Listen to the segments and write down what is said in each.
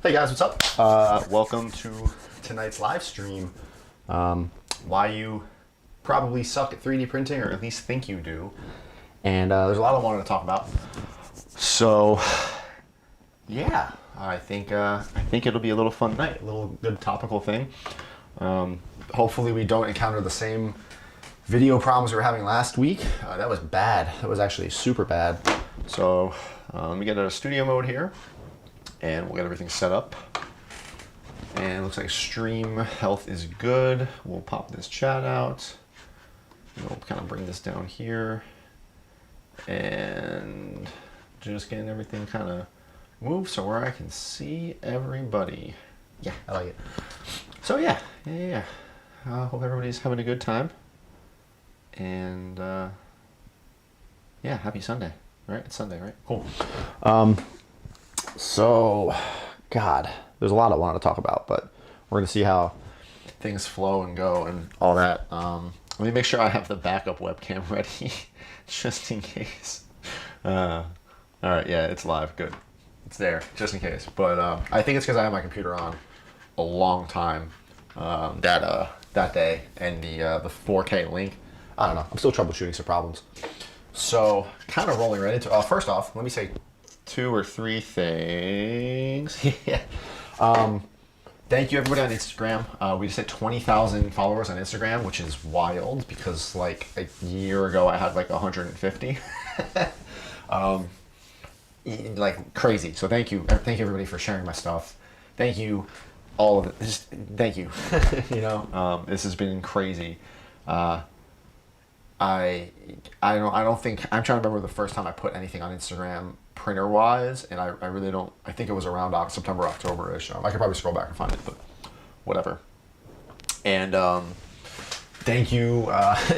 Hey guys, what's up? Welcome to tonight's live stream. Why you probably suck at 3D printing, or at least think you do. And there's a lot I wanted to talk about. So, yeah, I think it'll be a little fun night, a little good topical thing. Hopefully we don't encounter the same video problems we were having last week. That was bad. That was actually super bad. So let me get out of studio mode here, and we'll get everything set up. And it looks like stream health is good. We'll pop this chat out. We'll kind of bring this down here. And just getting everything kind of moved so where I can see everybody. Yeah, I like it. So yeah. Hope everybody's having a good time. And yeah, happy Sunday. Right? It's Sunday, right? Cool. So, God, there's a lot I wanted to talk about, but we're going to see how things flow and go and all that. Let me make sure I have the backup webcam ready, just in case. All right, yeah, it's live. Good. It's there, just in case. But I think it's because I had my computer on a long time that day, and the 4K link. I don't know. I'm still troubleshooting some problems. So, kind of rolling right into. First off, let me say 2 or 3 things. Yeah. Thank you everybody on Instagram. We just hit 20,000 followers on Instagram, which is wild because like a year ago I had like 150. Like crazy. So thank you everybody for sharing my stuff. Thank you, all of it. Just thank you. You know, this has been crazy. I don't think, I'm trying to remember the first time I put anything on Instagram printer wise, and I really don't. I think it was around September, October-ish. I could probably scroll back and find it, but whatever. And thank you.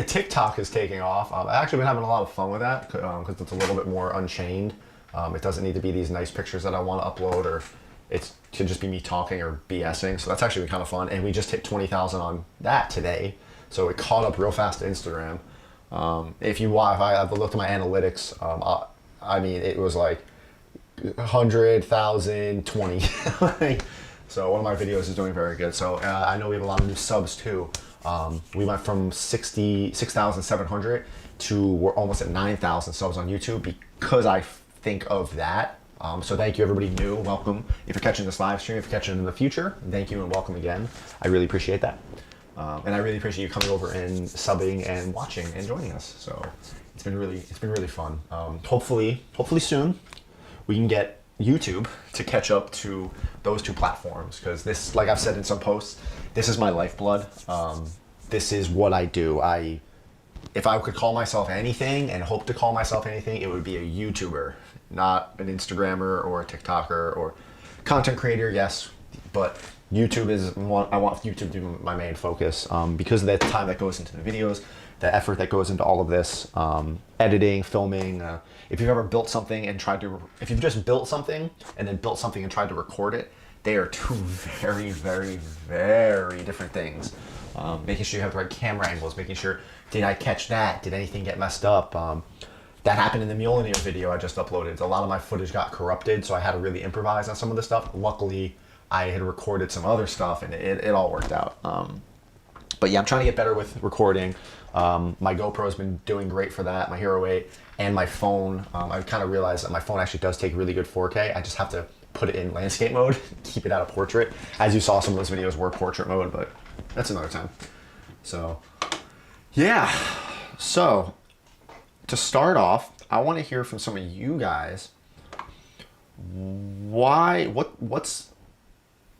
TikTok is taking off. I've actually been having a lot of fun with that because it's a little bit more unchained. It doesn't need to be these nice pictures that I want to upload, or it could just be me talking or BSing. So that's actually been kind of fun. And we just hit 20,000 on that today, so it caught up real fast to Instagram. If I've looked at my analytics, I mean, it was like 100,000, 20. So one of my videos is doing very good. So I know we have a lot of new subs too. We went from 6,700 to we're almost at 9,000 subs on YouTube because I think of that. So thank you everybody new. Welcome. If you're catching this live stream, if you're catching it in the future, thank you and welcome again. I really appreciate that. And I really appreciate you coming over and subbing and watching and joining us. So it's been really fun. Hopefully soon we can get YouTube to catch up to those 2 platforms, because this, like I've said in some posts, this is my lifeblood. This is what I do. If I could call myself anything and hope to call myself anything, it would be a YouTuber, not an Instagrammer or a TikToker or content creator. Yes, but YouTube is one. I want YouTube to be my main focus because of the time that goes into the videos, the effort that goes into all of this, editing, filming. If you've ever built something and if you've just built something and then built something and tried to record it, they are 2 very, very, very different things. Making sure you have the right camera angles, making sure, did I catch that? Did anything get messed up? That happened in the Mjolnir video I just uploaded. A lot of my footage got corrupted, so I had to really improvise on some of the stuff. Luckily, I had recorded some other stuff and it all worked out. But yeah, I'm trying to get better with recording. My GoPro's been doing great for that, my Hero 8, and my phone. I kind of realized that my phone actually does take really good 4K. I just have to put it in landscape mode, keep it out of portrait. As you saw, some of those videos were portrait mode, but that's another time. So yeah, so to start off, I want to hear from some of you guys.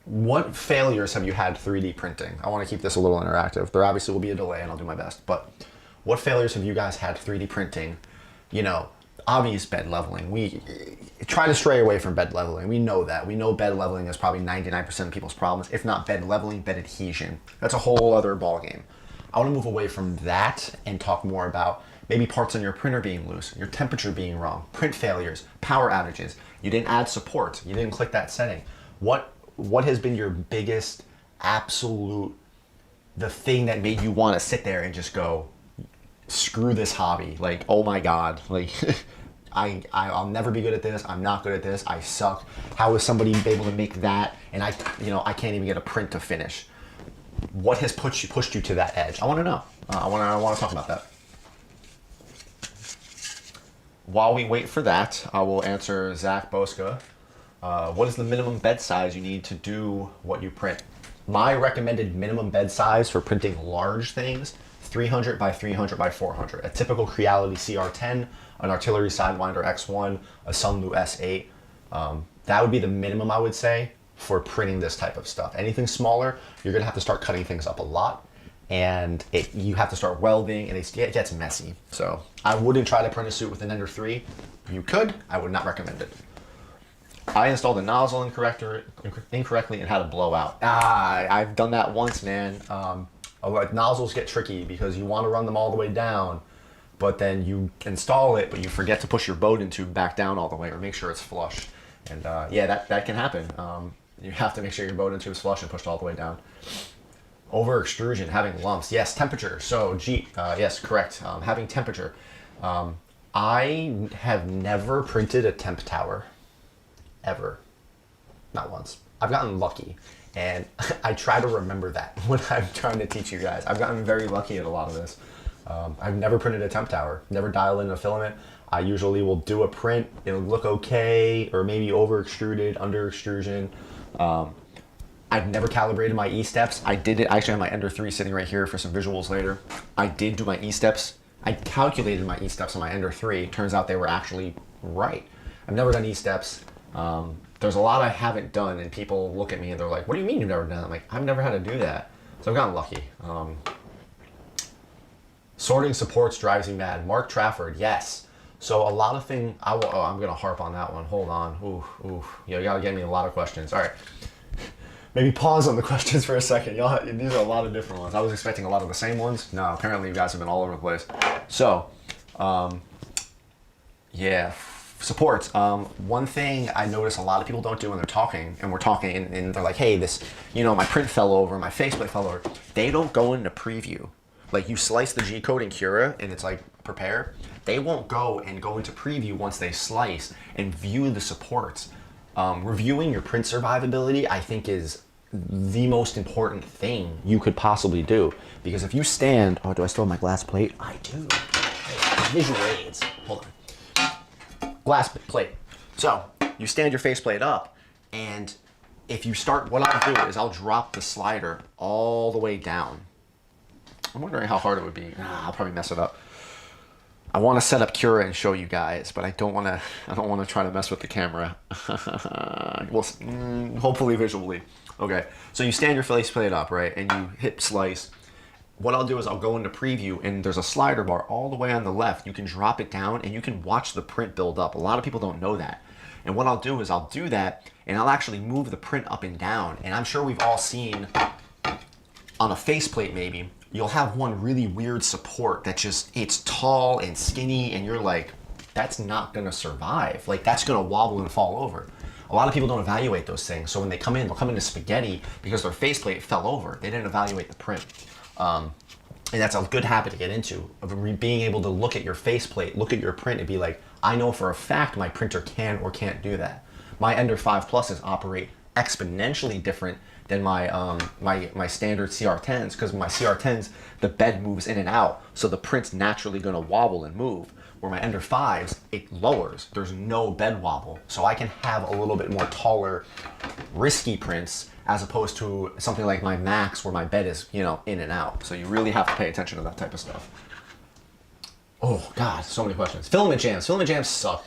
What failures have you had 3D printing? I want to keep this a little interactive. There obviously will be a delay and I'll do my best, but what failures have you guys had 3D printing? You know, obvious bed leveling. We try to stray away from bed leveling. We know that. We know bed leveling is probably 99% of people's problems. If not bed leveling, bed adhesion. That's a whole other ballgame. I want to move away from that and talk more about maybe parts on your printer being loose, your temperature being wrong, print failures, power outages. You didn't add support. You didn't click that setting. What has been your biggest absolute, the thing that made you want to sit there and just go, screw this hobby? Like, oh my God, like I'll never be good at this. I'm not good at this. I suck. How is somebody able to make that? And I can't even get a print to finish. What has pushed you to that edge? I want to know. I want to talk about that. While we wait for that, I will answer Zach Boska. What is the minimum bed size you need to do what you print? My recommended minimum bed size for printing large things, 300 by 300 by 400. A typical Creality CR10, an Artillery Sidewinder X1, a Sunlu S8. That would be the minimum, I would say, for printing this type of stuff. Anything smaller, you're gonna have to start cutting things up a lot, and you have to start welding, and it gets messy. So I wouldn't try to print a suit with an Ender 3. You could, I would not recommend it. I installed a nozzle incorrectly and had a blowout. I've done that once, man. Nozzles get tricky because you want to run them all the way down, but then you install it, but you forget to push your Bowden tube back down all the way or make sure it's flush. And yeah, that can happen. You have to make sure your Bowden tube is flush and pushed all the way down. Over extrusion, having lumps. Yes, temperature. So, yes, correct. Having temperature. I have never printed a temp tower. Ever. Not once. I've gotten lucky, and I try to remember that when I'm trying to teach you guys. I've gotten very lucky at a lot of this. I've never printed a temp tower, never dialed in a filament. I usually will do a print, it'll look okay, or maybe over extruded, under extrusion. I've never calibrated my E-steps. I did it, I actually have my Ender 3 sitting right here for some visuals later. I did do my E-steps. I calculated my E-steps on my Ender 3. Turns out they were actually right. I've never done E-steps. There's a lot I haven't done, and people look at me and they're like, what do you mean you've never done it? I'm like, I've never had to do that. So I've gotten lucky. Sorting supports drives me mad. Mark Trafford, yes. So a lot of things, I'm going to harp on that one. Hold on. Ooh. You got to get me a lot of questions. All right. Maybe pause on the questions for a second. These are a lot of different ones. I was expecting a lot of the same ones. No, apparently you guys have been all over the place. So, yeah. Supports. One thing I notice a lot of people don't do when they're talking, and we're talking, and they're like, hey, this, my print fell over, my faceplate fell over. They don't go into preview. Like, you slice the G-code in Cura, and it's like, prepare. They won't go into preview once they slice and view the supports. Reviewing your print survivability, I think, is the most important thing you could possibly do. Because if you stand, do I still have my glass plate? I do. Visual aids. Hold on. Glass plate. So you stand your faceplate up, and if you start, what I'll do is I'll drop the slider all the way down. I'm wondering how hard it would be. I'll probably mess it up. I want to set up Cura and show you guys, but I don't want to try to mess with the camera. Well, hopefully visually. Okay, so you stand your faceplate up, right, and you hit slice. What I'll do is I'll go into preview, and there's a slider bar all the way on the left. You can drop it down and you can watch the print build up. A lot of people don't know that. And what I'll do is I'll do that, and I'll actually move the print up and down. And I'm sure we've all seen on a faceplate, maybe, you'll have one really weird support that it's tall and skinny, and you're like, that's not gonna survive. Like, that's gonna wobble and fall over. A lot of people don't evaluate those things. So when they come in, they'll come into spaghetti because their faceplate fell over. They didn't evaluate the print. And that's a good habit to get into, of being able to look at your faceplate, look at your print, and be like, I know for a fact my printer can or can't do that. My Ender 5 Pluses operate exponentially different than my my standard CR10s, because my CR10s, the bed moves in and out, so the print's naturally going to wobble and move. Where my Ender 5s, it lowers. There's no bed wobble, so I can have a little bit more taller, risky prints, as opposed to something like my Max, where my bed is, in and out. So you really have to pay attention to that type of stuff. Oh God, so many questions. Filament jams. Filament jams suck.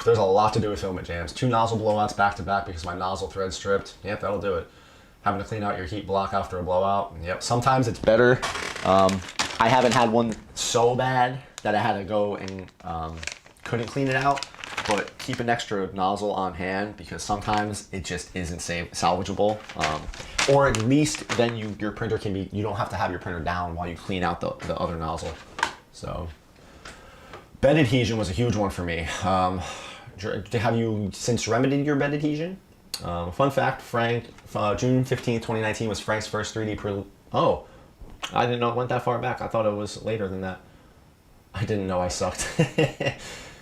There's a lot to do with filament jams. 2 nozzle blowouts back to back because my nozzle thread stripped. Yep, that'll do it. Having to clean out your heat block after a blowout. Yep, sometimes it's better. I haven't had one so bad that I had to go and couldn't clean it out, but keep an extra nozzle on hand, because sometimes it just isn't salvageable. Or at least then your printer can be, you don't have to have your printer down while you clean out the other nozzle. So, bed adhesion was a huge one for me. Have you since remedied your bed adhesion? Fun fact, Frank, June 15th, 2019 was Frank's first 3D print. Oh, I didn't know it went that far back. I thought it was later than that. I didn't know I sucked.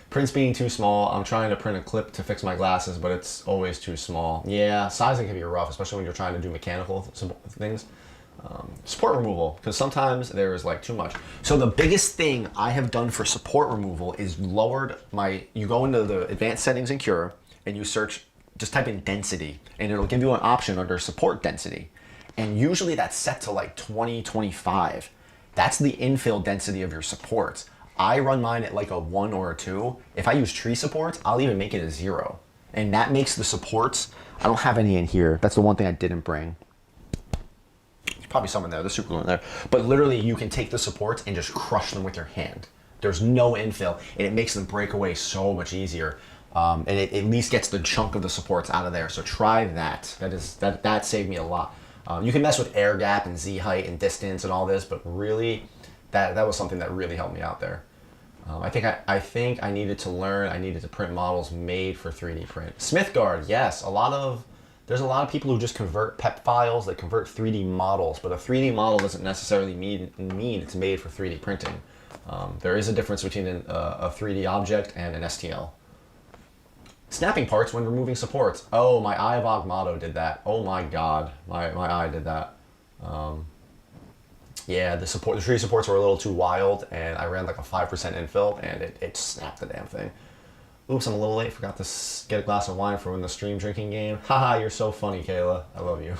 Prints being too small. I'm trying to print a clip to fix my glasses, but it's always too small. Yeah, sizing can be rough, especially when you're trying to do mechanical things. Support removal, because sometimes there's like too much. So the biggest thing I have done for support removal is lowered my, you go into the advanced settings in Cura and you search, just type in density, and it'll give you an option under support density. And usually that's set to like 20, 25. That's the infill density of your supports. I run mine at like a 1 or a 2. If I use tree supports, I'll even make it a 0. And that makes the supports, I don't have any in here. That's the one thing I didn't bring. There's probably some in there, there's super glue in there. But literally you can take the supports and just crush them with your hand. There's no infill, and it makes them break away so much easier. And it at least gets the chunk of the supports out of there. So try that. That saved me a lot. You can mess with air gap and Z height and distance and all this, but really, that was something that really helped me out there. I think I needed to learn. I needed to print models made for 3D print. Smithguard, yes. There's a lot of people who just convert PEP files. They convert 3D models, but a 3D model doesn't necessarily mean it's made for 3D printing. There is a difference between a 3D object and an STL. Snapping parts when removing supports. Oh, my Eye of Agamotto did that. Oh my god, my eye did that. Yeah, the tree supports were a little too wild, and I ran like a 5% infill, and it snapped the damn thing. Oops, I'm a little late. Forgot to get a glass of wine for when the stream drinking game. Haha, you're so funny, Kayla. I love you.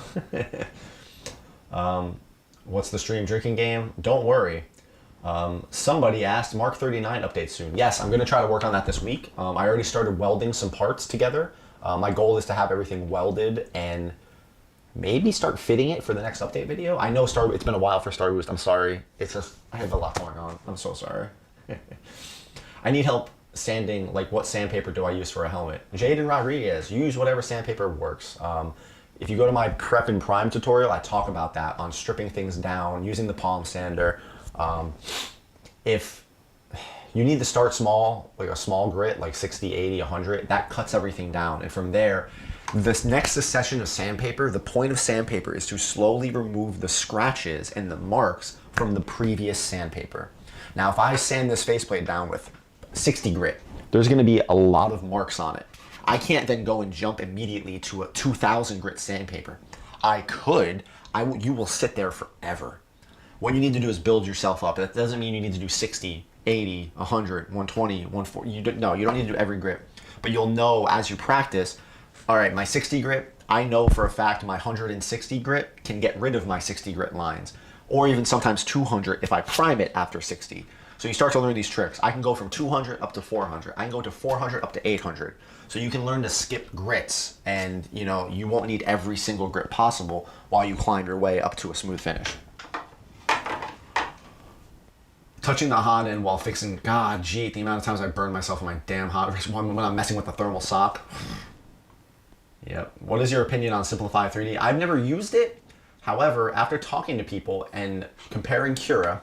What's the stream drinking game? Don't worry. Somebody asked, Mark 39 update soon. Yes, I'm going to try to work on that this week. I already started welding some parts together. My goal is to have everything welded and maybe start fitting it for the next update video. I know it's been a while for Star Boost. I'm sorry. It's just, I have a lot going on. I'm so sorry. I need help sanding. Like, what sandpaper do I use for a helmet? Jaden Rodriguez, use whatever sandpaper works. If you go to my prep and prime tutorial, I talk about that on stripping things down, using the palm sander. If you need to start small, like a small grit, like 60, 80, 100, that cuts everything down. And from there, this next succession of sandpaper, the point of sandpaper is to slowly remove the scratches and the marks from the previous sandpaper. Now, if I sand this faceplate down with 60 grit, there's gonna be a lot of marks on it. I can't then go and jump immediately to a 2000 grit sandpaper. I could, you will sit there forever. What you need to do is build yourself up. That doesn't mean you need to do 60, 80, 100, 120, 140. No, you don't need to do every grit. But you'll know as you practice, all right, my 60 grit, I know for a fact my 160 grit can get rid of my 60 grit lines. Or even sometimes 200 if I prime it after 60. So you start to learn these tricks. I can go from 200 up to 400. I can go to 400 up to 800. So you can learn to skip grits, and you won't need every single grit possible while you climb your way up to a smooth finish. Touching the hot end while fixing, god gee, the amount of times I burn myself on my damn hot wrist when I'm messing with the thermal sock. Yep. What is your opinion on Simplify 3D? I've never used it. However, after talking to people and comparing Cura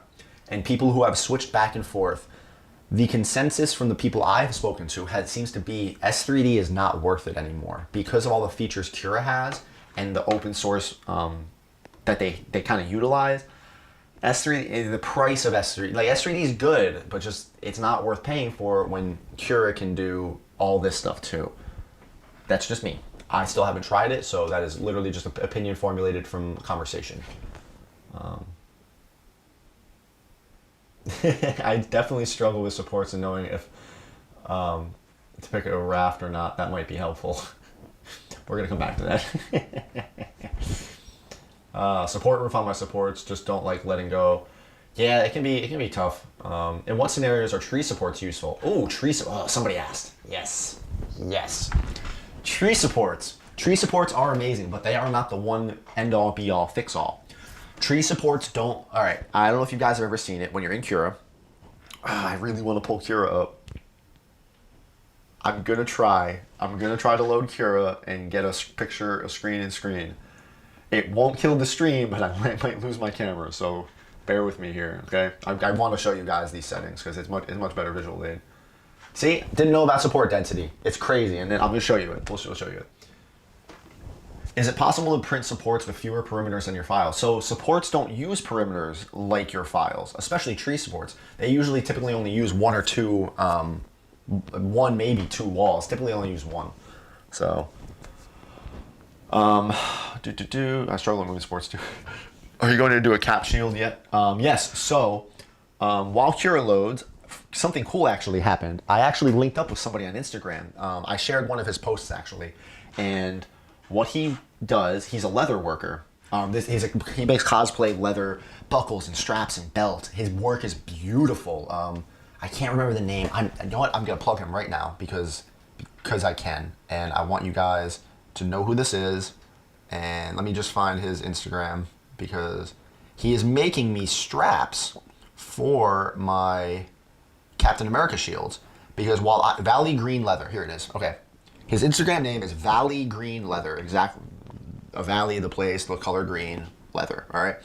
and people who have switched back and forth, the consensus from the people I've spoken to seems to be S3D is not worth it anymore because of all the features Cura has and the open source that they kind of utilize. S3, the price of S3, like S3D is good, but just it's not worth paying for when Cura can do all this stuff too. That's just me. I still haven't tried it, so that is literally just an opinion formulated from conversation. I definitely struggle with supports and knowing if to pick a raft or not. That might be helpful. We're gonna come back to that. Support roof on my supports. Just don't like letting go. Yeah, it can be tough. In what scenarios are tree supports useful? Oh, somebody asked. Yes. Tree supports. Tree supports are amazing, but they are not the one end all be all fix all. Tree supports don't. All right, I don't know if you guys have ever seen it when you're in Cura. I really want to pull Cura up. I'm gonna try to load Cura and get a picture, a screen and screen. It won't kill the stream, but I might lose my camera, so bear with me here, okay? I want to show you guys these settings because it's much better visual aid. See, didn't know about support density. It's crazy, and then I'm gonna show you it. We'll show you it. Is it possible to print supports with fewer perimeters in your files? So supports don't use perimeters like your files, especially tree supports. They usually typically only use one or two, one maybe two walls. Typically only use one. So, I struggle with moving supports too. Are you going to do a cap shield yet? Yes. So, while Cura loads, something cool actually happened. I actually linked up with somebody on Instagram. I shared one of his posts actually, and what he does, he's a leather worker. He makes cosplay leather buckles and straps and belts. His work is beautiful. I can't remember the name. You know what? I'm gonna plug him right now because I can, and I want you guys to know who this is. And let me just find his Instagram because he is making me straps for my Captain America shields. Because Valley Green Leather, here it is. Okay, his Instagram name is Valley Green Leather. Exactly, a valley, the place, the color green leather. All right,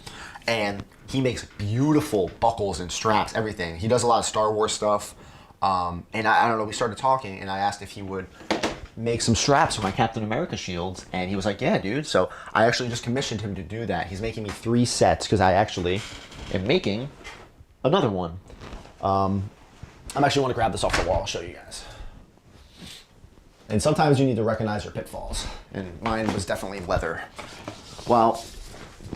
and he makes beautiful buckles and straps, everything. He does a lot of Star Wars stuff. And I don't know. We started talking, and I asked if he would make some straps for my Captain America shields, and he was like, "Yeah, dude." So I actually just commissioned him to do that. He's making me 3 sets because I actually am making another one. I'm actually want to grab this off the wall. I'll show you guys. And sometimes you need to recognize your pitfalls, and mine was definitely leather. Well,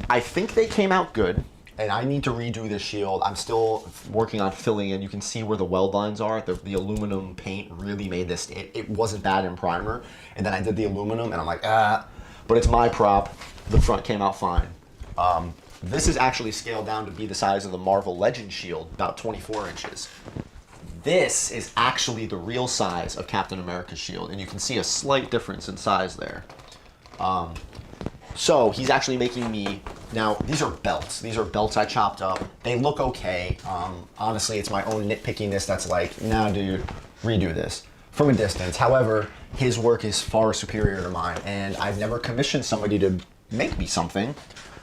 I think they came out good, and I need to redo this shield. I'm still working on filling in. You can see where the weld lines are. The aluminum paint really made this. It wasn't bad in primer, and then I did the aluminum, and I'm like, but it's my prop. The front came out fine. This is actually scaled down to be the size of the Marvel Legends shield, about 24 inches. This is actually the real size of Captain America's shield, and you can see a slight difference in size there. So he's actually making me, now these are belts. These are belts I chopped up. They look okay. Honestly, it's my own nitpickiness that's like, nah, dude, redo this from a distance. However, his work is far superior to mine, and I've never commissioned somebody to make me something,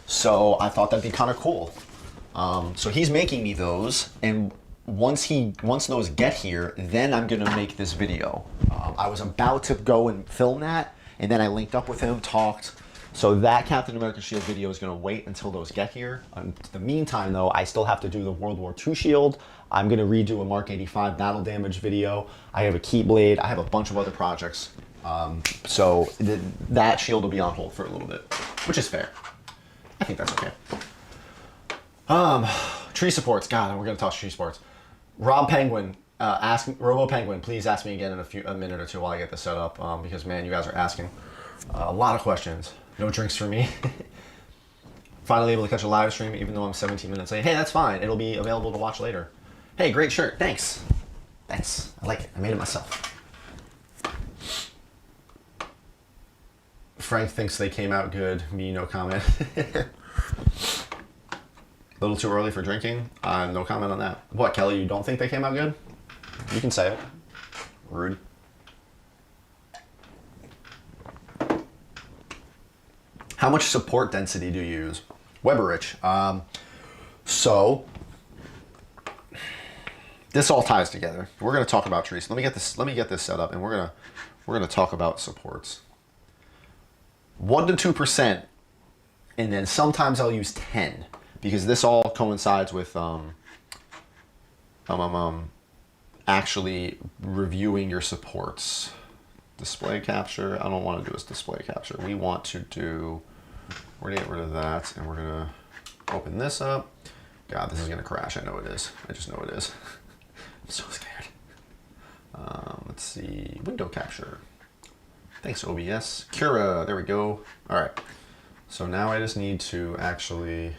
so I thought that'd be kind of cool. So he's making me those, and once those get here, then I'm gonna make this video. I was about to go and film that, and then I linked up with him, talked. So that Captain America shield video is gonna wait until those get here. In the meantime though, I still have to do the World War II shield. I'm gonna redo a Mark 85 battle damage video. I have a Keyblade. I have a bunch of other projects. So that shield will be on hold for a little bit, which is fair. I think that's okay. Tree supports. God, we're gonna talk tree supports. Rob Penguin, Robo Penguin, please ask me again in a minute or two while I get this set up, because man, you guys are asking a lot of questions. No drinks for me. Finally able to catch a live stream, even though I'm 17 minutes late. Hey, that's fine. It'll be available to watch later. Hey, great shirt. Thanks. Thanks. I like it. I made it myself. Frank thinks they came out good. Me, no comment. A little too early for drinking. No comment on that. What, Kelly, you don't think they came out good? You can say it. Rude. How much support density do you use? Weberich. So this all ties together. We're going to talk about trees. Let me get this set up, and we're gonna talk about supports. 1 to 2%, and then sometimes I'll use 10 because this all coincides with actually reviewing your supports. Display capture. I don't want to do this display capture. We want to do. We're gonna get rid of that, and we're gonna open this up. God, this is gonna crash. I know it is. I just know it is. I'm so scared. Let's see. Window capture. Thanks, OBS. Cura. There we go. All right. So now I just need to actually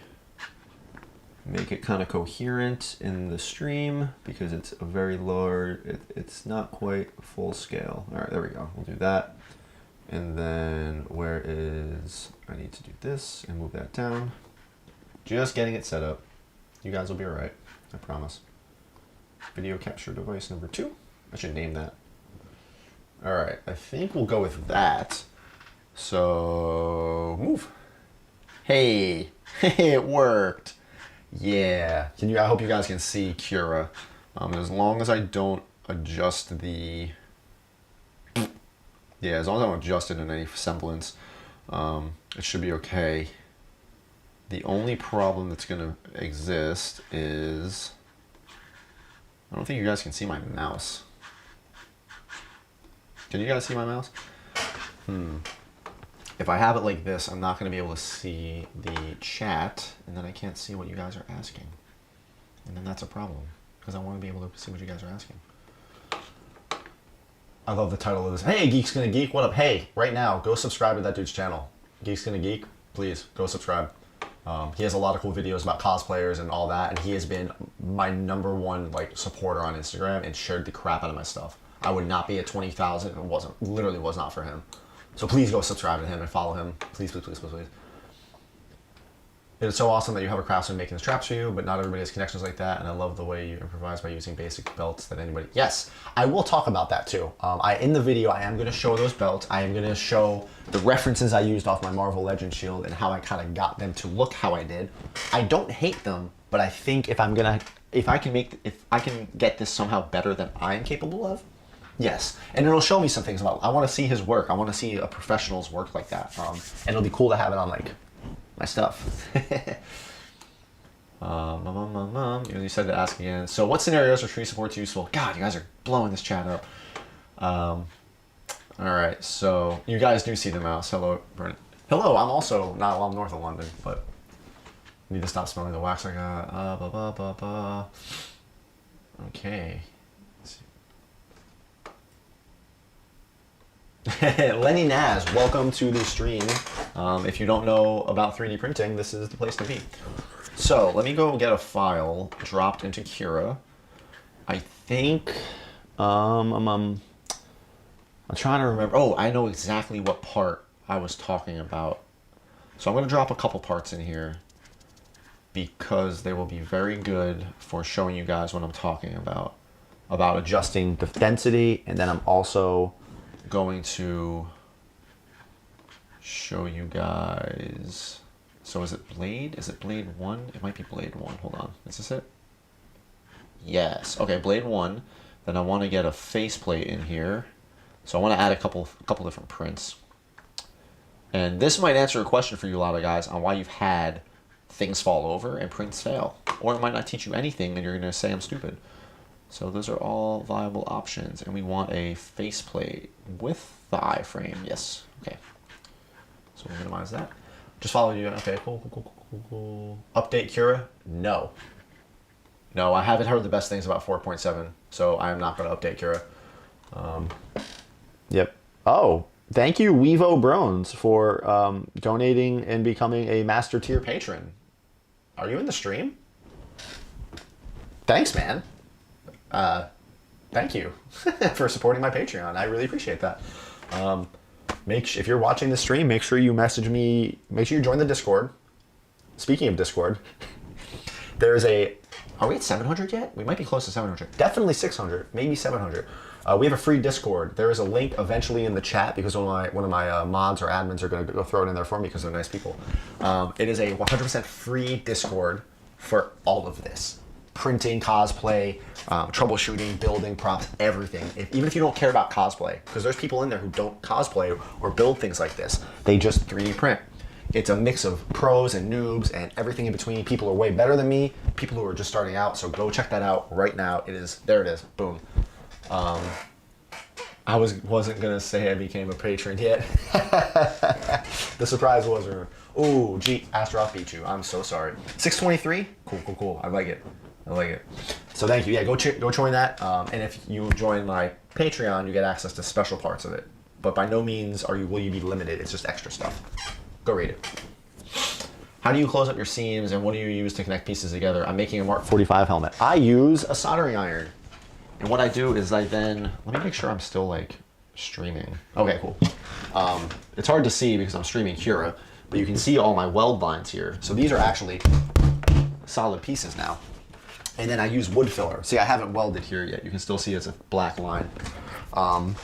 make it kind of coherent in the stream because it's a very large, it's not quite full scale. All right, there we go. We'll do that. And then where is, I need to do this and move that down. Just getting it set up. You guys will be all right, I promise. Video capture device number 2. I should name that. All right, I think we'll go with that. So move. Hey, it worked. Yeah, I hope you guys can see Cura. As long as I don't adjust the, yeah, as long as I don't adjust it in any semblance. It should be okay. The only problem that's going to exist is, I don't think you guys can see my mouse. Can you guys see my mouse? If I have it like this, I'm not going to be able to see the chat, and then I can't see what you guys are asking. And then that's a problem, because I want to be able to see what you guys are asking. I love the title of this. Hey, Geek's Gonna Geek, what up? Hey, right now, go subscribe to that dude's channel. Geek's Gonna Geek, please, go subscribe. He has a lot of cool videos about cosplayers and all that, and he has been my #1 like supporter on Instagram and shared the crap out of my stuff. I would not be at 20,000 if it wasn't, literally was not for him. So please go subscribe to him and follow him. Please, please, please, please, please. It is so awesome that you have a craftsman making the straps for you, but not everybody has connections like that, and I love the way you improvise by using basic belts that anybody... Yes, I will talk about that too. In the video, I am going to show those belts. I am going to show the references I used off my Marvel Legends shield and how I kind of got them to look how I did. I don't hate them, but I think if I can get this somehow better than I'm capable of, yes. And it'll show me some things about, I want to see his work. I want to see a professional's work like that. And it'll be cool to have it on like my stuff. You said to ask again. So what scenarios are tree supports useful? God, you guys are blowing this chat up. All right, so you guys do see the mouse. Hello, Brent. Hello, I'm also not, well, I'm north of London, but I need to stop smelling the wax I got. Okay. Lenny Naz, welcome to the stream. If you don't know about 3D printing, this is the place to be. So let me go get a file dropped into Cura. I think I'm trying to remember. Oh, I know exactly what part I was talking about. So I'm going to drop a couple parts in here because they will be very good for showing you guys what I'm talking about adjusting the density, and then I'm also going to show you guys. So is it blade? Is it blade 1? It might be blade 1. Hold on. Is this it? Yes. Okay, blade 1. Then I want to get a faceplate in here. So I want to add a couple different prints. And this might answer a question for you a lot of guys on why you've had things fall over and prints fail. Or it might not teach you anything and you're going to say I'm stupid. So those are all viable options, and we want a faceplate with the iframe. Yes. Okay. So we'll minimize that. Just follow you. Okay. Cool. Update Cura? No. No, I haven't heard the best things about 4.7, so I am not going to update Cura. Yep. Oh, thank you, Wevo Brones, for donating and becoming a master tier patron. Are you in the stream? Thanks, man. Thank you for supporting my Patreon. I really appreciate that. If you're watching the stream, make sure you message me. Make sure you join the Discord. Speaking of Discord, there's are we at 700 yet? We might be close to 700. Definitely 600, maybe 700. We have a free Discord. There is a link eventually in the chat because one of my mods or admins are going to go throw it in there for me because they're nice people. It is a 100% free Discord for all of this. Printing, cosplay, troubleshooting, building, props, everything. Even if you don't care about cosplay, because there's people in there who don't cosplay or build things like this. They just 3D print. It's a mix of pros and noobs and everything in between. People are way better than me, people who are just starting out, so go check that out right now. There it is, boom. I wasn't gonna say I became a patron yet. The surprise was, oh, gee, Astaroth beat you. I'm so sorry. 623, cool. I like it. So thank you. Yeah, go join that. And if you join my Patreon, you get access to special parts of it. But by no means will you be limited. It's just extra stuff. Go read it. How do you close up your seams, and what do you use to connect pieces together? I'm making a Mark 45 helmet. I use a soldering iron. And what I do is let me make sure I'm still like streaming. Okay, cool. It's hard to see because I'm streaming Cura, but you can see all my weld lines here. So these are actually solid pieces now. And then I use wood filler. See, I haven't welded here yet. You can still see it's a black line. But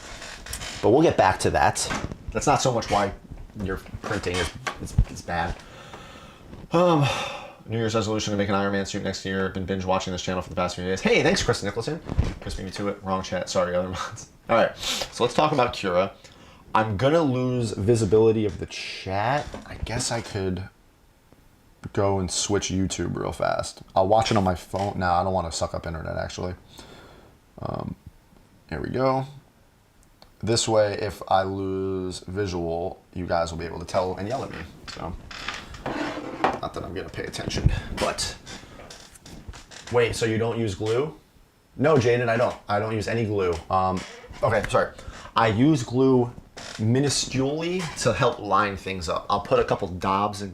we'll get back to that. That's not so much why your printing is bad. New Year's resolution to make an Iron Man suit next year. Been binge watching this channel for the past few days. Hey, thanks, Chris Nicholson. Chris beat me to it. Wrong chat. Sorry, other mods. All right, so let's talk about Cura. I'm gonna lose visibility of the chat. I guess I could go and switch YouTube real fast. I'll watch it on my phone. No, I don't want to suck up internet actually. Here we go. This way, if I lose visual, you guys will be able to tell and yell at me. So, not that I'm gonna pay attention, but wait. So you don't use glue? No, Jaden, I don't. I don't use any glue. Okay, sorry. I use glue minusculely to help line things up. I'll put a couple dabs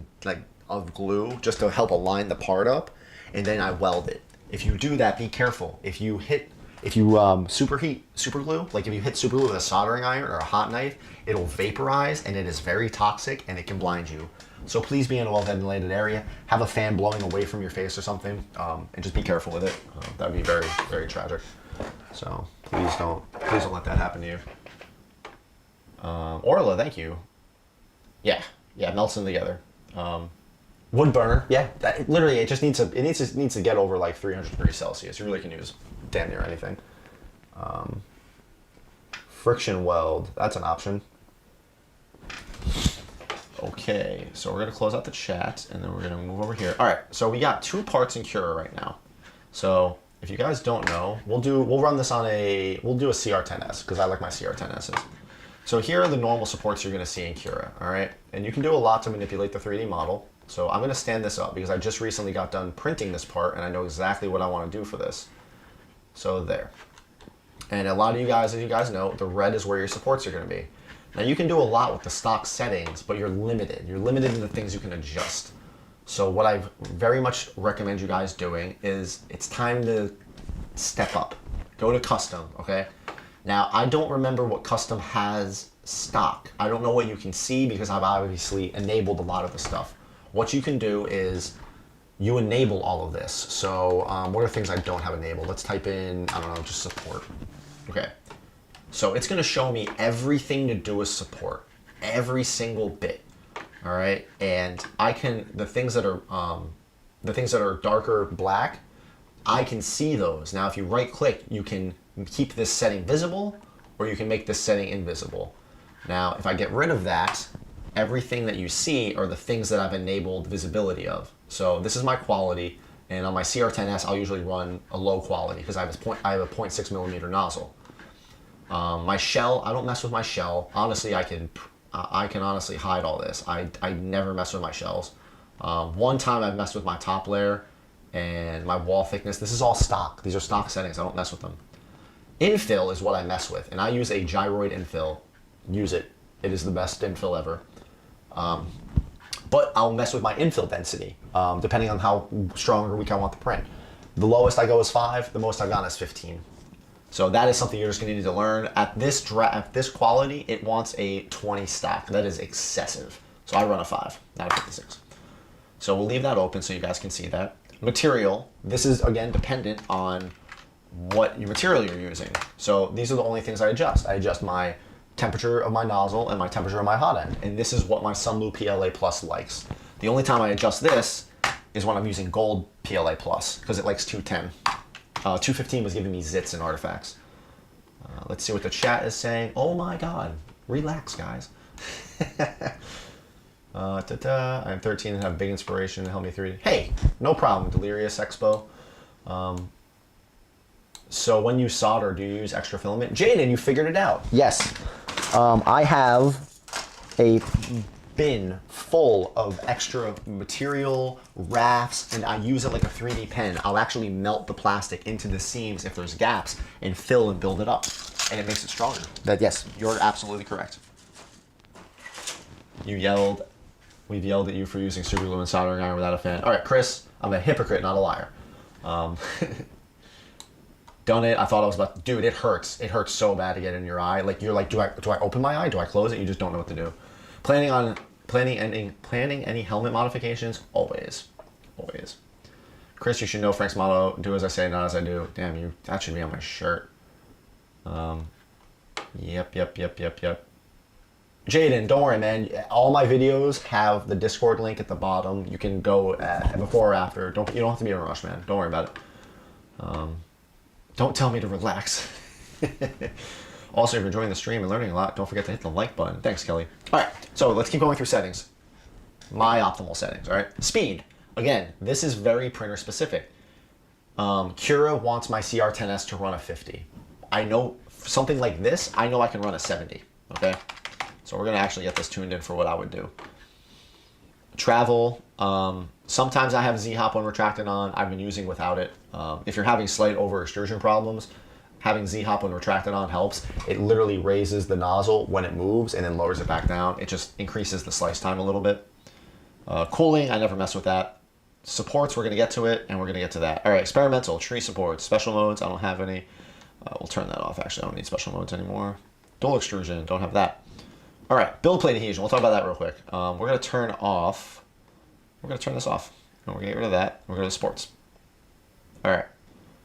of glue just to help align the part up, and then I weld it. If you do that, be careful. If you superheat super glue, like if you hit super glue with a soldering iron or a hot knife, it'll vaporize and it is very toxic and it can blind you. So please be in a well-ventilated area. Have a fan blowing away from your face or something, and just be careful with it. That would be very, very tragic. So please don't let that happen to you. Orla, thank you. Yeah, melts them together. Wood burner, yeah. Literally, it just needs to get over like 300 degrees Celsius. You really can use damn near anything. Friction weld, that's an option. Okay, so we're gonna close out the chat and then we're gonna move over here. All right, so we got 2 parts in Cura right now. So if you guys don't know, we'll run this on we'll do a CR10S because I like my CR10Ss. So here are the normal supports you're gonna see in Cura, all right? And you can do a lot to manipulate the 3D model. So I'm gonna stand this up because I just recently got done printing this part and I know exactly what I wanna do for this. So there. And a lot of you guys, as you guys know, the red is where your supports are gonna be. Now you can do a lot with the stock settings, but you're limited. You're limited in the things you can adjust. So what I very much recommend you guys doing is it's time to step up. Go to custom, okay? Now I don't remember what custom has stock. I don't know what you can see because I've obviously enabled a lot of the stuff. What you can do is you enable all of this. So what are things I don't have enabled? Let's type in, I don't know, just support. Okay. So it's gonna show me everything to do with support, every single bit, all right? And I can, the things that are darker black, I can see those. Now, if you right click, you can keep this setting visible or you can make this setting invisible. Now, if I get rid of that, everything that you see are the things that I've enabled visibility of. So this is my quality, and on my CR10S, I'll usually run a low quality because I have a 0.6 millimeter nozzle. My shell, I don't mess with my shell. Honestly, I can honestly hide all this. I never mess with my shells. One time I've messed with my top layer and my wall thickness. This is all stock. These are stock settings. I don't mess with them. Infill is what I mess with, and I use a gyroid infill. Use it. It is the best infill ever. But I'll mess with my infill density, depending on how strong or weak I want the print. The lowest I go is 5, the most I've gone is 15. So that is something you're just gonna need to learn. At this quality, it wants a 20 stack. That is excessive. So I run a 5, not a 56. So we'll leave that open so you guys can see that. Material, this is again dependent on what your material you're using. So these are the only things I adjust. I adjust my temperature of my nozzle and my temperature of my hot end. And this is what my Sunblue PLA Plus likes. The only time I adjust this is when I'm using gold PLA Plus because it likes 210. 215 was giving me zits and artifacts. Let's see what the chat is saying. Oh my God, relax guys. I'm 13 and have big inspiration to help me through. Hey, no problem, Delirious Expo. So when you solder, do you use extra filament? Jaden, you figured it out. Yes. I have a bin full of extra material, rafts, and I use it like a 3D pen. I'll actually melt the plastic into the seams if there's gaps and fill and build it up. And it makes it stronger. Yes, you're absolutely correct. We've yelled at you for using super glue and soldering iron without a fan. All right, Chris, I'm a hypocrite, not a liar. Done it. I thought I was about to, dude, it hurts. It hurts so bad to get in your eye. Like you're like, do I open my eye? Do I close it? You just don't know what to do. Planning any helmet modifications? Always. Chris, you should know Frank's motto, do as I say, not as I do. Damn, that should be on my shirt. Yep. Jaden, don't worry, man. All my videos have the Discord link at the bottom. You can go before or after. You don't have to be in a rush, man. Don't worry about it. Don't tell me to relax. Also, if you're enjoying the stream and learning a lot, don't forget to hit the like button. Thanks, Kelly. All right, so let's keep going through settings. My optimal settings, all right? Speed. Again, this is very printer specific. Cura wants my CR10S to run a 50. I know something like this, I know I can run a 70, okay? So we're gonna actually get this tuned in for what I would do. Travel, sometimes I have Z-hop when retracted on. I've been using without it. If you're having slight over extrusion problems, having Z-hop when retracted on helps. It literally raises the nozzle when it moves and then lowers it back down. It just increases the slice time a little bit. Cooling, I never mess with that. Supports, we're gonna get to it, and we're gonna get to that. All right, experimental, tree supports, special modes, I don't have any. We'll turn that off, actually, I don't need special modes anymore. Dual extrusion, don't have that. All right, build plate adhesion, we'll talk about that real quick. We're gonna turn this off, and we're gonna get rid of that. We're gonna go to sports. All right,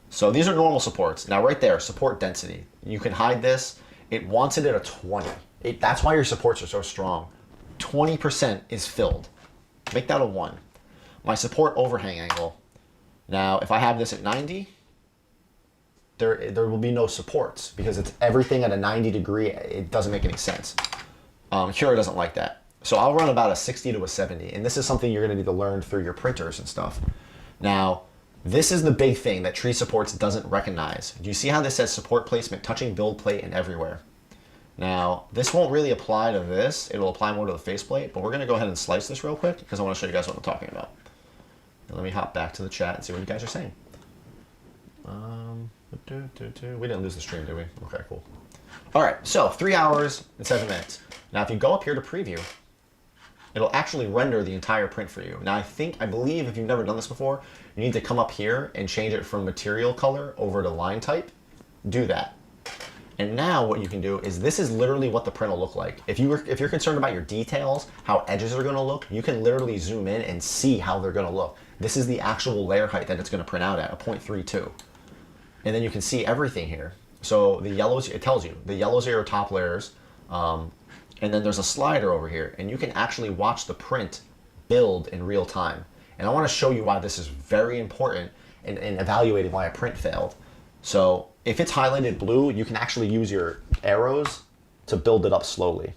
so these are normal supports. Now right there, support density. You can hide this. It wants it at a 20. That's why your supports are so strong. 20% is filled. Make that a 1. My support overhang angle. Now, if I have this at 90, there will be no supports because it's everything at a 90 degree. It doesn't make any sense. Cura doesn't like that. So I'll run about a 60 to a 70. And this is something you're gonna need to learn through your printers and stuff. Now, this is the big thing that tree supports doesn't recognize. Do you see how this says support placement, touching build plate and everywhere? Now, this won't really apply to this. It'll apply more to the faceplate, but we're gonna go ahead and slice this real quick because I wanna show you guys what I'm talking about. Now, let me hop back to the chat and see what you guys are saying. We didn't lose the stream, did we? Okay, cool. All right, so 3 hours and 7 minutes. Now, if you go up here to preview, it'll actually render the entire print for you. Now, I believe if you've never done this before, you need to come up here and change it from material color over to line type. Do that. And now what you can do is this is literally what the print will look like. If you're concerned about your details, how edges are gonna look, you can literally zoom in and see how they're gonna look. This is the actual layer height that it's gonna print out at, a 0.32. And then you can see everything here. So the yellows, it tells you, the yellows are your top layers, and then there's a slider over here, and you can actually watch the print build in real time. And I wanna show you why this is very important in evaluating why a print failed. So if it's highlighted blue, you can actually use your arrows to build it up slowly.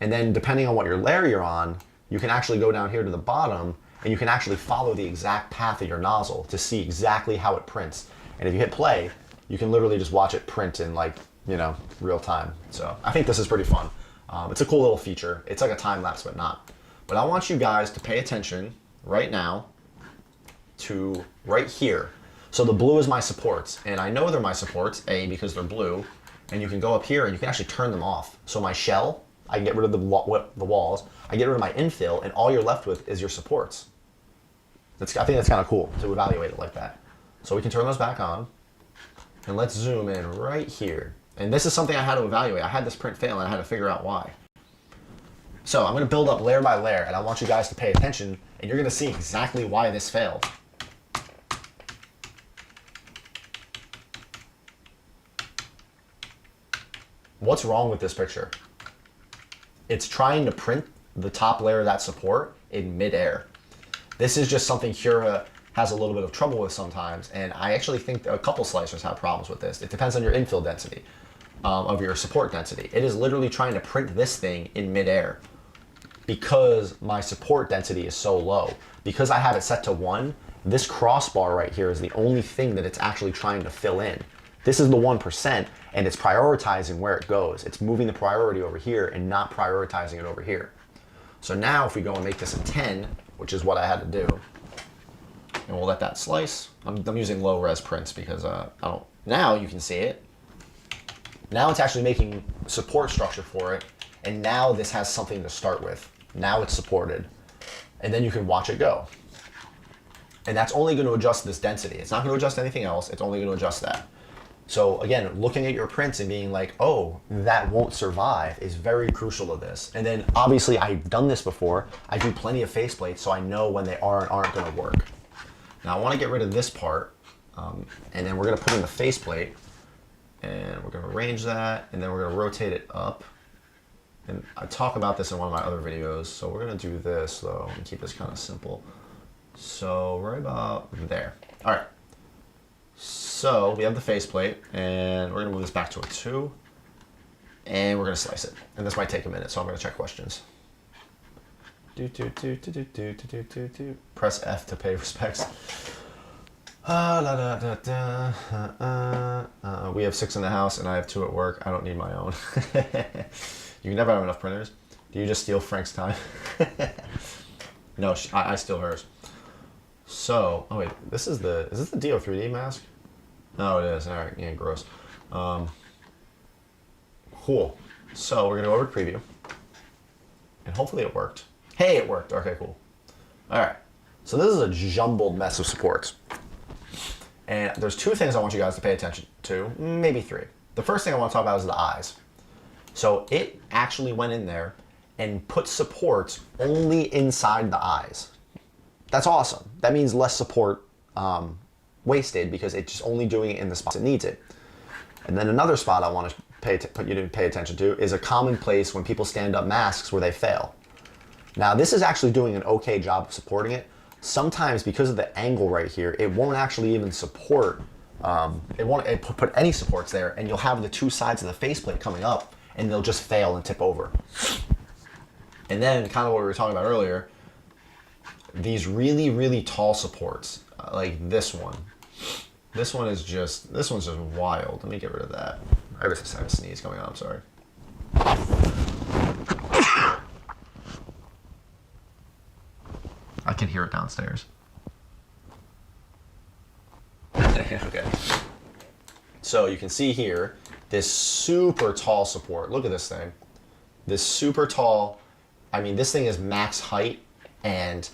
And then depending on what your layer you're on, you can actually go down here to the bottom and you can actually follow the exact path of your nozzle to see exactly how it prints. And if you hit play, you can literally just watch it print in real time. So I think this is pretty fun. It's a cool little feature. It's like a time lapse, but not. But I want you guys to pay attention right now to right here. So the blue is my supports, and I know they're my supports, A, because they're blue, and you can go up here and you can actually turn them off. So my shell, I can get rid of the walls, I get rid of my infill, and all you're left with is your supports. I think that's kind of cool to evaluate it like that. So we can turn those back on, and let's zoom in right here. And this is something I had to evaluate. I had this print fail and I had to figure out why. So I'm gonna build up layer by layer, and I want you guys to pay attention, and you're gonna see exactly why this failed. What's wrong with this picture? It's trying to print the top layer of that support in midair. This is just something Cura has a little bit of trouble with sometimes, and I actually think a couple slicers have problems with this. It depends on your infill density, of your support density. It is literally trying to print this thing in midair because my support density is so low. Because I have it set to 1, this crossbar right here is the only thing that it's actually trying to fill in. This is the 1%, and it's prioritizing where it goes. It's moving the priority over here and not prioritizing it over here. So now if we go and make this a 10, which is what I had to do, and we'll let that slice. I'm using low res prints because now you can see it. Now it's actually making support structure for it, and now this has something to start with. Now it's supported, and then you can watch it go. And that's only going to adjust this density. It's not going to adjust anything else. It's only going to adjust that. So again, looking at your prints and being like, oh, that won't survive is very crucial to this. And then obviously I've done this before. I do plenty of faceplates, so I know when they are and aren't going to work. Now I want to get rid of this part, and then we're going to put in the faceplate, and we're going to arrange that, and then we're going to rotate it up. And I talk about this in one of my other videos, so we're going to do this though and keep this kind of simple. So right about there. All right. So we have the faceplate, and we're gonna move this back to a 2, and we're gonna slice it. And this might take a minute, so I'm gonna check questions. Press F to pay respects. We have 6 in the house, and I have 2 at work. I don't need my own. You can never have enough printers. Do you just steal Frank's time? No, I steal hers. So, oh wait, is this the DO3D mask? Oh, it is. All right, yeah, gross. Cool. So we're gonna go over to preview, and hopefully it worked. Hey, it worked. Okay, cool. All right. So this is a jumbled mess of supports, and there's 2 things I want you guys to pay attention to, maybe 3. The first thing I want to talk about is the eyes. So it actually went in there and put supports only inside the eyes. That's awesome. That means less support wasted because it's just only doing it in the spots it needs it. And then another spot I want to put you to pay attention to is a common place when people stand up masks where they fail. Now this is actually doing an okay job of supporting it. Sometimes because of the angle right here, it won't actually even support, it won't put any supports there, and you'll have the 2 sides of the faceplate coming up and they'll just fail and tip over. And then kind of what we were talking about earlier, these really, really tall supports, like this one. This one's just wild. Let me get rid of that. I just have a sneeze going on, I'm sorry. I can hear it downstairs. Okay. So you can see here, this super tall support. Look at this thing. This super tall, I mean, this thing is max height, and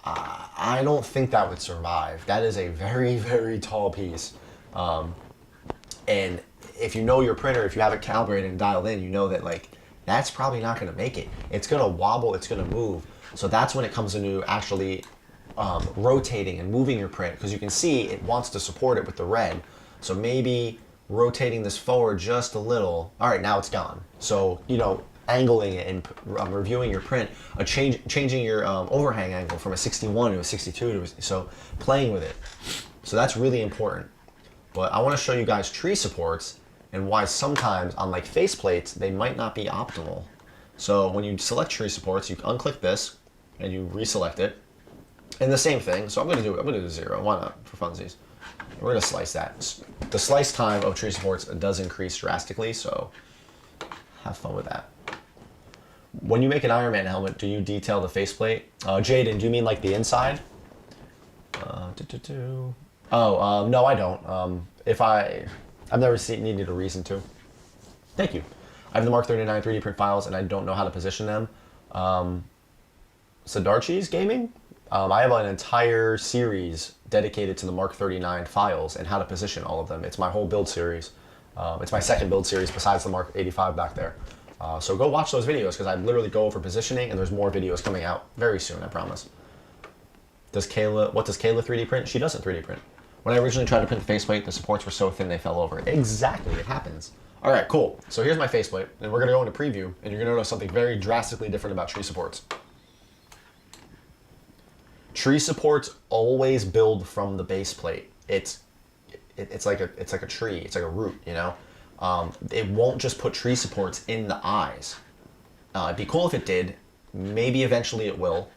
I don't think that would survive. That is a very, very tall piece. And if you know your printer, if you have it calibrated and dialed in, you know that like, that's probably not gonna make it. It's gonna wobble, it's gonna move. So that's when it comes into actually rotating and moving your print, because you can see it wants to support it with the red. So maybe rotating this forward just a little. All right, now it's gone. So, you know, angling it and reviewing your print, changing your overhang angle from a 61 to a 62, so playing with it. So that's really important. But I want to show you guys tree supports and why sometimes on like faceplates, they might not be optimal. So when you select tree supports, you unclick this and you reselect it. And the same thing, so I'm gonna do 0, why not, for funsies. We're gonna slice that. The slice time of tree supports does increase drastically, so have fun with that. When you make an Iron Man helmet, do you detail the faceplate? Jaden, do you mean like the inside? No, I don't. I've never needed a reason to. Thank you. I have the Mark 39 3D print files, and I don't know how to position them. Sadarchi's Gaming? I have an entire series dedicated to the Mark 39 files and how to position all of them. It's my whole build series. It's my second build series besides the Mark 85 back there. So go watch those videos because I literally go over positioning, and there's more videos coming out very soon, I promise. What does Kayla 3D print? She doesn't 3D print. When I originally tried to print the faceplate, the supports were so thin they fell over. Exactly, it happens. All right, cool. So here's my faceplate, and we're gonna go into preview, and you're gonna notice something very drastically different about tree supports. Tree supports always build from the base plate. It's like a tree. It's like a root, you know. It won't just put tree supports in the eyes. It'd be cool if it did. Maybe eventually it will,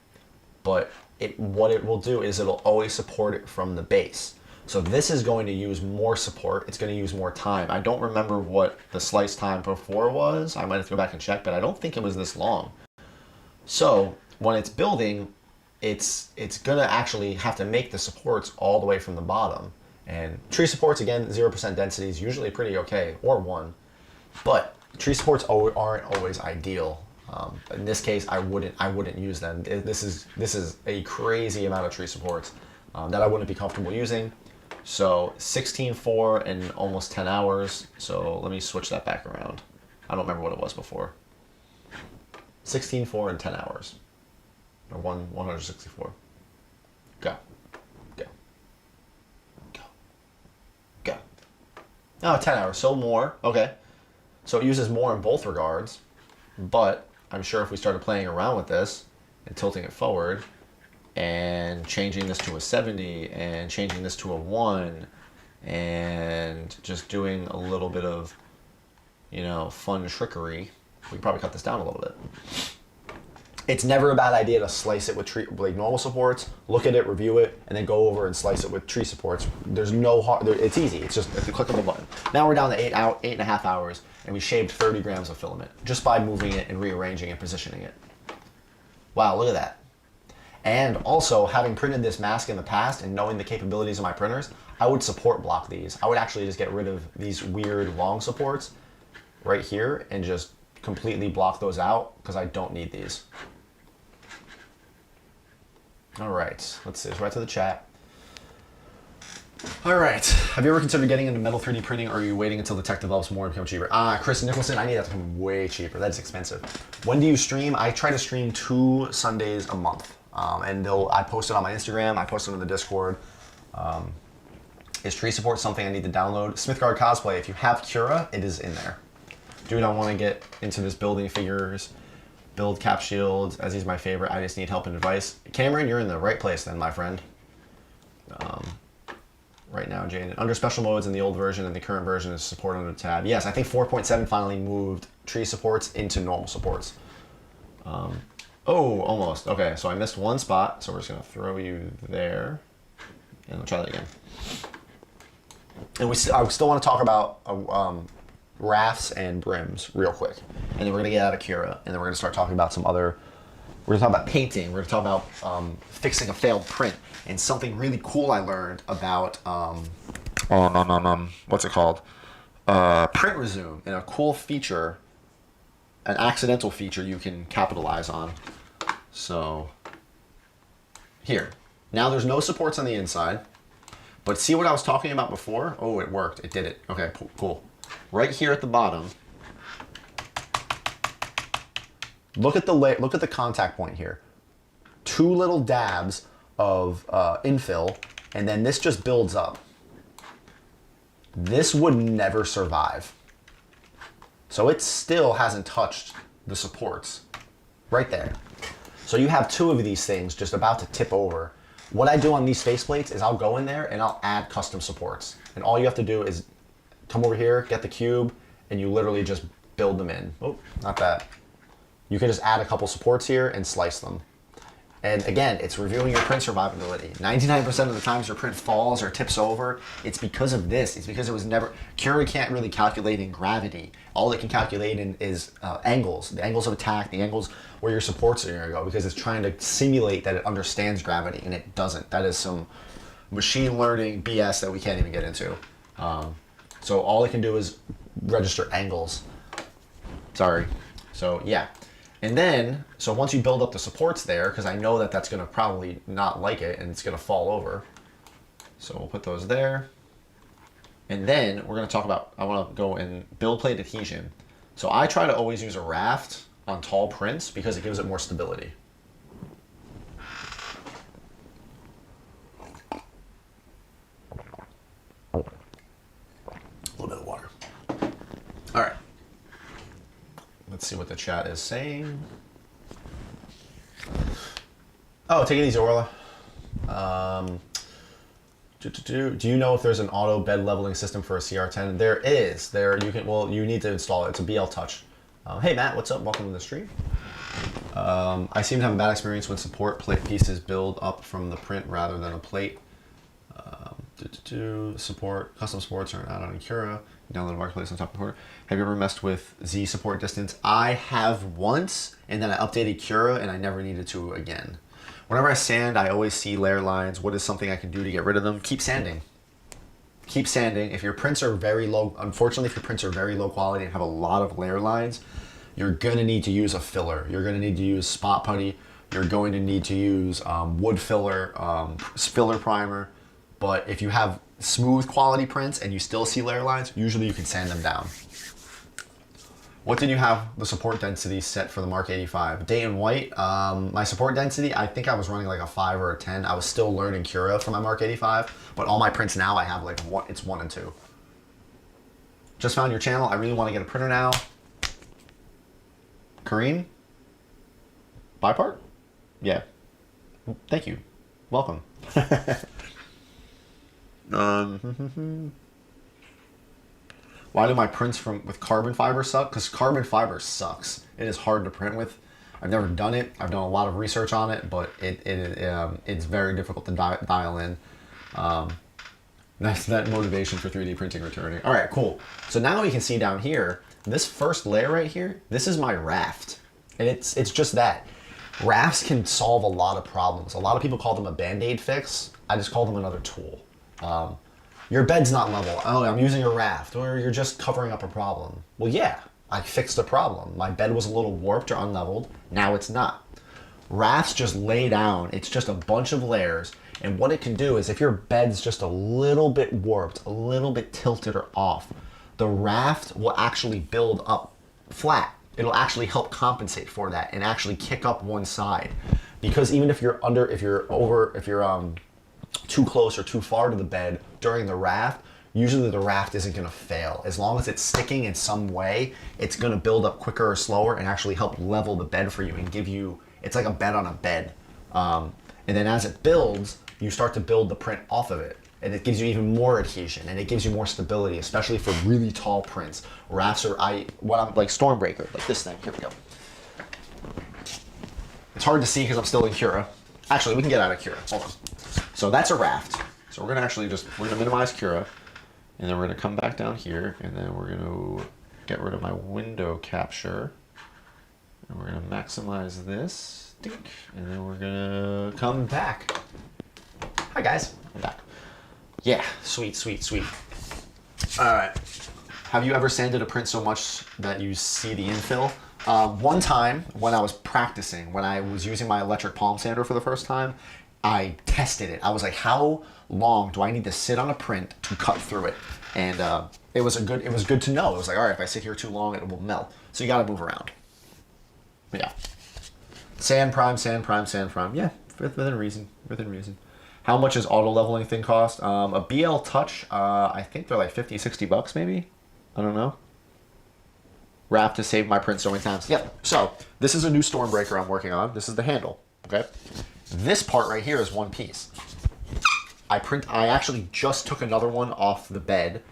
but what it will do is it'll always support it from the base. So this is going to use more support. It's going to use more time. I don't remember what the slice time before was. I might have to go back and check, but I don't think it was this long. So when it's building, it's going to actually have to make the supports all the way from the bottom. And tree supports, again, 0% density is usually pretty okay, or 1. But tree supports aren't always ideal. In this case, I wouldn't use them. This is a crazy amount of tree supports that I wouldn't be comfortable using. So 16.4 and almost 10 hours. So let me switch that back around. I don't remember what it was before. 16.4 and 10 hours. Or 164. Go. Go. Go. Go. Oh, 10 hours. So more. Okay. So it uses more in both regards. But I'm sure if we started playing around with this and tilting it forward and changing this to a 70 and changing this to a 1 and just doing a little bit of, you know, fun trickery, we can probably cut this down a little bit. It's never a bad idea to slice it with tree, like normal supports, look at it, review it, and then go over and slice it with tree supports. There's no hard, it's easy. It's just if you click on the button. Now we're down to 8.5 hours, and we shaved 30 grams of filament just by moving it and rearranging and positioning it. Wow, look at that. And also, having printed this mask in the past and knowing the capabilities of my printers, I would support block these. I would actually just get rid of these weird long supports right here and just completely block those out because I don't need these. All right, let's see, it's right to the chat. All right, have you ever considered getting into metal 3D printing, or are you waiting until the tech develops more and become cheaper? Chris Nicholson, I need that to become way cheaper. That's expensive. When do you stream? I try to stream 2 Sundays a month. And I post it on my Instagram, I post it in the Discord. Is tree support something I need to download? Smithgard Cosplay, if you have Cura, it is in there. Dude, I want to get into this building figures, build cap shields, as he's my favorite. I just need help and advice. Cameron, you're in the right place then, my friend. Right now, Jane. Under special modes in the old version and the current version is support under tab. Yes, I think 4.7 finally moved tree supports into normal supports. Oh, almost. Okay, so I missed one spot, so we're just going to throw you there. And we'll try that again. And I still want to talk about rafts and brims real quick. And then we're going to get out of Cura, and then we're going to start talking about some other... We're going to talk about painting. We're going to talk about fixing a failed print. And something really cool I learned about, what's it called? Print resume, and a cool feature, an accidental feature you can capitalize on. So, here. Now there's no supports on the inside, but see what I was talking about before? Oh, it worked. It did it. Okay, cool. Right here at the bottom, look at the contact point here. 2 little dabs of infill, and then this just builds up. This would never survive. So it still hasn't touched the supports. Right there. So you have 2 of these things just about to tip over. What I do on these faceplates is I'll go in there and I'll add custom supports. And all you have to do is come over here, get the cube, and you literally just build them in. Oh, not that. You can just add a couple supports here and slice them. And again, it's reviewing your print survivability. 99% of the times your print falls or tips over, it's because of this. It's because it was never... Cura can't really calculate in gravity. All it can calculate in is angles. The angles of attack, the angles where your supports are going to go, because it's trying to simulate that it understands gravity, and it doesn't. That is some machine learning BS that we can't even get into. So all it can do is register angles. Sorry. So yeah. And then, so once you build up the supports there, because I know that that's going to probably not like it and it's going to fall over. So we'll put those there. And then we're going to talk about, I want to go and build plate adhesion. So I try to always use a raft on tall prints because it gives it more stability. A little bit of water. All right. Let's see what the chat is saying. Oh, take it easy, Orla. Do you know if there's an auto bed leveling system for a CR10? There is. You need to install it. It's a BL Touch. Hey Matt, what's up? Welcome to the stream. I seem to have a bad experience when support plate pieces build up from the print rather than a plate. Support custom supports are not on Cura. Download the marketplace on top of the corner. Have you ever messed with Z support distance? I have once, and then I updated Cura, and I never needed to again. Whenever I sand, I always see layer lines. What is something I can do to get rid of them? Keep sanding. Keep sanding. If your prints are very low, unfortunately, if your prints are very low quality and have a lot of layer lines, you're going to need to use a filler. You're going to need to use spot putty. You're going to need to use wood filler, filler primer. But if you have smooth quality prints and you still see layer lines, usually you can sand them down. What did you have the support density set for the Mark 85? Day and white, my support density, I think I was running like a 5 or a 10. I was still learning Cura for my Mark 85, but all my prints now I have like it's 1 and 2. Just found your channel. I really want to get a printer now. Kareem? Bipart? Yeah. Thank you. Welcome. Why do my prints with carbon fiber suck? Because carbon fiber sucks. It is hard to print with. I've never done it. I've done a lot of research on it, but it's very difficult to dial in. That's that motivation for 3D printing returning. All right, cool. So now you can see down here, this first layer right here, this is my raft. And it's just that. Rafts can solve a lot of problems. A lot of people call them a Band-Aid fix. I just call them another tool. Your bed's not level. Oh, I'm using a raft. Or you're just covering up a problem. Well, yeah, I fixed the problem. My bed was a little warped or unleveled. Now it's not. Rafts just lay down. It's just a bunch of layers. And what it can do is if your bed's just a little bit warped, a little bit tilted or off, the raft will actually build up flat. It'll actually help compensate for that and actually kick up one side. Because even if you're too close or too far to the bed during the raft, usually the raft isn't going to fail. As long as it's sticking in some way, it's going to build up quicker or slower and actually help level the bed for you and give you, it's like a bed on a bed. And then as it builds, you start to build the print off of it. And it gives you even more adhesion and it gives you more stability, especially for really tall prints. Rafts are, what I'm like Stormbreaker, like this thing. Here we go. It's hard to see because I'm still in Cura. Actually, we can get out of Cura. Hold on. So that's a raft. So we're gonna minimize Cura, and then we're gonna come back down here, and then we're gonna get rid of my window capture, and we're gonna maximize this, and then we're gonna come back. Hi guys, I'm back. Yeah, sweet, sweet, sweet. All right. Have you ever sanded a print so much that you see the infill? One time when I was practicing, when I was using my electric palm sander for the first time, I tested it. I was like, how long do I need to sit on a print to cut through it? And it was good to know. It was like, all right, if I sit here too long, it will melt. So you got to move around. But yeah. Sand prime, sand prime, sand prime. Yeah, within reason. Within reason. How much is auto leveling thing cost? A BL Touch, I think they're like 50, 60 bucks maybe. I don't know. Wrap to save my print so many times. Yep. So this is a new Stormbreaker I'm working on. This is the handle. Okay. This part right here is one piece. I actually just took another one off the bed.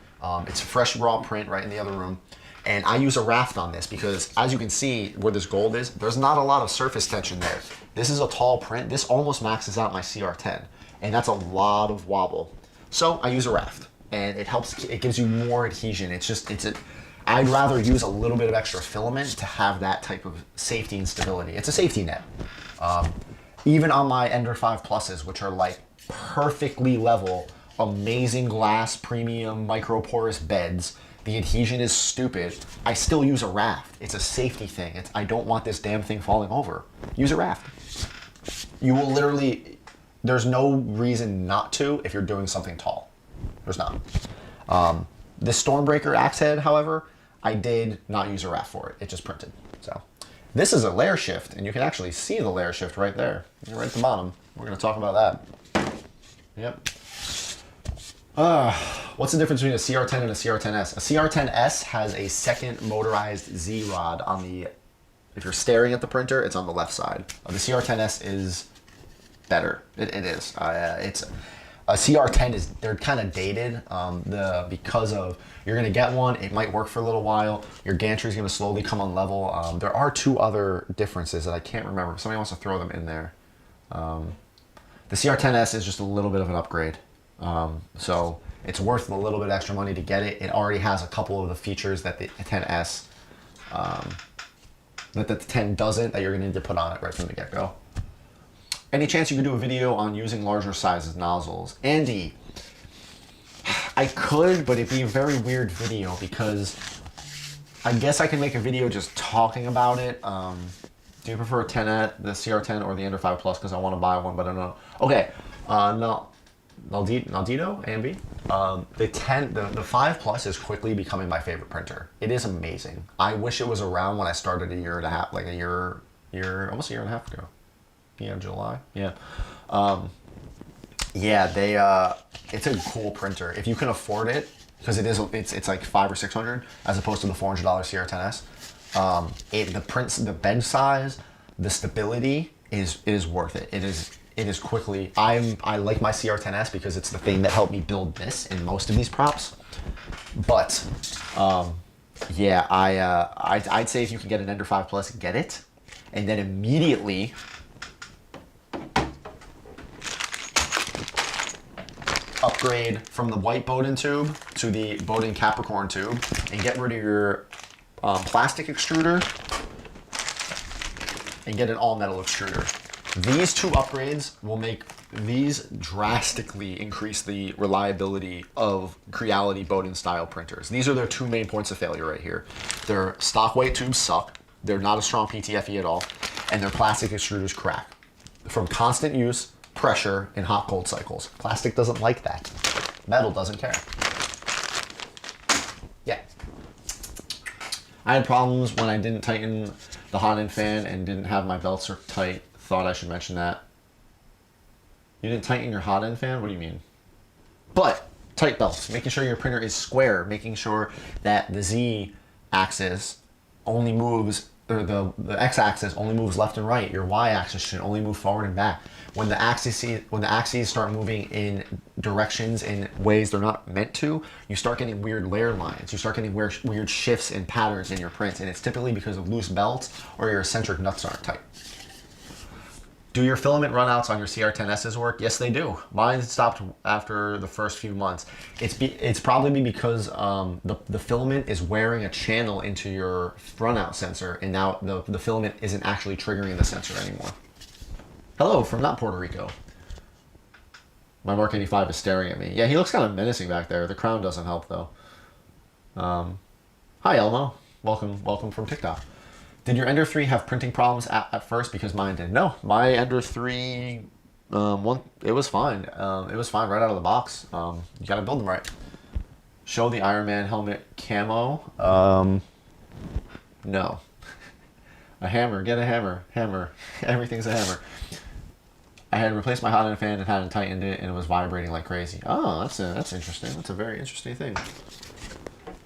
It's a fresh raw print right in the other room. And I use a raft on this because as you can see where this gold is, there's not a lot of surface tension there. This is a tall print. This almost maxes out my CR10. And that's a lot of wobble. So I use a raft and it helps, it gives you more adhesion. I'd rather use a little bit of extra filament to have that type of safety and stability. It's a safety net. Even on my Ender 5 Pluses, which are like perfectly level, amazing glass, premium, microporous beds, the adhesion is stupid, I still use a raft. It's a safety thing. I don't want this damn thing falling over. Use a raft. You will literally, there's no reason not to if you're doing something tall. There's not. This Stormbreaker axe head, however, I did not use a raft for it. It just printed. So this is a layer shift, and you can actually see the layer shift right there, right at the bottom. We're going to talk about that. Yep. What's the difference between a CR10 and a CR10S? A CR10S has a second motorized Z rod on the. If you're staring at the printer, it's on the left side. The CR10S is better. It is. It's a CR10 is, they're kind of dated because of, you're going to get one, it might work for a little while, your gantry is going to slowly come on level. There are two other differences that I can't remember. If somebody wants to throw them in there. The CR10S is just a little bit of an upgrade. So it's worth a little bit extra money to get it. It already has a couple of the features that the 10S, that the 10 doesn't, that you're going to need to put on it right from the get-go. Any chance you could do a video on using larger sizes nozzles? Andy, I could, but it'd be a very weird video because I guess I can make a video just talking about it. Do you prefer a 10 at the CR10 or the Ender 5 Plus? Because I want to buy one, but I don't know. Okay, no, Naldito, AMB. The 5 Plus is quickly becoming my favorite printer. It is amazing. I wish it was around when I started almost a year and a half ago. Yeah, July. Yeah. It's a cool printer. If you can afford it, because it's like $500 or $600 as opposed to the $400 CR10S. The bed size, the stability is worth it. it is quickly, I like my CR10S because it's the thing that helped me build this and most of these props. But yeah, I'd say if you can get an Ender 5 Plus, get it. And then immediately upgrade from the white Bowden tube to the Bowden Capricorn tube and get rid of your plastic extruder and get an all metal extruder. These two upgrades will make these drastically increase the reliability of Creality Bowden style printers. These are their two main points of failure right here. Their stock weight tubes suck. They're not a strong PTFE at all. And their plastic extruders crack from constant use, pressure, and hot cold cycles. Plastic doesn't like that. Metal doesn't care. Yeah. I had problems when I didn't tighten the hot end fan and didn't have my belts tight. Thought I should mention that. You didn't tighten your hot end fan? What do you mean? But tight belts, making sure your printer is square, making sure that the Z axis only moves, or the X axis only moves left and right. Your Y axis should only move forward and back. When the axes start moving in directions in ways they're not meant to, you start getting weird layer lines. You start getting weird shifts and patterns in your prints, and it's typically because of loose belts or your eccentric nuts aren't tight. Do your filament runouts on your CR10Ss work? Yes, they do. Mine stopped after the first few months. It's probably because the filament is wearing a channel into your runout sensor, and now the filament isn't actually triggering the sensor anymore. Hello from not Puerto Rico. My Mark 85 is staring at me. Yeah, he looks kind of menacing back there. The crown doesn't help though. Hi Elmo. Welcome from TikTok. Did your Ender 3 have printing problems at first? Because mine did. No, my Ender 3, it was fine. It was fine right out of the box. You gotta build them right. Show the Iron Man helmet camo. No. A hammer, get a hammer. Hammer. Everything's a hammer. I had replaced my hot end fan and hadn't tightened it, and it was vibrating like crazy. Oh, that's interesting. That's a very interesting thing.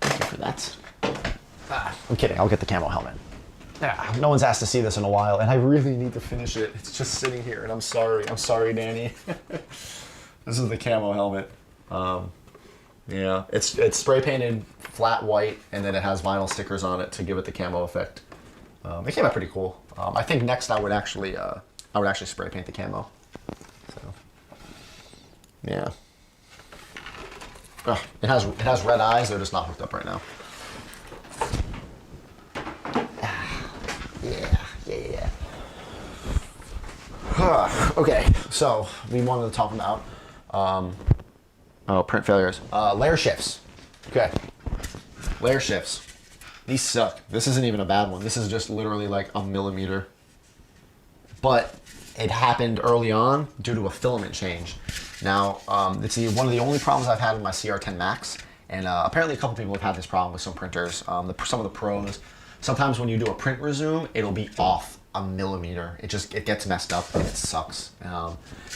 Thank you for that. I'm kidding. I'll get the camo helmet. Yeah, no one's asked to see this in a while, and I really need to finish it. It's just sitting here, and I'm sorry. I'm sorry, Danny. This is the camo helmet. Yeah, it's spray painted flat white, and then it has vinyl stickers on it to give it the camo effect. It came out pretty cool. I think next I would actually spray paint the camo. So, yeah. It has red eyes. They're just not hooked up right now. Yeah. Okay, so we wanted to talk about print failures. Layer shifts. Okay. Layer shifts. These suck. This isn't even a bad one. This is just literally like a millimeter. But it happened early on due to a filament change. Now, it's one of the only problems I've had with my CR10 Max, and apparently a couple people have had this problem with some printers. Some of the pros. Sometimes when you do a print resume, it'll be off a millimeter. It gets messed up and it sucks.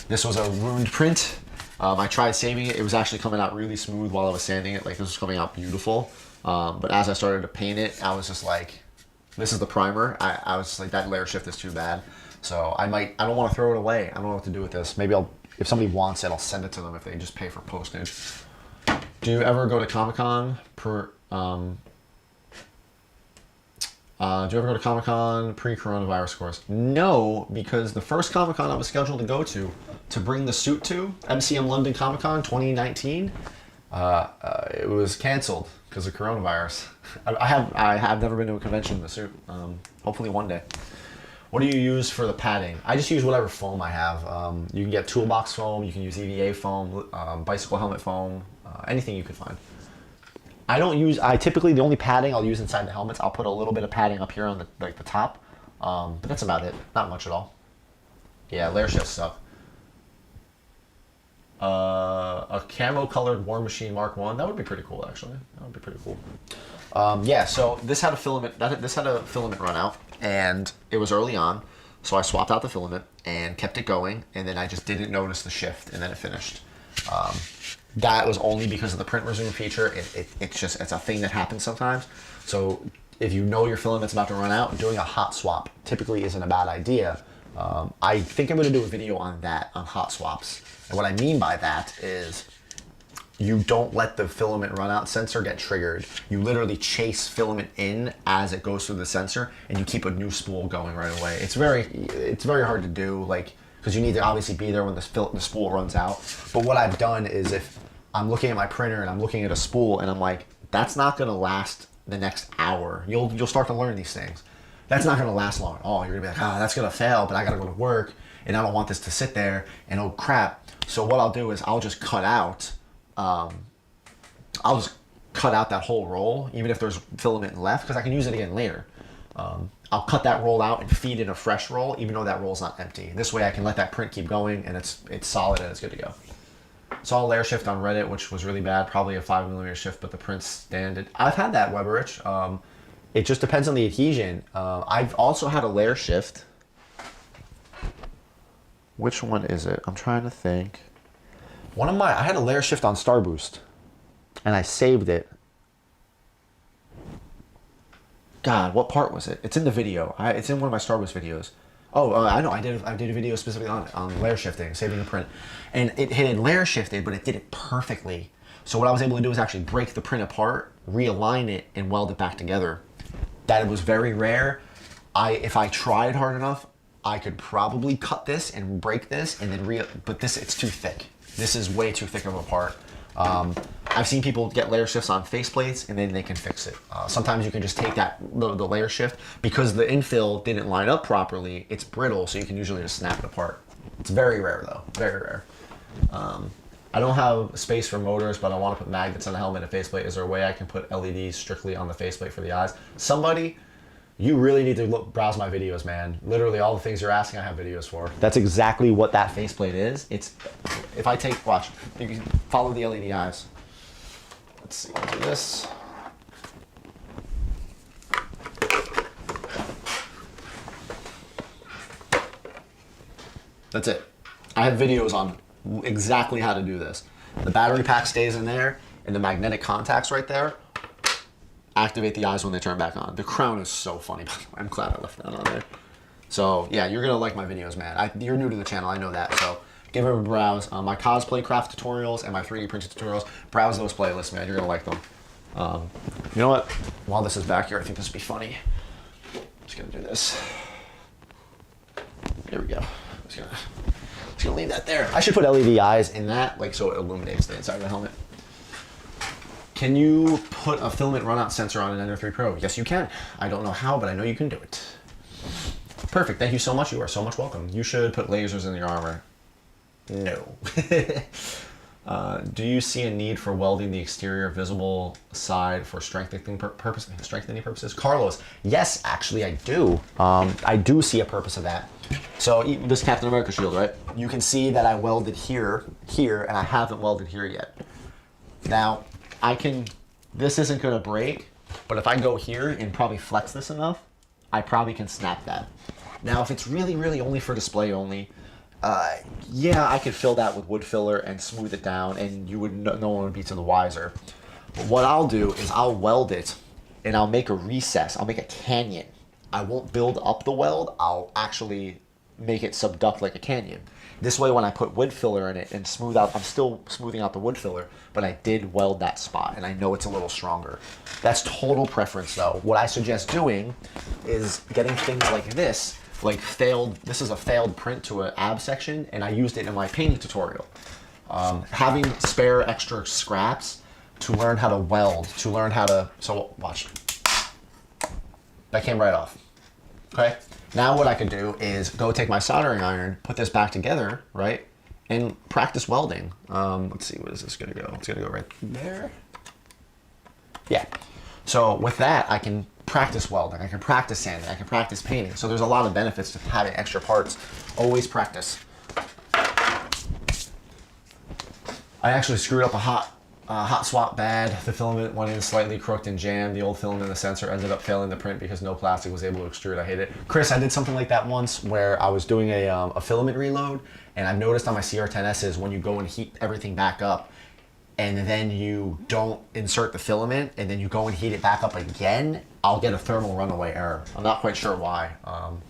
This was a ruined print. I tried saving it. It was actually coming out really smooth while I was sanding it. Like, this was coming out beautiful. But as I started to paint it, I was just like, this is the primer. I was just like, that layer shift is too bad. So I don't want to throw it away. I don't know what to do with this. Maybe if somebody wants it, I'll send it to them if they just pay for postage. Do you ever go to Comic-Con pre-coronavirus course? No, because the first Comic-Con I was scheduled to go to bring the suit to, MCM London Comic-Con 2019, it was canceled because of coronavirus. I have never been to a convention in the suit. Hopefully one day. What do you use for the padding? I just use whatever foam I have. You can get toolbox foam, you can use EVA foam, bicycle helmet foam, anything you can find. I typically, the only padding I'll use inside the helmets, I'll put a little bit of padding up here on the top, but that's about it. Not much at all. Yeah, layer shifts suck. A camo colored War Machine Mark 1, that would be pretty cool actually. That would be pretty cool. Yeah, so this had a filament run out, and it was early on, so I swapped out the filament and kept it going, and then I just didn't notice the shift, and then it finished. That was only because of the print resume feature. It's a thing that happens sometimes. So if you know your filament's about to run out, doing a hot swap typically isn't a bad idea. I think I'm going to do a video on that, on hot swaps. And what I mean by that is you don't let the filament run out sensor get triggered. You literally chase filament in as it goes through the sensor, and you keep a new spool going right away. It's very hard to do, like, because you need to obviously be there when the spool runs out. But what I've done is, if I'm looking at my printer and I'm looking at a spool and I'm like, that's not going to last the next hour. You'll start to learn these things. That's not going to last long at all. You're going to be like, oh, that's going to fail, but I got to go to work, and I don't want this to sit there, and oh crap. So what I'll do is I'll just cut out, that whole roll, even if there's filament left, because I can use it again later. I'll cut that roll out and feed in a fresh roll, even though that roll's not empty. This way I can let that print keep going, and it's solid and it's good to go. Saw a layer shift on Reddit, which was really bad, probably a 5mm shift, but the print's standard. I've had that, Weberich. It just depends on the adhesion. I've also had a layer shift. Which one is it? I'm trying to think. I had a layer shift on Star Boost, and I saved it. God, what part was it? It's in the video. It's in one of my Star Boost videos. Oh, I know. I did a video specifically on layer shifting, saving the print, and it had layer shifted, but it did it perfectly. So what I was able to do was actually break the print apart, realign it, and weld it back together. That was very rare. If I tried hard enough, I could probably cut this and break this, and then but this, it's too thick. This is way too thick of a part. I've seen people get layer shifts on faceplates, and then they can fix it. Sometimes you can just take the layer shift, because the infill didn't line up properly, it's brittle, so you can usually just snap it apart. It's very rare though, very rare. I don't have space for motors, but I want to put magnets on the helmet and faceplate. Is there a way I can put LEDs strictly on the faceplate for the eyes? Somebody, you really need to browse my videos, man. Literally all the things you're asking, I have videos for. That's exactly what that faceplate is. If I watch, you can follow the LED eyes. Let's see, do this. That's it. I have videos on exactly how to do this. The battery pack stays in there, and the magnetic contacts right there activate the eyes when they turn back on. The crown is so funny, by the way. I'm glad I left that on there. So yeah, you're gonna like my videos, man. You're new to the channel, I know that, so give it a browse. My cosplay craft tutorials and my 3D printing tutorials, browse those playlists, man. You're gonna like them. You know what? While this is back here, I think this would be funny. I'm just gonna do this. There we go. I'm just gonna leave that there. I should put LED eyes in that, like, so it illuminates the inside of the helmet. Can you put a filament runout sensor on an Ender 3 Pro? Yes, you can. I don't know how, but I know you can do it. Perfect. Thank you so much. You are so much welcome. You should put lasers in your armor. No. Do you see a need for welding the exterior visible side for strengthening purposes? Carlos, yes, actually I do. I do see a purpose of that. So this Captain America shield, right? You can see that I welded here, and I haven't welded here yet. Now, this isn't gonna break, but if I go here and probably flex this enough, I probably can snap that. Now, if it's really, really only for display only, yeah, I could fill that with wood filler and smooth it down, and no one would be to the wiser. But what I'll do is I'll weld it, and I'll make a recess. I'll make a canyon. I won't build up the weld. I'll actually make it subduct like a canyon. This way, when I put wood filler in it and smooth out, I'm still smoothing out the wood filler, but I did weld that spot, and I know it's a little stronger. That's total preference, though. What I suggest doing is getting things like this, this is a failed print to an ab section, and I used it in my painting tutorial. Having spare extra scraps to learn how to weld, so watch. That came right off, okay? Now what I could do is go take my soldering iron, put this back together, right? And practice welding. Let's see, what is this gonna go? It's gonna go right there. Yeah. So with that, I can practice welding, I can practice sanding, I can practice painting. So there's a lot of benefits to having extra parts. Always practice. I actually screwed up a hot swap bad. The filament went in slightly crooked and jammed. The old filament in the sensor ended up failing the print because no plastic was able to extrude. I hate it. Chris, I did something like that once where I was doing a filament reload, and I've noticed on my CR10Ss when you go and heat everything back up, and then you don't insert the filament, and then you go and heat it back up again, I'll get a thermal runaway error. I'm not quite sure why.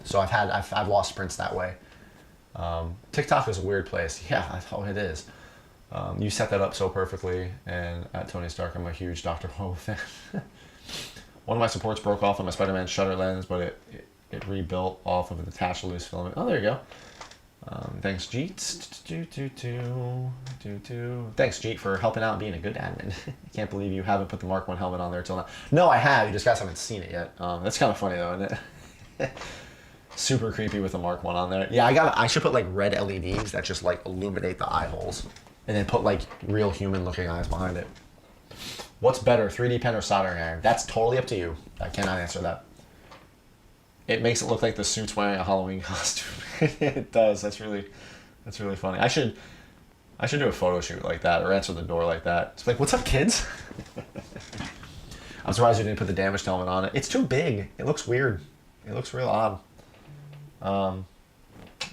So I've lost prints that way. TikTok is a weird place. Yeah, that's how it is. You set that up so perfectly, and at Tony Stark, I'm a huge Dr. Who fan. One of my supports broke off on my Spider-Man shutter lens, but it rebuilt off of an attached loose filament. Oh, there you go. Thanks, Jeet. Thanks, Jeet, for helping out and being a good admin. I can't believe you haven't put the Mark 1 helmet on there till now. No, I have. You just guys haven't seen it yet. That's kind of funny, though, isn't it? Super creepy with the Mark 1 on there. Yeah, I should put, like, red LEDs that just, like, illuminate the eye holes. And then put, like, real human-looking eyes behind it. What's better, 3D pen or soldering iron? That's totally up to you. I cannot answer that. It makes it look like the suit's wearing a Halloween costume. It does. That's really funny. I should do a photo shoot like that, or answer the door like that. It's like, what's up, kids? I'm surprised you didn't put the damaged helmet on it. It's too big. It looks weird. It looks real odd.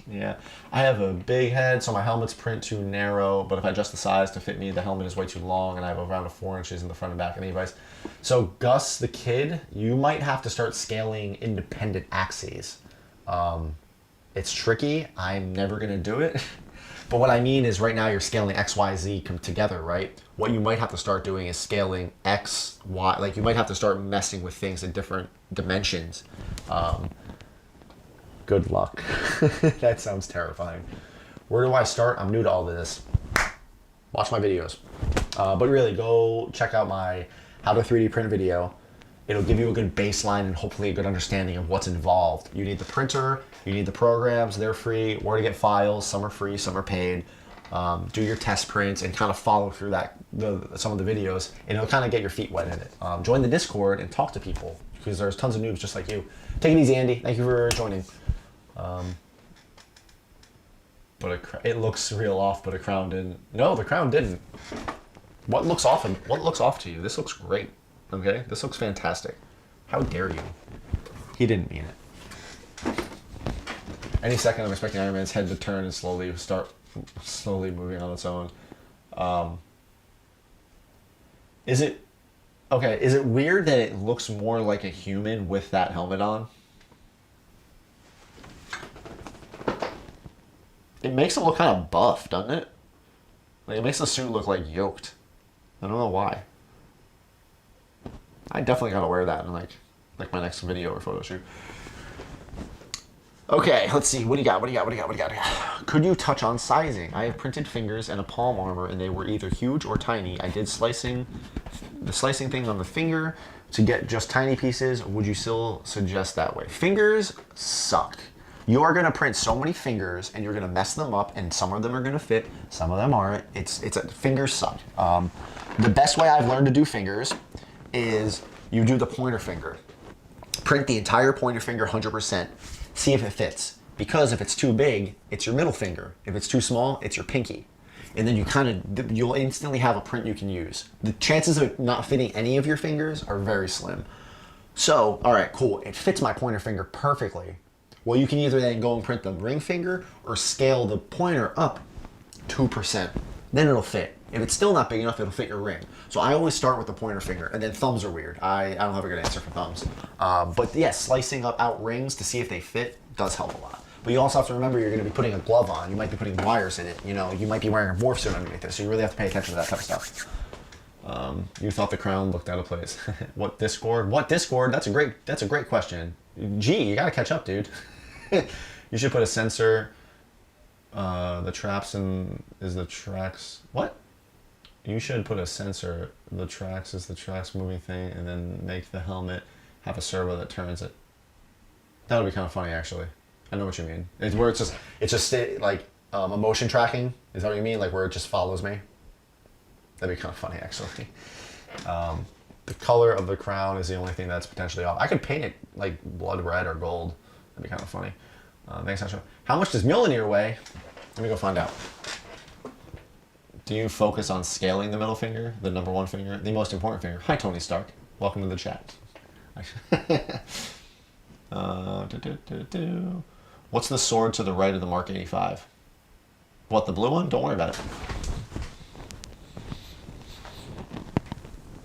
Yeah, I have a big head, so my helmet's print too narrow, but if I adjust the size to fit me, the helmet is way too long, and I have around 4 inches in the front and back of the device. So Gus the kid, you might have to start scaling independent axes. It's tricky. I'm never going to do it. But what I mean is right now you're scaling X, Y, Z come together, right? What you might have to start doing is scaling X, Y. Like you might have to start messing with things in different dimensions. Good luck. That sounds terrifying. Where do I start? I'm new to all this. Watch my videos. But really, go check out my how to 3D print video. It'll give you a good baseline and hopefully a good understanding of what's involved. You need the printer, you need the programs, they're free, where to get files, some are free, some are paid. Do your test prints and kind of follow through some of the videos, and it'll kind of get your feet wet in it. Join the Discord and talk to people, because there's tons of noobs just like you. Take it easy, Andy. Thank you for joining. But it looks real off, but a crown didn't. No, the crown didn't. What looks off to you? This looks great. Okay, this looks fantastic. How dare you? He didn't mean it. Any second, I'm expecting Iron Man's head to turn and slowly moving on its own. Is it weird that it looks more like a human with that helmet on? It makes it look kind of buff, doesn't it? Like, it makes the suit look like yoked. I don't know why. I definitely gotta wear that in like my next video or photo shoot. Okay, let's see. What do you got? Could you touch on sizing? I have printed fingers and a palm armor, and they were either huge or tiny. I did the slicing thing on the finger to get just tiny pieces. Would you still suggest that way? Fingers suck. You are gonna print so many fingers, and you're gonna mess them up, and some of them are gonna fit, some of them aren't. Fingers suck. The best way I've learned to do fingers is you do the pointer finger. Print the entire pointer finger 100%. See if it fits. Because if it's too big, it's your middle finger. If it's too small, it's your pinky. And then you'll instantly have a print you can use. The chances of it not fitting any of your fingers are very slim. So, all right, cool. It fits my pointer finger perfectly. Well, you can either then go and print the ring finger or scale the pointer up 2%. Then it'll fit. If it's still not big enough, it'll fit your ring. So I always start with the pointer finger, and then thumbs are weird. I don't have a good answer for thumbs. But yeah, slicing out rings to see if they fit does help a lot. But you also have to remember you're going to be putting a glove on. You might be putting wires in it. You know, you might be wearing a morph suit underneath it. So you really have to pay attention to that type of stuff. You thought the crown looked out of place. What Discord? That's a great question. Gee, you got to catch up, dude. You should put a sensor. The tracks. What? You should put a sensor. The tracks is the tracks moving thing, and then make the helmet have a servo that turns it. That would be kind of funny, actually. I know what you mean. It's where it's just like a motion tracking. Is that what you mean? Like where it just follows me? That'd be kind of funny, actually. The color of the crown is the only thing that's potentially off. I could paint it like blood red or gold. That'd be kind of funny. Thanks, Nacho. How much does Mjolnir weigh? Let me go find out. Do you focus on scaling the middle finger, the number one finger, the most important finger? Hi, Tony Stark. Welcome to the chat. What's the sword to the right of the Mark 85? What, the blue one? Don't worry about it.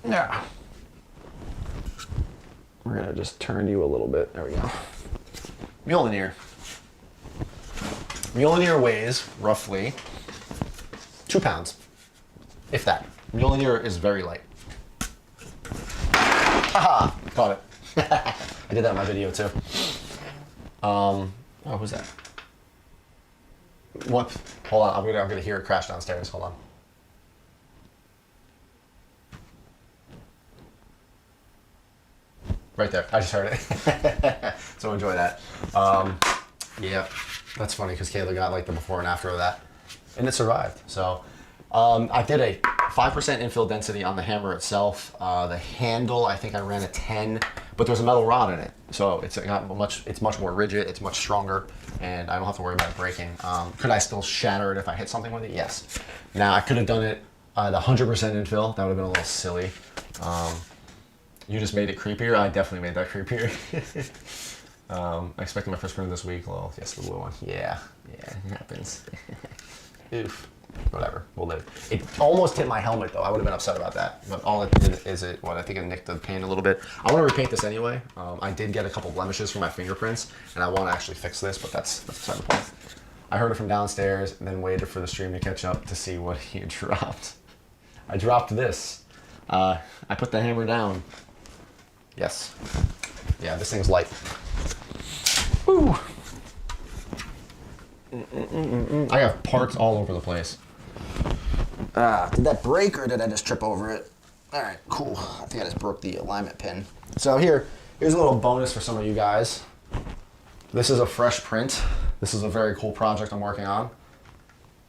Yeah. We're gonna just turn you a little bit. There we go. Mjolnir. Mjolnir weighs roughly 2 pounds, if that. Mjolnir is very light. Haha, caught it. I did that in my video too. Oh, who's that? What? Hold on, I'm gonna hear it crash downstairs. Hold on. Right there, I just heard it. So enjoy that. Yeah, that's funny because Kayla got like the before and after of that, and it survived. So I did a 5% infill density on the hammer itself. The handle, I think I ran a 10, but there's a metal rod in it, so it's much more rigid. It's much stronger, and I don't have to worry about it breaking. Could I still shatter it if I hit something with it? Yes. Now I could have done it at 100% infill. That would have been a little silly. You just made it creepier. I definitely made that creepier. I expected my first print this week. Well, yes, the blue one. Yeah, it happens. Oof. Whatever, we'll live. It almost hit my helmet though. I would have been upset about that. But all it did is I think it nicked the paint a little bit. I want to repaint this anyway. I did get a couple blemishes from my fingerprints, and I want to actually fix this, but that's beside the point. I heard it from downstairs and then waited for the stream to catch up to see what he dropped. I dropped this. I put the hammer down. Yes. Yeah, this thing's light. Woo! I have parts all over the place. Did that break or did I just trip over it? All right, cool. I think I just broke the alignment pin. So here's a little bonus for some of you guys. This is a fresh print. This is a very cool project I'm working on.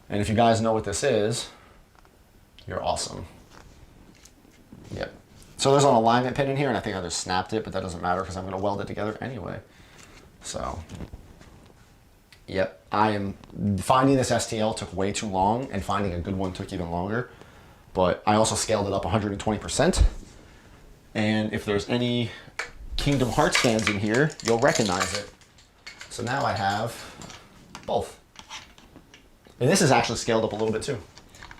And if you guys know what this is, you're awesome. Yep. So there's an alignment pin in here, and I think I just snapped it, but that doesn't matter because I'm going to weld it together anyway. So, yep. I am finding this STL took way too long, and finding a good one took even longer. But I also scaled it up 120%. And if there's any Kingdom Hearts fans in here, you'll recognize it. So now I have both. And this is actually scaled up a little bit too.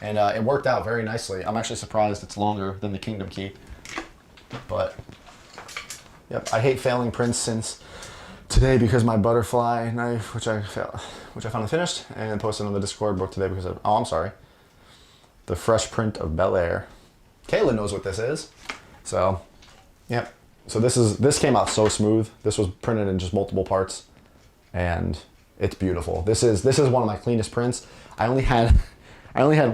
And it worked out very nicely. I'm actually surprised it's longer than the Kingdom Key. But, yep, I hate failing prints since today because my butterfly knife, which I finally finished and posted on the Discord, broke today because of, oh, I'm sorry. The fresh print of Bel Air. Kayla knows what this is. So, yep. So this came out so smooth. This was printed in just multiple parts, and it's beautiful. This is one of my cleanest prints. I only had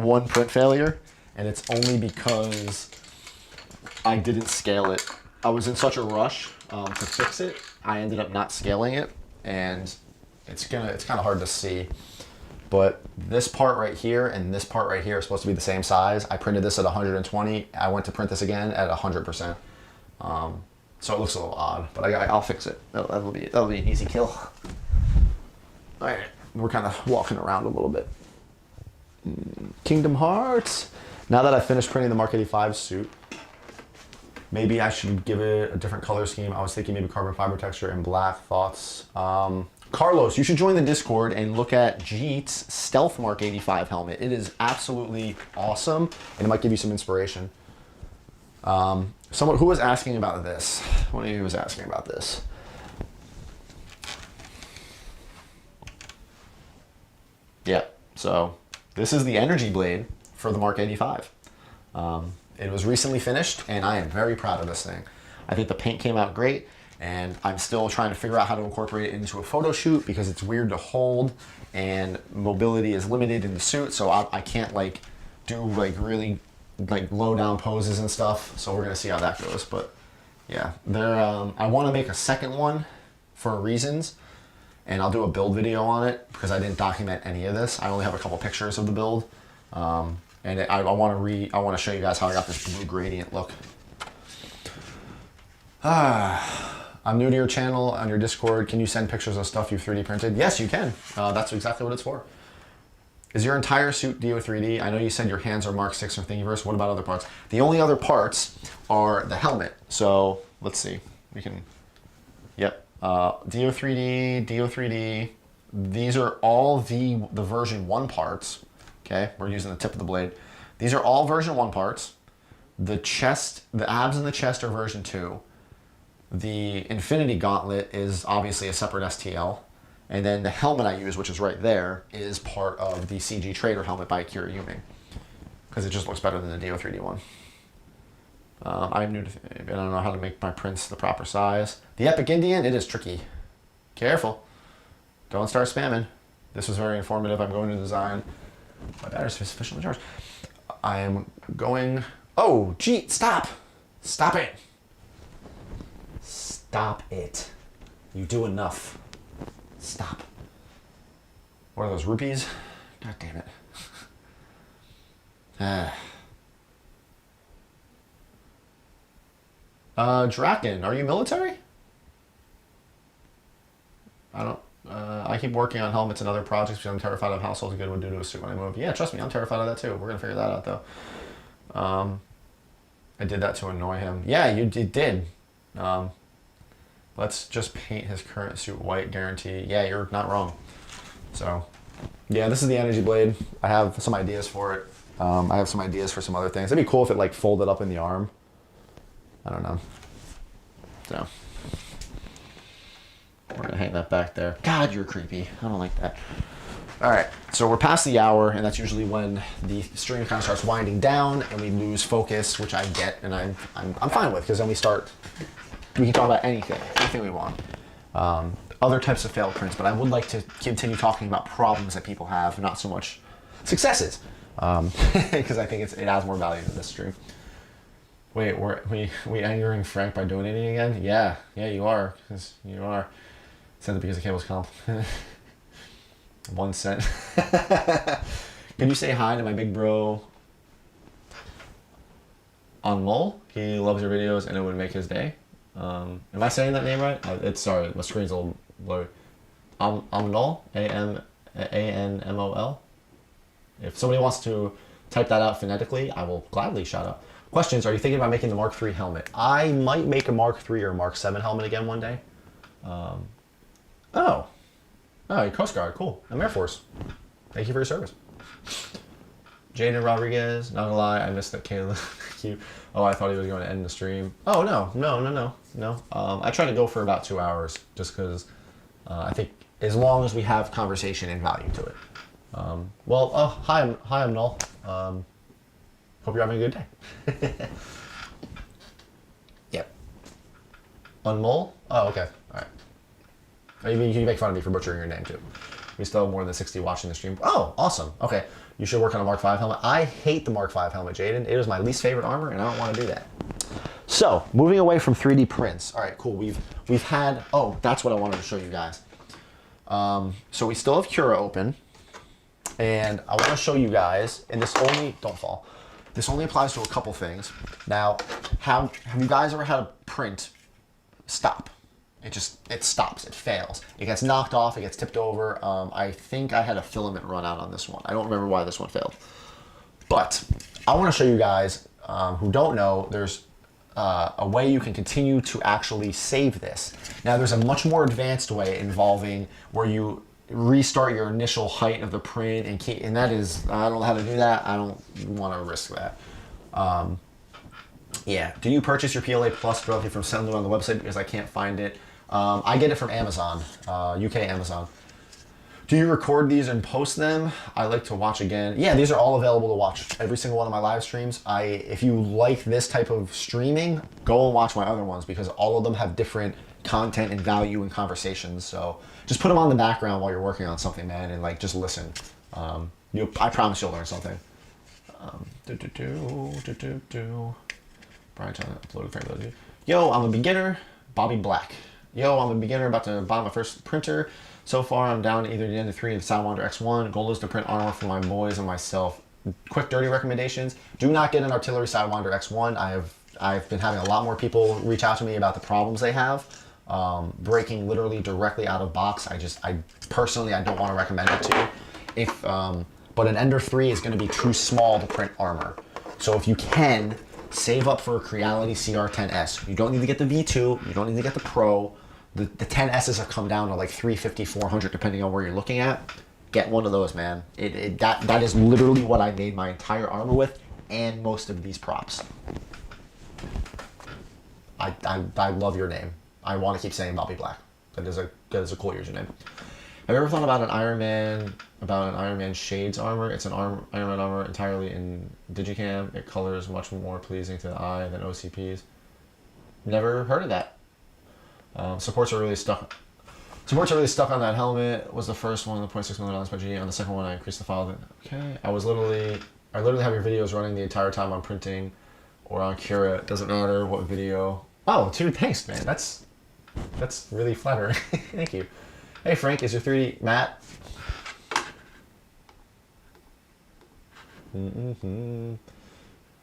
one print failure, and it's only because I didn't scale it. I was in such a rush to fix it. I ended up not scaling it, and it's kind of hard to see. But this part right here and this part right here are supposed to be the same size. I printed this at 120. I went to print this again at 100%. So it looks a little odd, but I'll fix it. That'll be an easy kill. All right, we're kind of walking around a little bit. Kingdom Hearts. Now that I finished printing the Mark 85 suit, maybe I should give it a different color scheme. I was thinking maybe carbon fiber texture and black. Thoughts? Carlos, you should join the Discord and look at Jeet's Stealth Mark 85 helmet. It is absolutely awesome, and it might give you some inspiration. Someone who was asking about this. One of you was asking about this. Yeah, so this is the energy blade for the Mark 85. It was recently finished, and I am very proud of this thing. I think the paint came out great, and I'm still trying to figure out how to incorporate it into a photo shoot because it's weird to hold, and mobility is limited in the suit, so I can't like do like really like low down poses and stuff. So we're gonna see how that goes. But yeah, I want to make a second one for reasons, and I'll do a build video on it because I didn't document any of this. I only have a couple pictures of the build. And I want to show you guys how I got this blue gradient look. I'm new to your channel on your Discord. Can you send pictures of stuff you've 3D printed? Yes, you can. That's exactly what it's for. Is your entire suit DO3D? I know you said your hands are Mark 6 or Thingiverse. What about other parts? The only other parts are the helmet. So let's see. We can, yep. DO3D, DO3D. These are all the version 1 parts. Okay, we're using the tip of the blade. These are all version 1 parts. The chest, the abs and the chest are version 2. The Infinity Gauntlet is obviously a separate STL. And then the helmet I use, which is right there, is part of the CG Trader helmet by Cura, because it just looks better than the DO3D one. I'm new to, I don't know how to make my prints the proper size. The Epic Indian, it is tricky. Careful. Don't start spamming. This was very informative. I'm going to design. My battery's sufficiently charged. I am going, oh, gee, stop. Stop it. Stop it. You do enough. Stop. What are those, rupees? God damn it. Draken, are you military? I don't, I keep working on helmets and other projects because I'm terrified of how Soul's Good would do to a suit when I move. Yeah, trust me, I'm terrified of that too. We're gonna figure that out though. I did that to annoy him. Yeah, you did. Let's just paint his current suit white, guarantee. Yeah, you're not wrong. So, yeah, this is the Energy Blade. I have some ideas for it. I have some ideas for some other things. It'd be cool if it like folded up in the arm. I don't know. So, we're gonna hang that back there. God, you're creepy. I don't like that. All right, so we're past the hour, and that's usually when the stream kind of starts winding down, and we lose focus, which I get, and I'm fine with, because then we can talk about anything we want. Other types of failed prints, but I would like to continue talking about problems that people have, not so much successes, because I think it adds more value to this stream. Wait, we angering Frank by donating again? Yeah, you are, because you are. Send it because the cable's comp. 1 cent. Can you say hi to my big bro on Mole? He loves your videos and it would make his day. Am I saying that name right? It's sorry, my screen's a little blurry. Amnol, A-N-M-O-L. If somebody wants to type that out phonetically, I will gladly shout out. Questions, are you thinking about making the Mark III helmet? I might make a Mark III or Mark VII helmet again one day. Oh, you're Coast Guard, cool. I'm Air Force. Thank you for your service. Jaden Rodriguez, not gonna lie, I missed that Caleb. Thank you. Oh, I thought he was going to end the stream. Oh, no. I try to go for about 2 hours just because I think as long as we have conversation and value to it. Hi, I'm Null. Hope you're having a good day. Yep. Unmole? Oh, okay. All right. You can make fun of me for butchering your name too. We still have more than 60 watching the stream. Oh, awesome. Okay. You should work on a Mark V helmet. I hate the Mark V helmet, Jaden. It is my least favorite armor, and I don't want to do that. So, moving away from 3D prints. All right, cool. We've had, oh, that's what I wanted to show you guys. So we still have Cura open, and I want to show you guys, and this only, don't fall. This only applies to a couple things. Now, have you guys ever had a print stop? It stops, it fails. It gets knocked off, it gets tipped over. I think I had a filament run out on this one. I don't remember why this one failed. But I want to show you guys who don't know, there's a way you can continue to actually save this. Now there's a much more advanced way involving where you restart your initial height of the print and that is, I don't know how to do that. I don't want to risk that. Yeah, do you purchase your PLA Plus directly from Senlu on the website because I can't find it? I get it from Amazon, UK Amazon. Do you record these and post them? I like to watch again. Yeah, these are all available to watch. Every single one of my live streams. If you like this type of streaming, go and watch my other ones because all of them have different content and value and conversations. So just put them on the background while you're working on something, man, and like just listen. I promise you'll learn something. Brian trying to upload a frame. Yo, I'm a beginner. Bobby Black. Yo, I'm a beginner about to buy my first printer. So far, I'm down to either the Ender 3 and Sidewinder X1. Goal is to print armor for my boys and myself. Quick, dirty recommendations. Do not get an artillery Sidewinder X1. I've been having a lot more people reach out to me about the problems they have. Breaking literally directly out of box. I personally don't want to recommend it to you. But an Ender 3 is going to be too small to print armor. So if you can, save up for a Creality CR10S. You don't need to get the V2. You don't need to get the Pro. The 10S's have come down to like 350, 400, depending on where you're looking at. Get one of those, man. That is literally what I made my entire armor with, and most of these props. I love your name. I want to keep saying Bobby Black. That is a cool username. Have you ever thought about an Iron Man Shades armor? It's an Iron Man armor entirely in Digicam. It colors much more pleasing to the eye than OCPs. Never heard of that. Supports are really stuck on that helmet. Was the first one, the 0.6 million per G. On the second one, I increased the file. Okay. I literally have your videos running the entire time I'm printing or on Cura. It doesn't matter what video. Oh, dude, thanks, man. That's really flattering. Thank you. Hey, Frank, is your 3D matte? And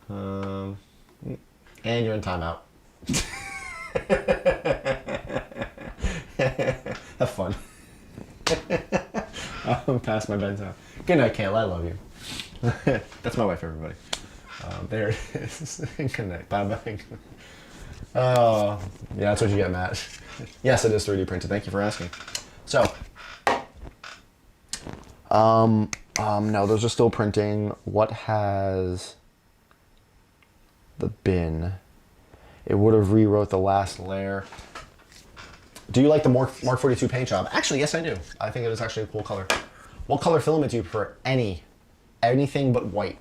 you're in timeout. Have fun. I'm past my bedtime. Good night, Kayla. I love you. That's my wife, everybody. There it is. Good night. Bye-bye. Oh, yeah, that's what you get, Matt. Yes, it is 3D printed. Thank you for asking. So, no, those are still printing. What has the bin? It would have rewrote the last layer. Do you like the Mark 42 paint job? Actually, yes, I do. I think it is actually a cool color. What color filament do you prefer? Anything but white.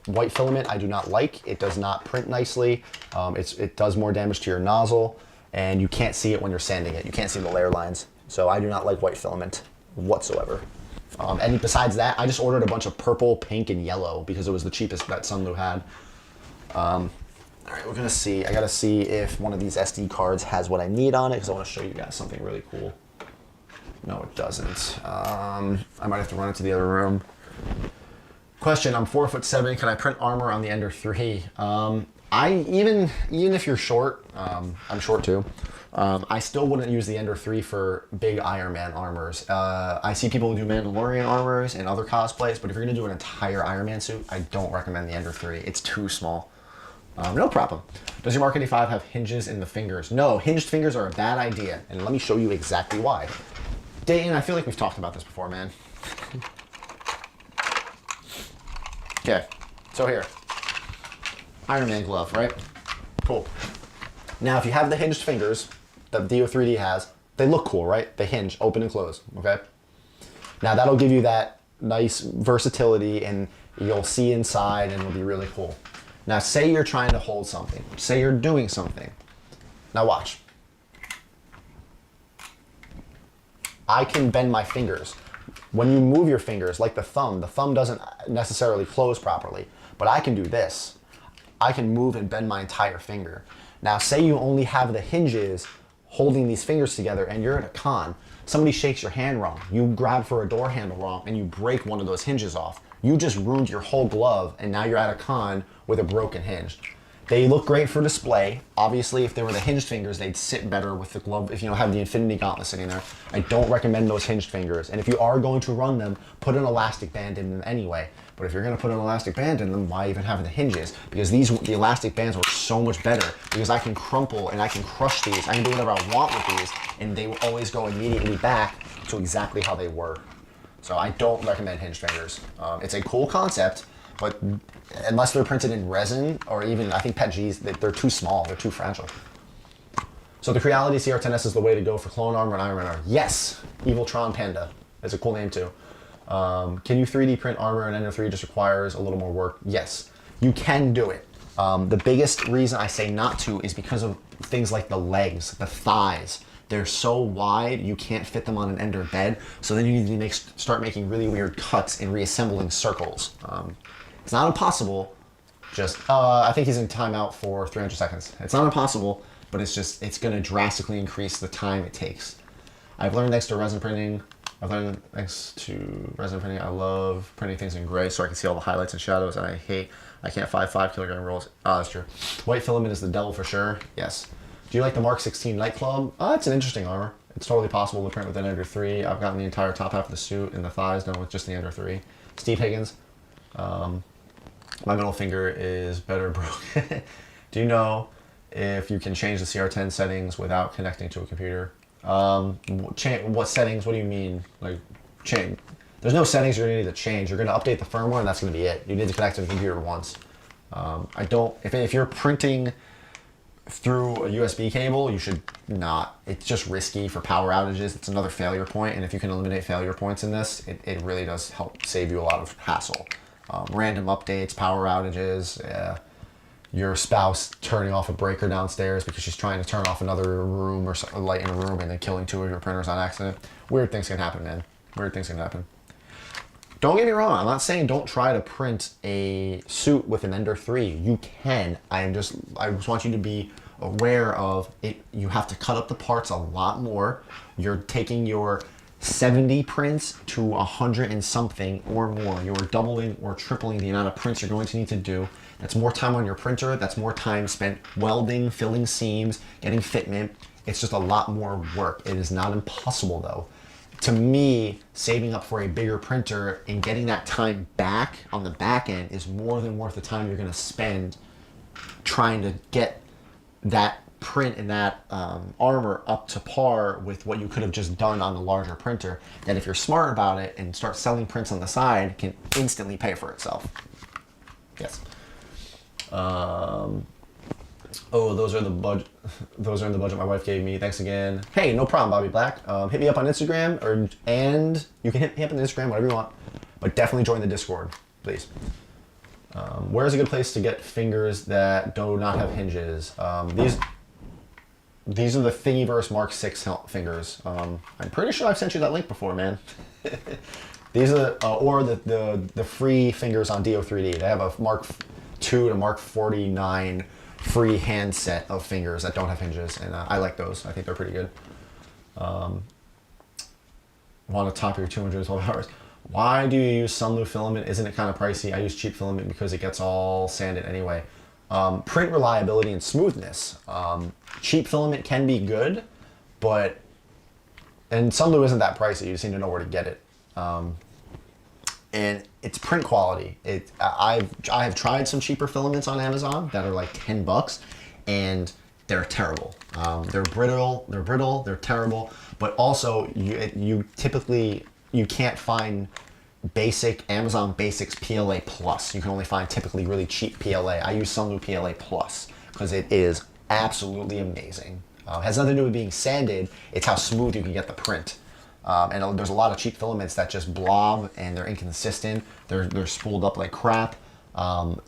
White filament I do not like. It does not print nicely. It does more damage to your nozzle, and you can't see it when you're sanding it. You can't see the layer lines. So I do not like white filament whatsoever. And besides that, I just ordered a bunch of purple, pink, and yellow because it was the cheapest that Sunlu had. All right, we're gonna see. I gotta see if one of these SD cards has what I need on it because I want to show you guys something really cool. No, it doesn't. I might have to run into the other room. Question, I'm 4'7". Can I print armor on the Ender 3? Even if you're short, I'm short too. I still wouldn't use the Ender 3 for big Iron Man armors. I see people who do Mandalorian armors and other cosplays, but if you're gonna do an entire Iron Man suit, I don't recommend the Ender 3. It's too small. No problem. Does your Mark 85 have hinges in the fingers? No, hinged fingers are a bad idea, and let me show you exactly why. Dayton, I feel like we've talked about this before, man. Okay, so here. Iron Man glove, right? Cool. Now, if you have the hinged fingers that DO3D has, they look cool, right? They hinge, open and close, okay? Now, that'll give you that nice versatility, and you'll see inside, and it'll be really cool. Now, say you're trying to hold something. Say you're doing something. Now, watch. I can bend my fingers. When you move your fingers, like the thumb doesn't necessarily close properly, but I can do this. I can move and bend my entire finger. Now, say you only have the hinges holding these fingers together and you're at a con. Somebody shakes your hand wrong. You grab for a door handle wrong and you break one of those hinges off. You just ruined your whole glove and now you're at a con with a broken hinge. They look great for display. Obviously, if they were the hinged fingers, they'd sit better with the glove if you have the Infinity Gauntlet sitting there. I don't recommend those hinged fingers. And if you are going to run them, put an elastic band in them anyway. But if you're gonna put an elastic band in them, why even have the hinges? Because the elastic bands work so much better because I can crumple and I can crush these. I can do whatever I want with these and they will always go immediately back to exactly how they were. So I don't recommend hinged fingers. It's a cool concept, but unless they're printed in resin or even, I think PETGs, they're too small, they're too fragile. So the Creality CR10S is the way to go for clone armor and Iron Man armor. Yes, Eviltron Panda. That's a cool name too. Can you 3D print armor and Ender 3 just requires a little more work? Yes, you can do it. The biggest reason I say not to is because of things like the legs, the thighs. They're so wide, you can't fit them on an Ender bed. So then you need to start making really weird cuts and reassembling circles. It's not impossible, I think he's in timeout for 300 seconds. It's not impossible, but it's gonna drastically increase the time it takes. I've learned thanks to resin printing. I love printing things in gray so I can see all the highlights and shadows, and I can't 5 kilogram rolls. That's true. White filament is the devil for sure, yes. Do you like the Mark 16 Nightclub? It's an interesting armor. It's totally possible to print with an Ender 3. I've gotten the entire top half of the suit and the thighs done with just the Ender 3. Steve Higgins. My middle finger is better broken. Do you know if you can change the CR10 settings without connecting to a computer? What settings? What do you mean? Like, change? There's no settings you're gonna need to change. You're gonna update the firmware and that's gonna be it. You need to connect to the computer once. I don't, if you're printing through a USB cable, you should not. It's just risky for power outages. It's another failure point, and if you can eliminate failure points in this, it really does help save you a lot of hassle. Random updates, power outages, your spouse turning off a breaker downstairs because she's trying to turn off another room or a light in a room and then killing 2 of your printers on accident. Weird things can happen, man. Weird things can happen. Don't get me wrong, I'm not saying don't try to print a suit with an Ender 3. You can. I just want you to be aware of it. You have to cut up the parts a lot more. You're taking your 70 prints to 100 and something or more. You're doubling or tripling the amount of prints you're going to need to do. That's more time on your printer. That's more time spent welding, filling seams, getting fitment. It's just a lot more work. It is not impossible though. To me, saving up for a bigger printer and getting that time back on the back end is more than worth the time you're gonna spend trying to get that print and that armor up to par with what you could have just done on the larger printer. That if you're smart about it and start selling prints on the side, can instantly pay for itself. Yes. Oh, those are the budget. Those are in the budget my wife gave me. Thanks again. Hey, no problem, Bobby Black. Hit me up on Instagram, and you can hit me up on Instagram, whatever you want. But definitely join the Discord, please. Where's a good place to get fingers that do not have hinges? These are the Thingiverse Mark 6 fingers. I'm pretty sure I've sent you that link before, man. These are or the free fingers on Do3D. They have a Mark 2 to Mark 49 free hand set of fingers that don't have hinges, and I like those. I think they're pretty good. Want to top your 212 hours. Why do you use Sunlu filament? Isn't it kind of pricey? I use cheap filament because it gets all sanded anyway. Print reliability and smoothness. Cheap filament can be good, and Sunlu isn't that pricey. You just need to know where to get it. And it's print quality. I have tried some cheaper filaments on Amazon that are like 10 bucks, and they're terrible. They're brittle, they're terrible. But also, you typically can't find basic Amazon Basics PLA Plus. You can only find typically really cheap PLA. I use Sunlu PLA Plus because it is absolutely amazing. It has nothing to do with being sanded. It's how smooth you can get the print. And there's a lot of cheap filaments that just blob and they're inconsistent. They're spooled up like crap.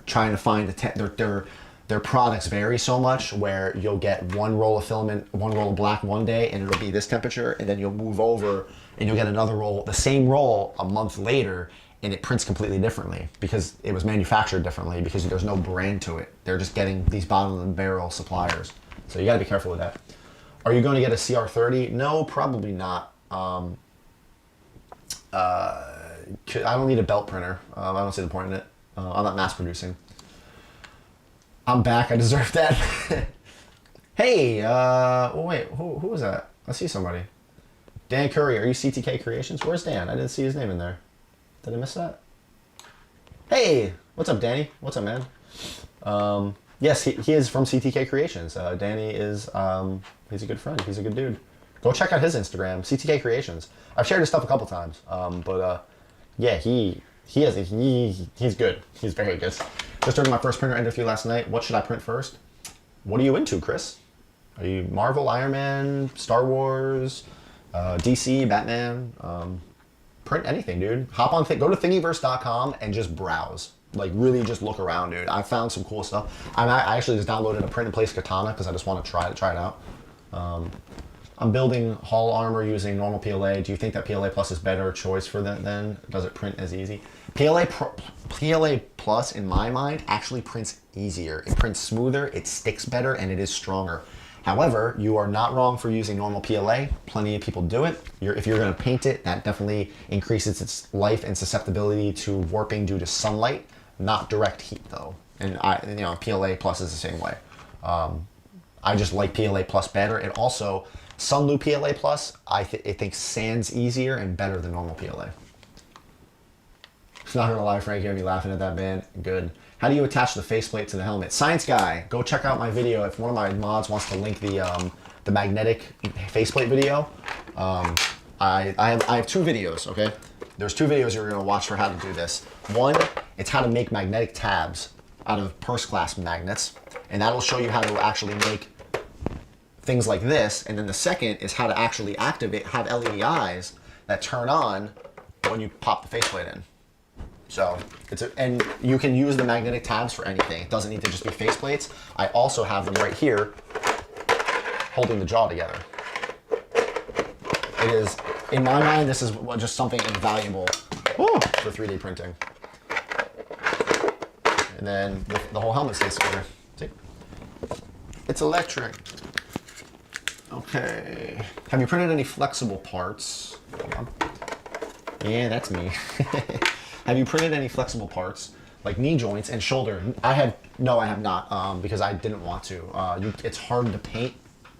Trying to find their products vary so much where you'll get one roll of filament, one roll of black one day, and it'll be this temperature, and then you'll move over and you'll get another roll, the same roll a month later, and it prints completely differently because it was manufactured differently because there's no brand to it. They're just getting these bottom of the barrel suppliers. So you gotta be careful with that. Are you going to get a CR30? No, probably not. I don't need a belt printer. I don't see the point in it. I'm not mass producing. I'm back. I deserve that. Hey, oh wait, who was that? I see somebody. Dan Curry, are you CTK Creations? Where's Dan? I didn't see his name in there. Did I miss that? Hey, what's up, Danny? What's up, man? Yes, he is from CTK Creations. Danny is, he's a good friend. He's a good dude. Go check out his Instagram, CTK Creations. I've shared his stuff a couple times, yeah, he's good. He's very good. Just ordered my first printer Ender 3 last night. What should I print first? What are you into, Chris? Are you Marvel, Iron Man, Star Wars, DC, Batman? Print anything, dude. Hop on, go to thingiverse.com and just browse. Like, really just look around, dude. I found some cool stuff. I actually just downloaded a print and place katana because I just want to try it out. I'm building hull armor using normal PLA. Do you think that PLA Plus is better choice for that then? Does it print as easy? PLA Plus, in my mind, actually prints easier. It prints smoother, it sticks better, and it is stronger. However, you are not wrong for using normal PLA. Plenty of people do it. If you're gonna paint it, that definitely increases its life and susceptibility to warping due to sunlight, not direct heat though. And PLA Plus is the same way. I just like PLA Plus better. It also, Sunlu PLA Plus, I think sands easier and better than normal PLA. Not gonna lie, Frank, you had me laughing at that band. Good. How do you attach the faceplate to the helmet? Science guy, go check out my video. If one of my mods wants to link the magnetic faceplate video, I have two videos. Okay, there's two videos you're gonna watch for how to do this. One, it's how to make magnetic tabs out of purse clasp magnets, and that'll show you how to actually make things like this. And then the second is how to actually activate, have LED eyes that turn on when you pop the faceplate in. So and you can use the magnetic tabs for anything. It doesn't need to just be faceplates. I also have them right here holding the jaw together. It is, in my mind, this is just something invaluable for 3D printing. And then the whole helmet stays together. See? It's electric. Okay. Have you printed any flexible parts? Hold on. Yeah, that's me. Have you printed any flexible parts, like knee joints and shoulder? No, I have not, because I didn't want to. It's hard to paint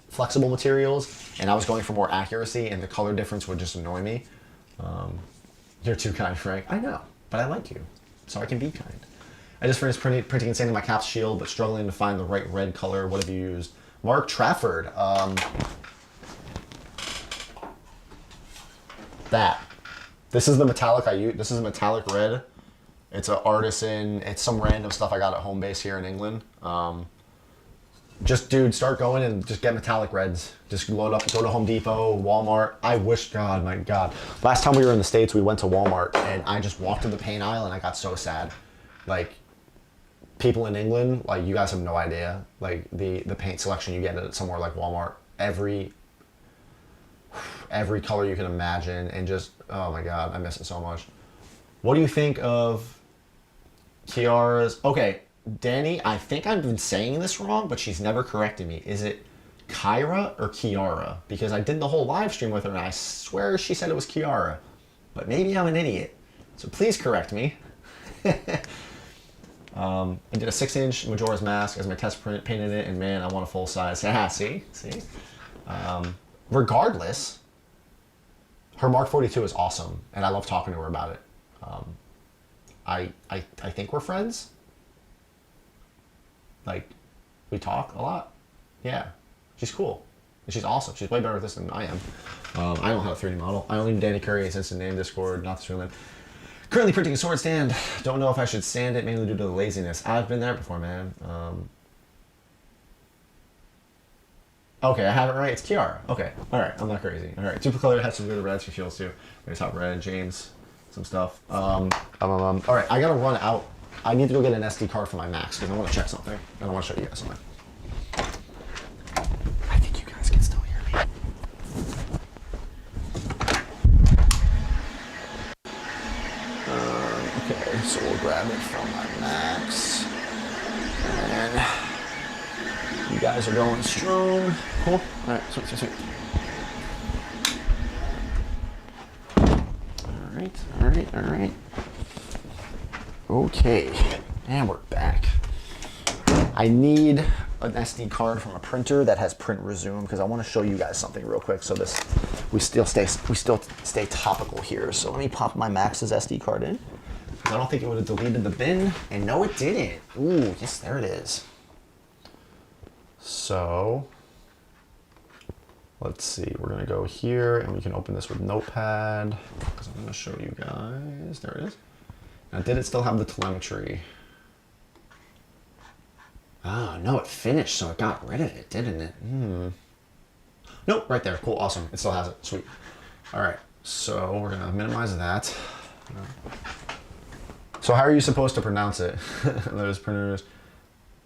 flexible materials, and I was going for more accuracy, and the color difference would just annoy me. You're too kind, Frank. I know, but I like you, so I can be kind. I just finished printing and sanding my cap's shield, but struggling to find the right red color. What have you used? Mark Trafford. This is the metallic I use. This is a metallic red. It's an artisan. It's some random stuff I got at home base here in England. Just, dude, start going and just get metallic reds. Just load up, go to Home Depot, Walmart. I wish, God, my God. Last time we were in the States, we went to Walmart, and I just walked in the paint aisle, and I got so sad. Like, people in England, like, you guys have no idea. Like, the paint selection you get at somewhere like Walmart, every color you can imagine, and just, oh my God, I miss it so much. What do you think of Kiara's? Okay, Danny, I think I've been saying this wrong, but she's never corrected me. Is it Kyra or Kiara? Because I did the whole live stream with her, and I swear she said it was Kiara. But maybe I'm an idiot. So please correct me. I did a 6-inch Majora's Mask as my test print, painted it, and man, I want a full size. Yeah, see? Regardless, her Mark 42 is awesome, and I love talking to her about it. I think we're friends. Like, we talk a lot. Yeah, she's cool. And she's awesome. She's way better at this than I am. I don't have a 3D model. I only need Danny Curry, instant name, Discord, not the streaming. Currently printing a sword stand. Don't know if I should sand it, mainly due to the laziness. I've been there before, man. Okay, I have it right. It's Kiara. Okay, all right. I'm not crazy. All right, Supercolor has some good reds for fuels too. Maybe top red, James, some stuff. All right, I gotta run out. I need to go get an SD card for my Macs because I want to check something. I want to show you guys something. I think you guys can still hear me. Okay, so we'll grab it from my Macs. And you guys are going strong. Cool. All right, sweet. All right. Okay, and we're back. I need an SD card from a printer that has print resume because I want to show you guys something real quick. So we still stay topical here. So let me pop my Max's SD card in. I don't think it would have deleted the bin, and no, it didn't. Ooh, yes, there it is. So let's see. We're gonna go here, and we can open this with Notepad because I'm gonna show you guys. There it is. Now, did it still have the telemetry? Oh, no, it finished, so it got rid of it, didn't it? Nope, right there. Cool, awesome. It still has it. Sweet. All right, so we're going to minimize that. So how are you supposed to pronounce it? Those printers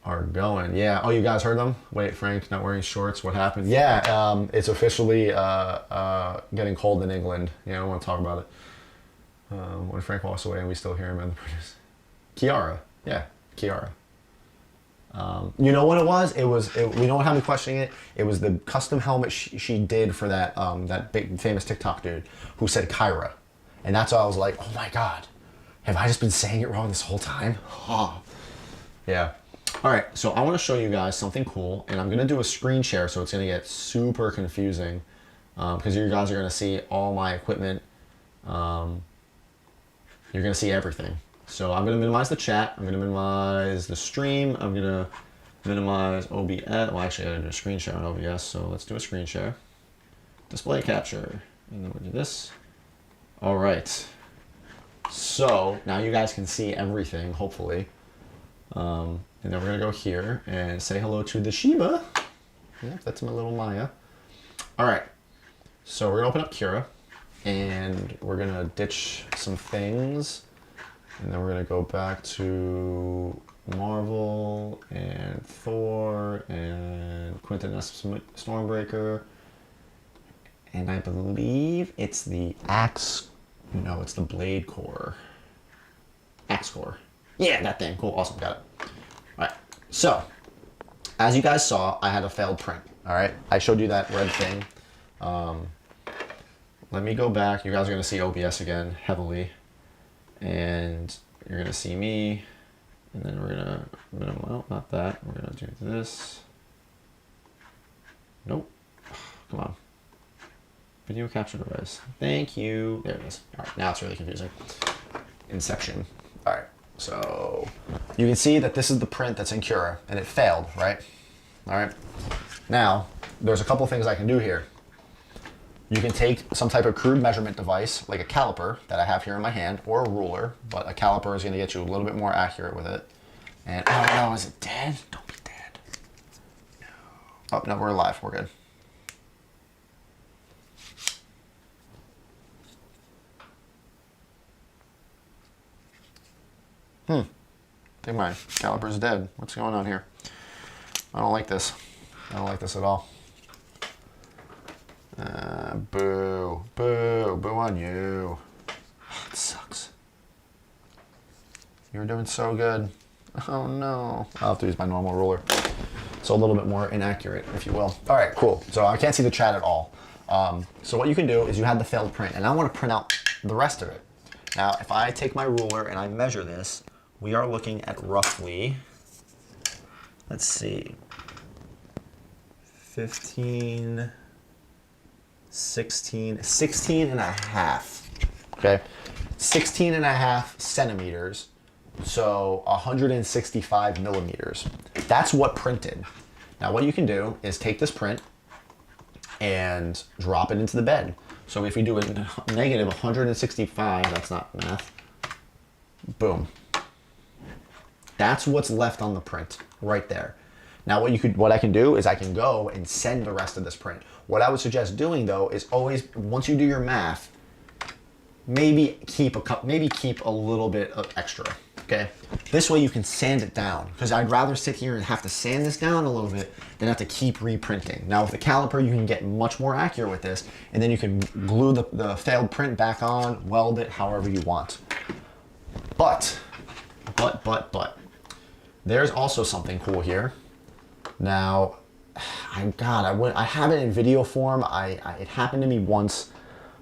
are going. Yeah. Oh, you guys heard them? Wait, Frank, not wearing shorts. What happened? Yeah, it's officially getting cold in England. Yeah, I don't want to talk about it. When Frank walks away and we still hear him in the printers. Kiara. Yeah, Kiara. You know what it was? We don't have me questioning it. It was the custom helmet she did for that that big famous TikTok dude who said Kyra. And that's why I was like, oh my God, have I just been saying it wrong this whole time? Oh. Yeah. All right, so I want to show you guys something cool, and I'm going to do a screen share, so it's going to get super confusing because you guys are going to see all my equipment. You're going to see everything. So I'm going to minimize the chat. I'm going to minimize the stream. I'm going to minimize OBS. Well, actually, I did a screen share on OBS, so let's do a screen share. Display capture. And then we'll do this. All right. So now you guys can see everything, hopefully. And then we're gonna go here and say hello to the Shiba. Yeah, that's my little Maya. All right, so we're gonna open up Cura and we're gonna ditch some things. And then we're gonna go back to Marvel and Thor and Quintessence Stormbreaker. And I believe it's the Axe, no, it's the Blade Core. Axe Core. Yeah, that thing. Cool, awesome, got it. All right, so as you guys saw, I had a failed print. All right, I showed you that red thing. Let me go back. You guys are gonna see OBS again heavily, and you're gonna see me, and then we're gonna, well, not that. We're gonna do this. Nope. Come on. Video capture device. Thank you. There it is. All right, now it's really confusing. Inception. All right, so you can see that this is the print that's in Cura, and it failed, right? All right. Now, there's a couple things I can do here. You can take some type of crude measurement device, like a caliper that I have here in my hand, or a ruler, but a caliper is gonna get you a little bit more accurate with it. And, oh no, is it dead? Don't be dead. No. Oh, no, we're alive, we're good. I think my caliper's dead. What's going on here? I don't like this. I don't like this at all. Boo. Boo. Boo on you. It sucks. You were doing so good. Oh no. I'll have to use my normal ruler. So a little bit more inaccurate, if you will. All right, cool. So I can't see the chat at all. So what you can do is you had the failed print, and I want to print out the rest of it. Now, if I take my ruler and I measure this, we are looking at roughly, let's see, 15, 16 and a half, okay? 16 and a half centimeters, so 165 millimeters. That's what printed. Now what you can do is take this print and drop it into the bed. So if we do a negative 165, that's not math, boom. That's what's left on the print right there. Now what I can do is I can go and send the rest of this print. What I would suggest doing though is always, once you do your math, maybe keep a little bit of extra, okay? This way you can sand it down, because I'd rather sit here and have to sand this down a little bit than have to keep reprinting. Now with the caliper, you can get much more accurate with this, and then you can glue the failed print back on, weld it however you want. But, there's also something cool here. Now, I have it in video form. It happened to me once,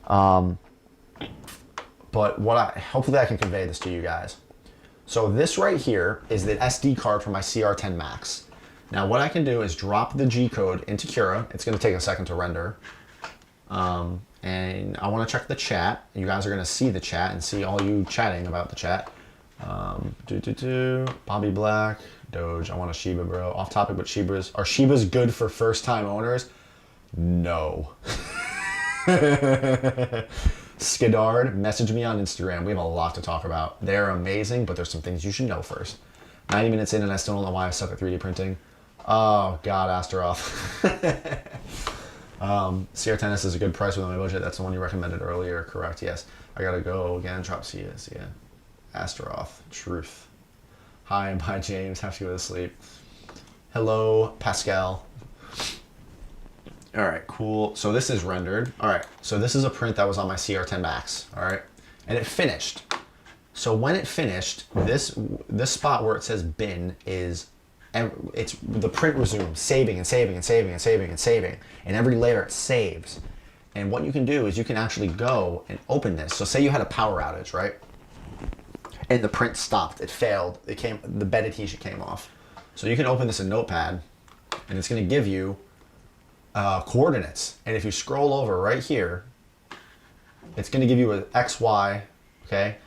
but hopefully I can convey this to you guys. So this right here is the SD card for my CR10 Max. Now what I can do is drop the G code into Cura. It's going to take a second to render. And I want to check the chat. You guys are going to see the chat and see all you chatting about the chat. Bobby Black, Doge, I want a Shiba, bro. Off topic, but Shibas. Are Shibas good for first-time owners? No. Skidard, message me on Instagram. We have a lot to talk about. They're amazing, but there's some things you should know first. 90 minutes in and I still don't know why I suck at 3D printing. Oh, God, Astaroth. CR10S is a good price within my budget. That's the one you recommended earlier, correct? Yes. I gotta go again. Drop CS, yeah. Astaroth, truth. Hi, and bye, James. Have to go to sleep. Hello, Pascal. All right, cool. So this is rendered. All right, so this is a print that was on my CR10 Max. All right, and it finished. So when it finished, this spot where it says bin is, it's the print resumes, saving and saving and saving and saving and saving, and every layer it saves. And what you can do is you can actually go and open this. So say you had a power outage, right? And the print stopped, it failed, the bed adhesion came off. So you can open this in Notepad, and it's gonna give you coordinates. And if you scroll over right here, it's gonna give you an X, Y, okay?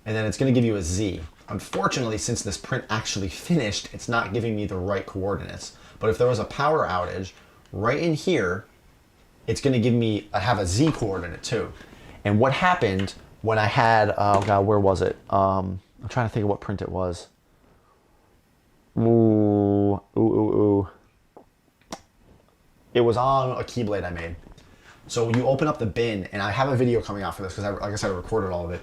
And then it's gonna give you a Z. Unfortunately, since this print actually finished, it's not giving me the right coordinates. But if there was a power outage, right in here, it's gonna give me, I have a Z coordinate too. And what happened when I had, oh God, where was it? I'm trying to think of what print it was. Ooh. It was on a keyblade I made. So you open up the bin, and I have a video coming out for this because, like I said, I recorded all of it.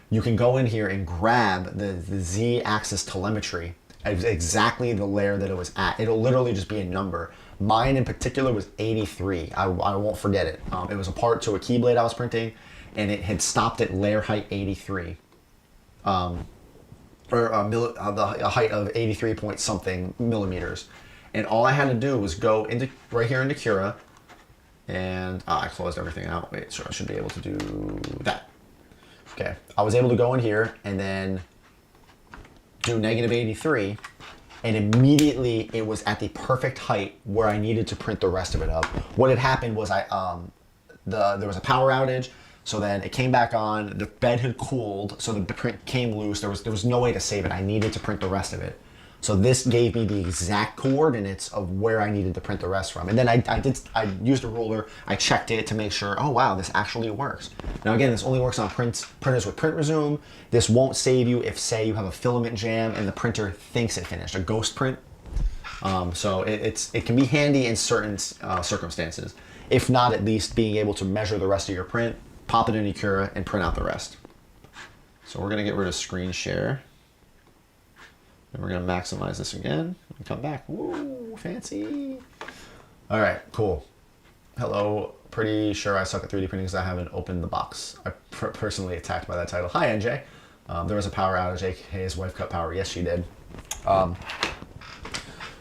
You can go in here and grab the Z-axis telemetry at exactly the layer that it was at. It'll literally just be a number. Mine in particular was 83. I won't forget it. It was a part to a keyblade I was printing, and it had stopped at layer height 83. Or a height of 83 point something millimeters. And all I had to do was go into right here into Cura, and I closed everything out. Wait, so I should be able to do that. Okay, I was able to go in here and then do negative 83, and immediately it was at the perfect height where I needed to print the rest of it up. What had happened was there was a power outage, so then it came back on, the bed had cooled, so the print came loose, there was no way to save it. I needed to print the rest of it. So this gave me the exact coordinates of where I needed to print the rest from. And then I used a ruler, I checked it to make sure, oh wow, this actually works. Now again, this only works on printers with print resume. This won't save you if, say, you have a filament jam and the printer thinks it finished, a ghost print. So it can be handy in certain circumstances. If not, at least being able to measure the rest of your print, pop it into Cura, and print out the rest. So we're gonna get rid of screen share. And we're gonna maximize this again and come back. Woo, fancy. All right, cool. Hello, pretty sure I suck at 3D printing because I haven't opened the box. I'm personally attacked by that title. Hi, NJ. There was a power outage, aka his wife cut power. Yes, she did.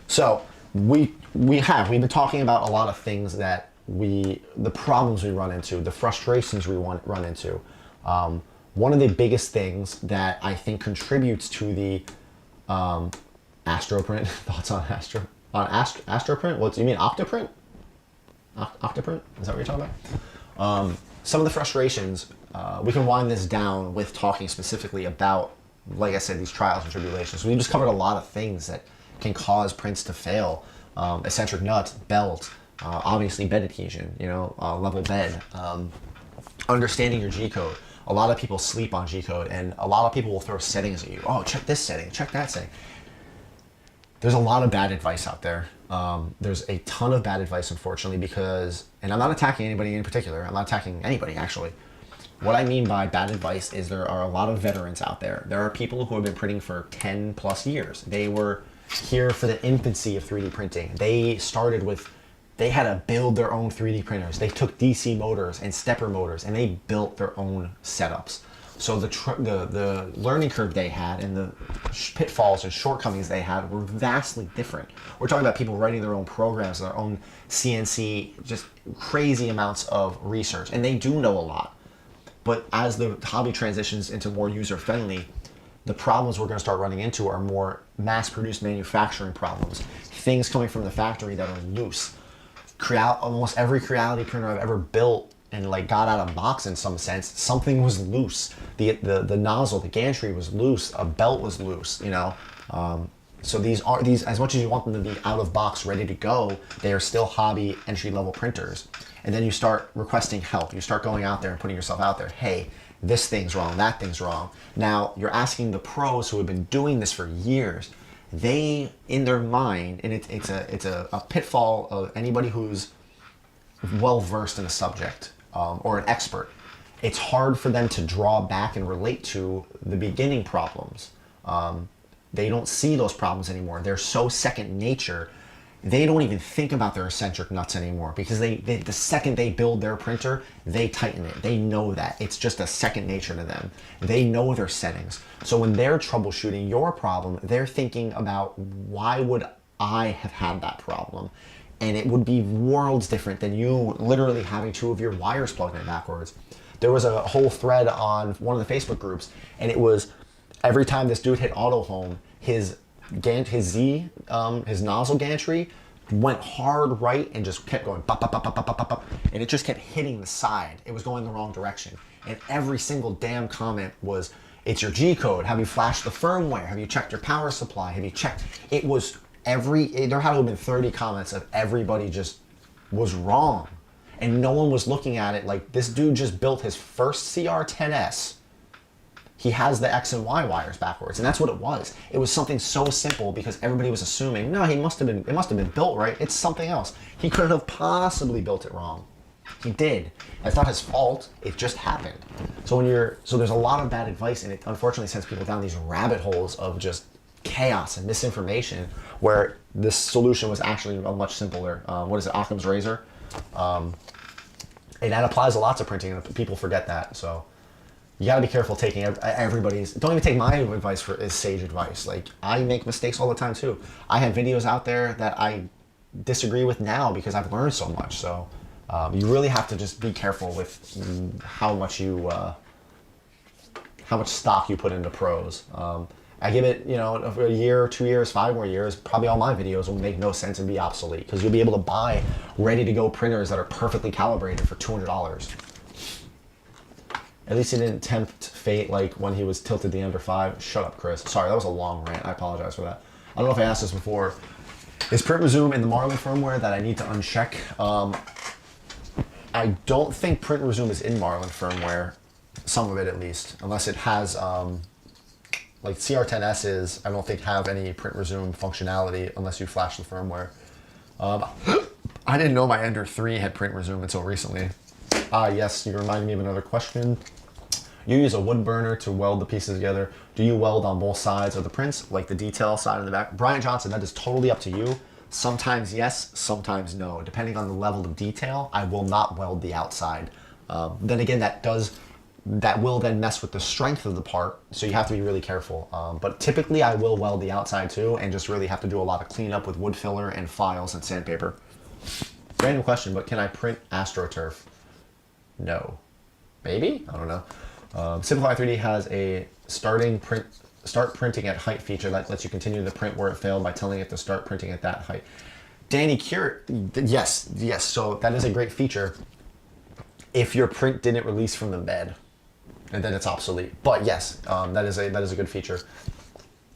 So we've been talking about a lot of things that the problems we run into, the frustrations we run into. One of the biggest things that I think contributes to the Astroprint. Thoughts on Astroprint? What do you mean, Octoprint? Octoprint? Is that what you're talking about? Some of the frustrations, we can wind this down with talking specifically about, like I said, these trials and tribulations. We just covered a lot of things that can cause prints to fail. Eccentric nuts, belt, obviously bed adhesion, level bed, understanding your G-code. A lot of people sleep on G-code, and a lot of people will throw settings at you. Oh, check this setting, check that setting. There's a lot of bad advice out there. There's a ton of bad advice, unfortunately, because, and I'm not attacking anybody in particular, I'm not attacking anybody, actually. What I mean by bad advice is there are a lot of veterans out there. There are people who have been printing for 10 plus years. They were here for the infancy of 3D printing. They had to build their own 3D printers. They took DC motors and stepper motors, and they built their own setups. So the learning curve they had and the pitfalls and shortcomings they had were vastly different. We're talking about people writing their own programs, their own CNC, just crazy amounts of research, and they do know a lot. But as the hobby transitions into more user-friendly, the problems we're going to start running into are more mass-produced manufacturing problems. Things coming from the factory that are loose. Almost every Creality printer I've ever built and got out of box in some sense, something was loose. The nozzle, the gantry was loose, a belt was loose, So these as much as you want them to be out of box, ready to go, they are still hobby entry-level printers. And then you start requesting help. You start going out there and putting yourself out there. Hey, this thing's wrong, that thing's wrong. Now you're asking the pros who have been doing this for years. They, in their mind, and it's a pitfall of anybody who's well versed in a subject or an expert. It's hard for them to draw back and relate to the beginning problems. They don't see those problems anymore. They're so second nature. They don't even think about their eccentric nuts anymore because the second they build their printer, they tighten it. They know that. It's just a second nature to them. They know their settings. So when they're troubleshooting your problem, they're thinking about, why would I have had that problem? And it would be worlds different than you literally having two of your wires plugged in backwards. There was a whole thread on one of the Facebook groups, and it was every time this dude hit auto home, his nozzle gantry went hard right and just kept going bop, bop, bop, bop, bop, bop, bop, and it just kept hitting the side. It was going the wrong direction. And every single damn comment was, it's your G-code. Have you flashed the firmware? Have you checked your power supply? Have you checked? It was there had to have been 30 comments of everybody just was wrong. And no one was looking at it like, this dude just built his first CR10S he has the X and Y wires backwards, and that's what it was. It was something so simple because everybody was assuming, no, it must have been built right. It's something else. He couldn't have possibly built it wrong. He did. It's not his fault. It just happened. So there's a lot of bad advice, and it unfortunately sends people down these rabbit holes of just chaos and misinformation, where this solution was actually a much simpler. What is it? Occam's razor. And that applies a lot to printing, and people forget that. So you got to be careful taking everybody's. Don't even take my advice as sage advice. Like, I make mistakes all the time too. I have videos out there that I disagree with now because I've learned so much. So you really have to just be careful with how much stock you put into pros. I give it, a year, 2 years, 5 more years, probably all my videos will make no sense and be obsolete, because you'll be able to buy ready-to-go printers that are perfectly calibrated for $200. At least he didn't tempt fate like when he was tilted the Ender 5. Shut up, Chris. Sorry, that was a long rant. I apologize for that. I don't know if I asked this before. Is print resume in the Marlin firmware that I need to uncheck? I don't think print resume is in Marlin firmware. Some of it, at least. Unless it has, like CR10S's, I don't think have any print resume functionality unless you flash the firmware. I didn't know my Ender 3 had print resume until recently. Yes, you reminded me of another question. You use a wood burner to weld the pieces together. Do you weld on both sides of the prints, like the detail side and the back? Brian Johnson, that is totally up to you. Sometimes yes, sometimes no. Depending on the level of detail, I will not weld the outside. Then again, that will then mess with the strength of the part, so you have to be really careful. But typically I will weld the outside too, and just really have to do a lot of cleanup with wood filler and files and sandpaper. Random question, but can I print AstroTurf? No. Maybe? I don't know. Simplify 3D has a start printing at height feature that lets you continue the print where it failed by telling it to start printing at that height. Danny Cura, yes. So that is a great feature if your print didn't release from the bed, and then it's obsolete. But yes, that is a good feature.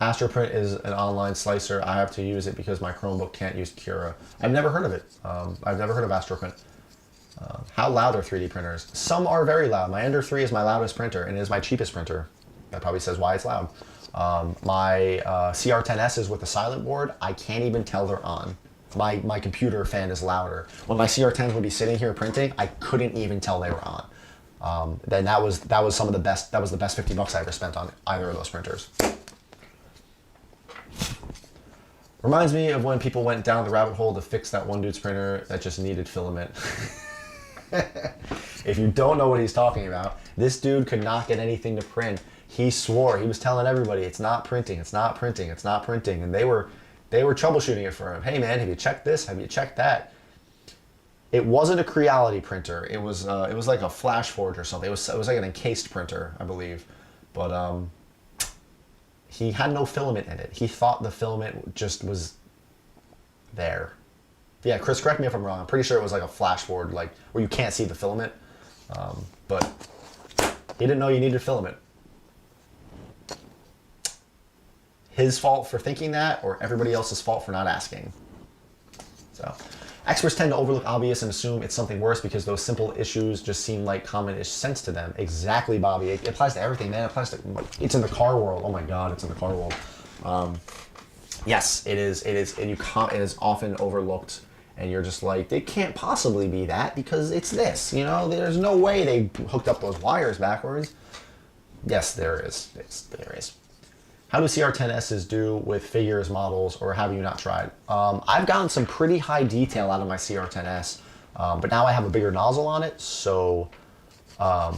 AstroPrint is an online slicer. I have to use it because my Chromebook can't use Cura. I've never heard of it. I've never heard of AstroPrint. How loud are 3D printers? Some are very loud. My Ender 3 is my loudest printer, and it is my cheapest printer. That probably says why it's loud. My CR10S's with the silent board, I can't even tell they're on. My computer fan is louder. When my CR10s would be sitting here printing, I couldn't even tell they were on. Then that was some of the best. That was the best $50 I ever spent on either of those printers. Reminds me of when people went down the rabbit hole to fix that one dude's printer that just needed filament. If you don't know what he's talking about, this dude could not get anything to print. He swore, he was telling everybody, it's not printing, it's not printing, it's not printing, and they were troubleshooting it for him. Hey man, have you checked this? Have you checked that? It wasn't a Creality printer. It was like a Flash Forge or something. It was like an encased printer, I believe. But he had no filament in it. He thought the filament just was there. Yeah, Chris, correct me if I'm wrong. I'm pretty sure it was like a Flash Forge, like where you can't see the filament. But he didn't know you needed filament. His fault for thinking that, or everybody else's fault for not asking. So, experts tend to overlook obvious and assume it's something worse because those simple issues just seem like common-ish sense to them. Exactly, Bobby. It applies to everything, man. It applies to, it's in the car world. Oh my God, it's in the car world. Yes, it is, and it is often overlooked, and you're just like, it can't possibly be that because it's this. You know, there's no way they hooked up those wires backwards. Yes, there is. There is. How do CR10S's do with figures, models, or have you not tried? I've gotten some pretty high detail out of my CR10S, but now I have a bigger nozzle on it, so nah,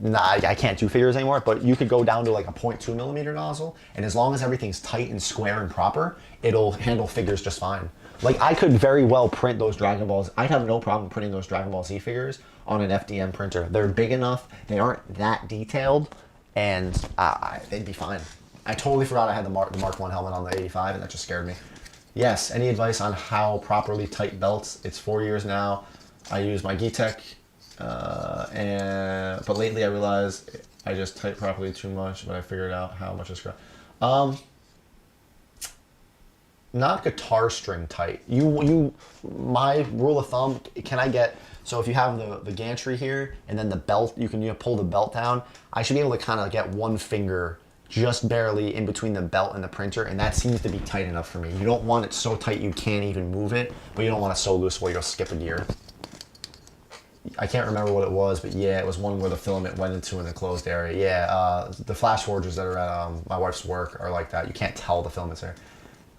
I can't do figures anymore, but you could go down to like a 0.2 millimeter nozzle, and as long as everything's tight and square and proper, it'll handle figures just fine. Like, I could very well print those Dragon Balls. I'd have no problem printing those Dragon Ball Z figures on an FDM printer. They're big enough, they aren't that detailed, and they'd be fine. I totally forgot I had the Mark 1 helmet on the 85, and that just scared me. Yes, any advice on how properly tight belts? It's 4 years now. I use my Geetek, but lately I realized I just tight properly too much, but I figured out how much is scrap. Not guitar string tight. My rule of thumb, can I get So if you have the gantry here and then the belt, you can pull the belt down. I should be able to kind of get one finger just barely in between the belt and the printer, and that seems to be tight enough for me. You don't want it so tight you can't even move it, but you don't want it so loose where you'll skip a gear. I can't remember what it was, but yeah, it was one where the filament went into an enclosed area. Yeah, the flash forges that are at my wife's work are like that. You can't tell the filament's there.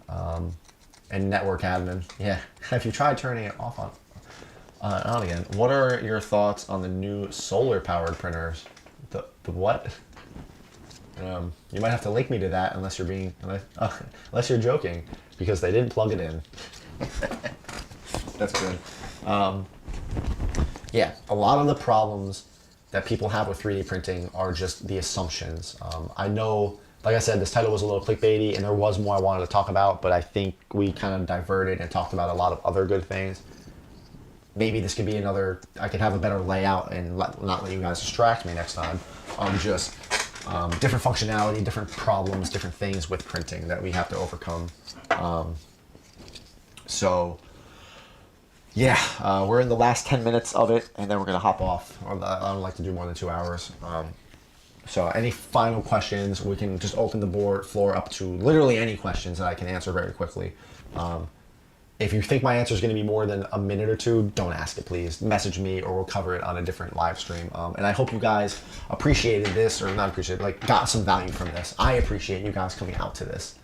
And network admin, yeah. Have you tried turning it off on again? What are your thoughts on the new solar powered printers? The what? You might have to link me to that unless you're being unless you're joking, because they didn't plug it in. That's good. Yeah, a lot of the problems that people have with 3D printing are just the assumptions. I know, like I said, this title was a little clickbaity and there was more I wanted to talk about, but I think we kind of diverted and talked about a lot of other good things. Maybe this could be another, I could have a better layout and not let you guys distract me next time. Just different functionality, different problems, different things with printing that we have to overcome. So yeah, we're in the last 10 minutes of it and then we're gonna hop off. I don't like to do more than 2 hours. So any final questions, we can just open the floor up to literally any questions that I can answer very quickly. If you think my answer is going to be more than a minute or two, don't ask it, please. Message me or we'll cover it on a different live stream. And I hope you guys appreciated this, or not appreciated, like got some value from this. I appreciate you guys coming out to this.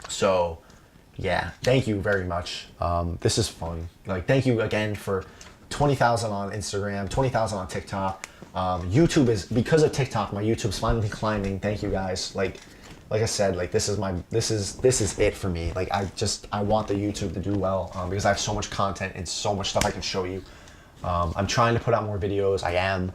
So yeah, thank you very much. This is fun. Like, thank you again for 20,000 on Instagram, 20,000 on TikTok. YouTube is, because of TikTok, my YouTube's finally climbing. Thank you guys. Like I said, like this is it for me. Like I want the YouTube to do well because I have so much content and so much stuff I can show you. I'm trying to put out more videos. I am.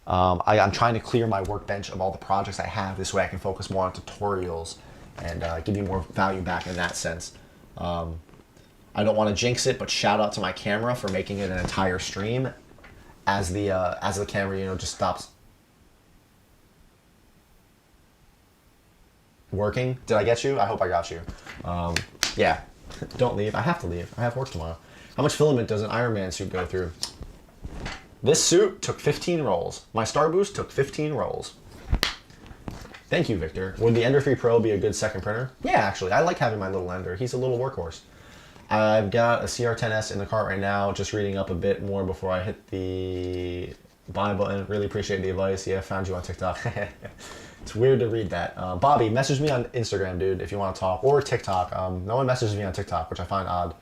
I'm trying to clear my workbench of all the projects I have. This way I can focus more on tutorials and give you more value back in that sense. I don't want to jinx it, but shout out to my camera for making it an entire stream as the camera, you know, just stops working. Did I get you? I hope I got you. Yeah, don't leave. I have to leave. I have work tomorrow. How much filament does an Iron Man suit go through? This suit took 15 rolls. My Star Boost took 15 rolls. Thank you, Victor. Would the Ender 3 Pro be a good second printer? Yeah, actually. I like having my little Ender. He's a little workhorse. I've got a CR10S in the cart right now, just reading up a bit more before I hit the buy button. Really appreciate the advice. Yeah, found you on TikTok. It's weird to read that. Bobby, message me on Instagram, dude, if you want to talk, or TikTok. No one messages me on TikTok, which I find odd,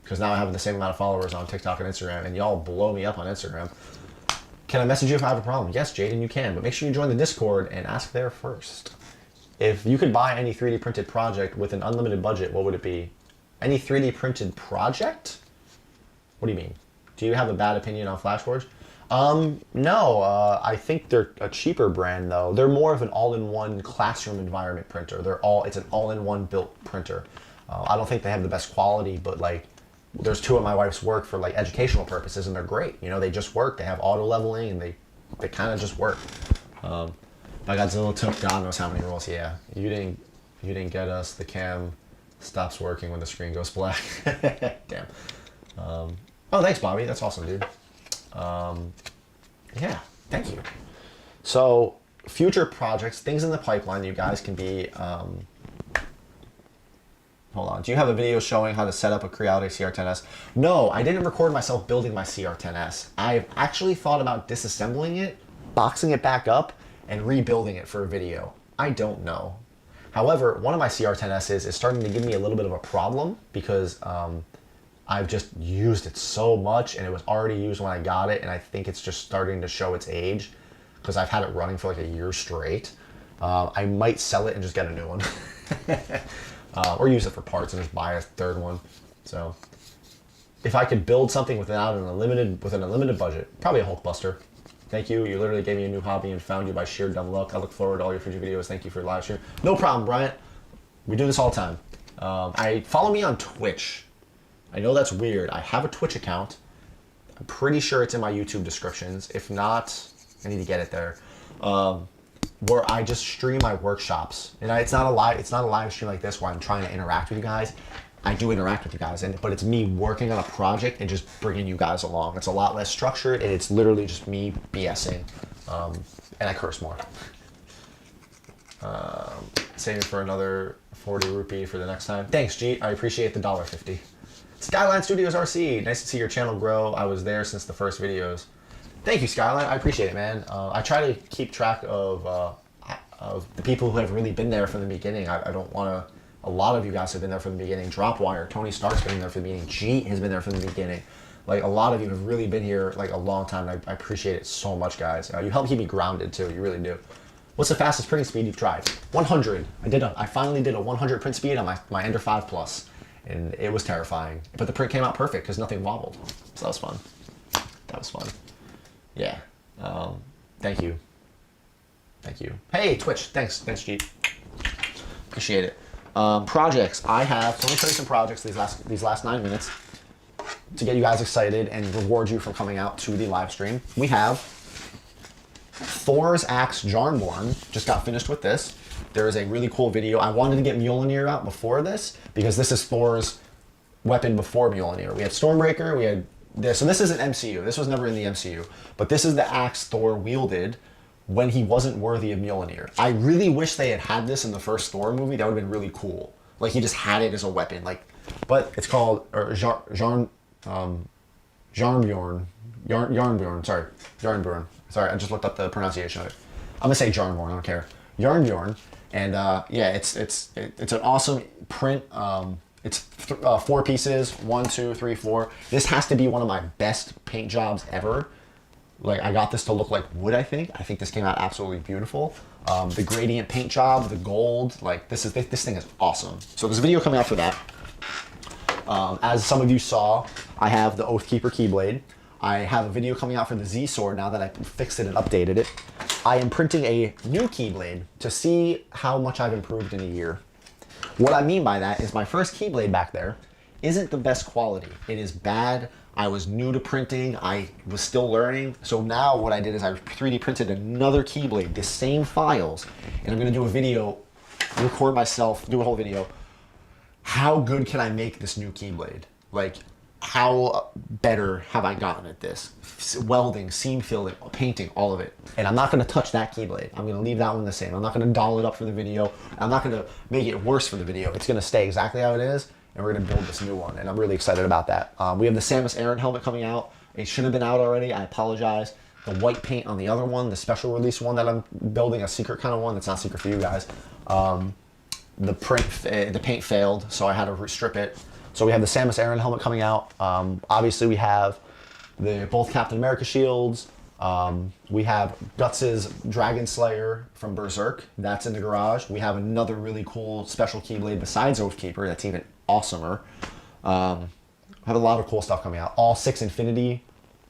because now I have the same amount of followers on TikTok and Instagram, and y'all blow me up on Instagram. Can I message you if I have a problem? Yes, Jaden, you can, but make sure you join the Discord and ask there first. If you could buy any 3D printed project with an unlimited budget, what would it be? Any 3D printed project? What do you mean? Do you have a bad opinion on FlashForge? No, I think they're a cheaper brand though. They're more of an all-in-one classroom environment printer. It's an all-in-one built printer. I don't think they have the best quality, but like, there's two at my wife's work for like educational purposes and they're great. You know, they just work. They have auto leveling and they kind of just work. My Godzilla took God knows how many rolls. Yeah, you didn't get us. The cam stops working when the screen goes black. Damn. Oh, thanks, Bobby. That's awesome, dude. Yeah, thank you. So, future projects, things in the pipeline, you guys can be, hold on. Do you have a video showing how to set up a Creality CR10S? No, I didn't record myself building my CR10S. I've actually thought about disassembling it, boxing it back up, and rebuilding it for a video. I don't know. However, one of my CR10Ss is starting to give me a little bit of a problem because I've just used it so much and it was already used when I got it, and I think it's just starting to show its age because I've had it running for like a year straight. I might sell it and just get a new one. Or use it for parts and just buy a third one. So if I could build something within an unlimited budget, probably a Hulkbuster. Thank you. You literally gave me a new hobby and found you by sheer dumb luck. I look forward to all your future videos. Thank you for your live stream. No problem, Bryant. We do this all the time. Follow me on Twitch. I know that's weird. I have a Twitch account. I'm pretty sure it's in my YouTube descriptions. If not, I need to get it there. Where I just stream my workshops. And it's not a live stream like this where I'm trying to interact with you guys. I do interact with you guys, but it's me working on a project and just bringing you guys along. It's a lot less structured, and it's literally just me BSing, and I curse more. Saving for another 40 rupee for the next time. Thanks, G. I appreciate the $1.50. Skyline Studios RC. Nice to see your channel grow. I was there since the first videos. Thank you, Skyline. I appreciate it, man. I try to keep track of the people who have really been there from the beginning. I don't want to. A lot of you guys have been there from the beginning. Dropwire, Tony Stark's been there from the beginning. G has been there from the beginning. Like, a lot of you have really been here like a long time. I appreciate it so much, guys. You help keep me grounded too. You really do. What's the fastest printing speed you've tried? 100. I finally did a 100 print speed on my Ender 5 Plus, and it was terrifying. But the print came out perfect because nothing wobbled. So that was fun. That was fun. Yeah. Thank you. Thank you. Hey, Twitch. Thanks, G. Appreciate it. Projects. I have. So let me show you some projects these last 9 minutes to get you guys excited and reward you for coming out to the live stream. We have Thor's Axe Jarnborn. Just got finished with this. There is a really cool video. I wanted to get Mjolnir out before this because this is Thor's weapon before Mjolnir. We had Stormbreaker. We had this. So this isn't MCU. This was never in the MCU. But this is the axe Thor wielded when he wasn't worthy of Mjolnir. I really wish they had this in the first Thor movie. That would have been really cool. Like, he just had it as a weapon. Like, but it's called Jarnbjorn. Jarnbjorn. Sorry, I just looked up the pronunciation of it. I'm gonna say Jarnborn. I don't care. Jarnbjorn, and yeah, it's an awesome print. It's 4 pieces. 1, 2, 3, 4. This has to be one of my best paint jobs ever. Like, I got this to look like wood. I think this came out absolutely beautiful. The gradient paint job, the gold. Like, this thing is awesome. So there's a video coming out for that. As some of you saw, I have the Oathkeeper Keyblade. I have a video coming out for the Z Sword now that I fixed it and updated it. I am printing a new Keyblade to see how much I've improved in a year. What I mean by that is my first Keyblade back there isn't the best quality. It is bad. I was new to printing. I was still learning. So now what I did is I 3D printed another Keyblade, the same files, and I'm gonna do a video, record myself, do a whole video. How good can I make this new Keyblade? Like, how better have I gotten at this? Welding, seam filling, painting, all of it. And I'm not gonna touch that Keyblade. I'm gonna leave that one the same. I'm not gonna doll it up for the video. I'm not gonna make it worse for the video. It's gonna stay exactly how it is, and we're gonna build this new one. And I'm really excited about that. We have the Samus Aran helmet coming out. It should have been out already, I apologize. The white paint on the other one, the special release one that I'm building, a secret kind of one that's not secret for you guys. The paint failed, so I had to strip it. So we have the Samus Aran helmet coming out. Obviously we have both Captain America shields. We have Guts' Dragon Slayer from Berserk. That's in the garage. We have another really cool special Keyblade besides Oathkeeper that's even awesomer. I have a lot of cool stuff coming out. All 6 Infinity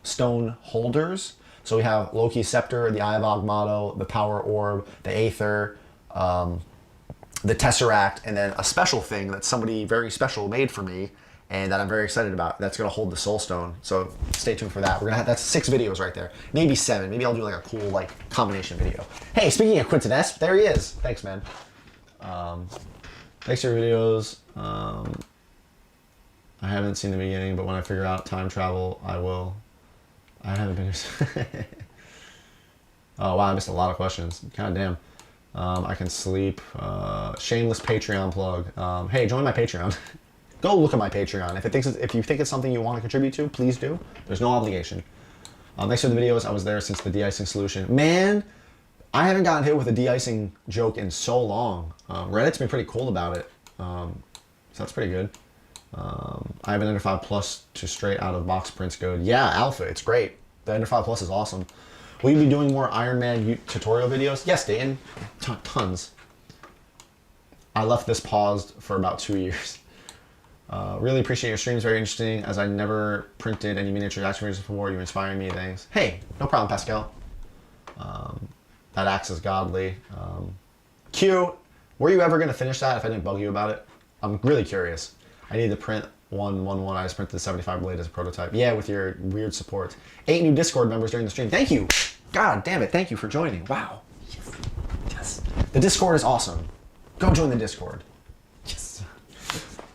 Stone holders. So we have Loki's Scepter, the Eye of Agamotto, the Power Orb, the Aether, the Tesseract, and then a special thing that somebody very special made for me and that I'm very excited about. That's gonna hold the Soul Stone. So stay tuned for that. We're gonna have, that's 6 videos right there. Maybe 7. Maybe I'll do like a cool like combination video. Hey, speaking of Quinton-esque, there he is. Thanks, man. Thanks for your videos. I haven't seen the beginning, but when I figure out time travel, I will. I haven't been here. Oh wow, I missed a lot of questions. God damn. I can sleep. Shameless Patreon plug. Hey, join my Patreon. Go look at my Patreon. If you think it's something you want to contribute to, please do. There's no obligation. Thanks for the videos. I was there since the de-icing solution. Man, I haven't gotten hit with a de-icing joke in so long. Reddit's been pretty cool about it. So that's pretty good. I have an Ender 5 Plus to straight out of box prints good. Yeah, Alpha, it's great. The Ender 5 Plus is awesome. Will you be doing more Iron Man tutorial videos? Yes, Dan. Tons. I left this paused for about 2 years. Really appreciate your streams. Very interesting. As I never printed any miniature action figures before, you're inspiring me. Thanks. Hey, no problem, Pascal. That axe is godly. Q, were you ever going to finish that if I didn't bug you about it? I'm really curious. I need to print 111. I just printed the 75 blade as a prototype. Yeah, with your weird support. 8 new Discord members during the stream. Thank you. God damn it. Thank you for joining. Wow. Yes. Yes. The Discord is awesome. Go join the Discord. Yes.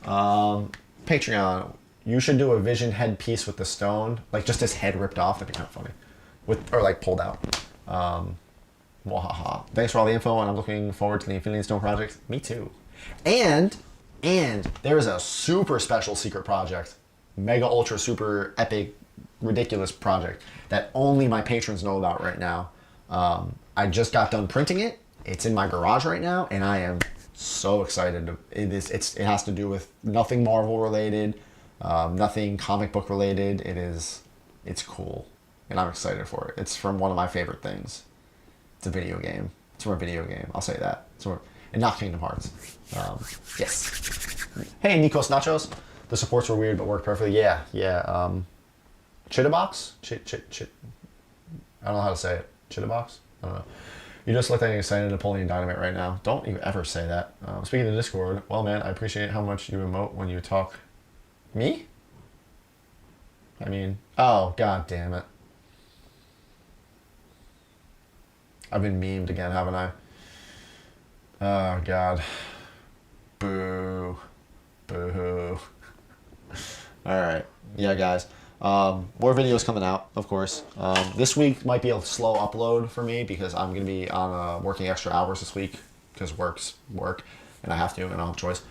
Patreon, you should do a vision headpiece with the stone, like just his head ripped off. That'd be kind of funny, or like pulled out. Wahaha. Thanks for all the info, and I'm looking forward to the Infinity Stone project. Me too. And there is a super special secret project, mega ultra super epic ridiculous project that only my patrons know about right now. I just got done printing it. It's in my garage right now, and I am so excited. It has to do with nothing Marvel related, nothing comic book related. It's cool, and I'm excited for it. It's from one of my favorite things. It's a video game. It's from a video game. I'll say that. And not Kingdom Hearts. Yes. Hey, Nikos Nachos. The supports were weird, but worked perfectly. Yeah. Chitterbox? I don't know how to say it. Chitterbox? I don't know. You just look like an excited Napoleon Dynamite right now. Don't you ever say that. Speaking of Discord, well, man, I appreciate how much you emote when you talk. Me? I mean, oh, god damn it. I've been memed again, haven't I? Oh, God. Boo. Boo. Alright. Yeah, guys. More videos coming out, of course. This week might be a slow upload for me because I'm going to be on working extra hours this week because work's work, and I have to, and I don't have a choice.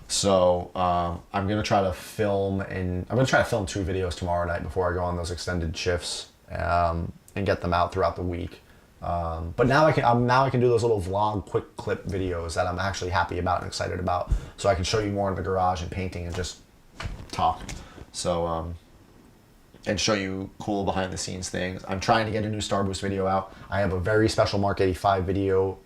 So I'm going to try to film, and I'm going to try to film 2 videos tomorrow night before I go on those extended shifts and get them out throughout the week. But now I can do those little vlog quick clip videos that I'm actually happy about and excited about, so I can show you more in the garage and painting and just talk. So and show you cool behind the scenes things. I'm trying to get a new Star Boost video out. I have a very special Mark 85 video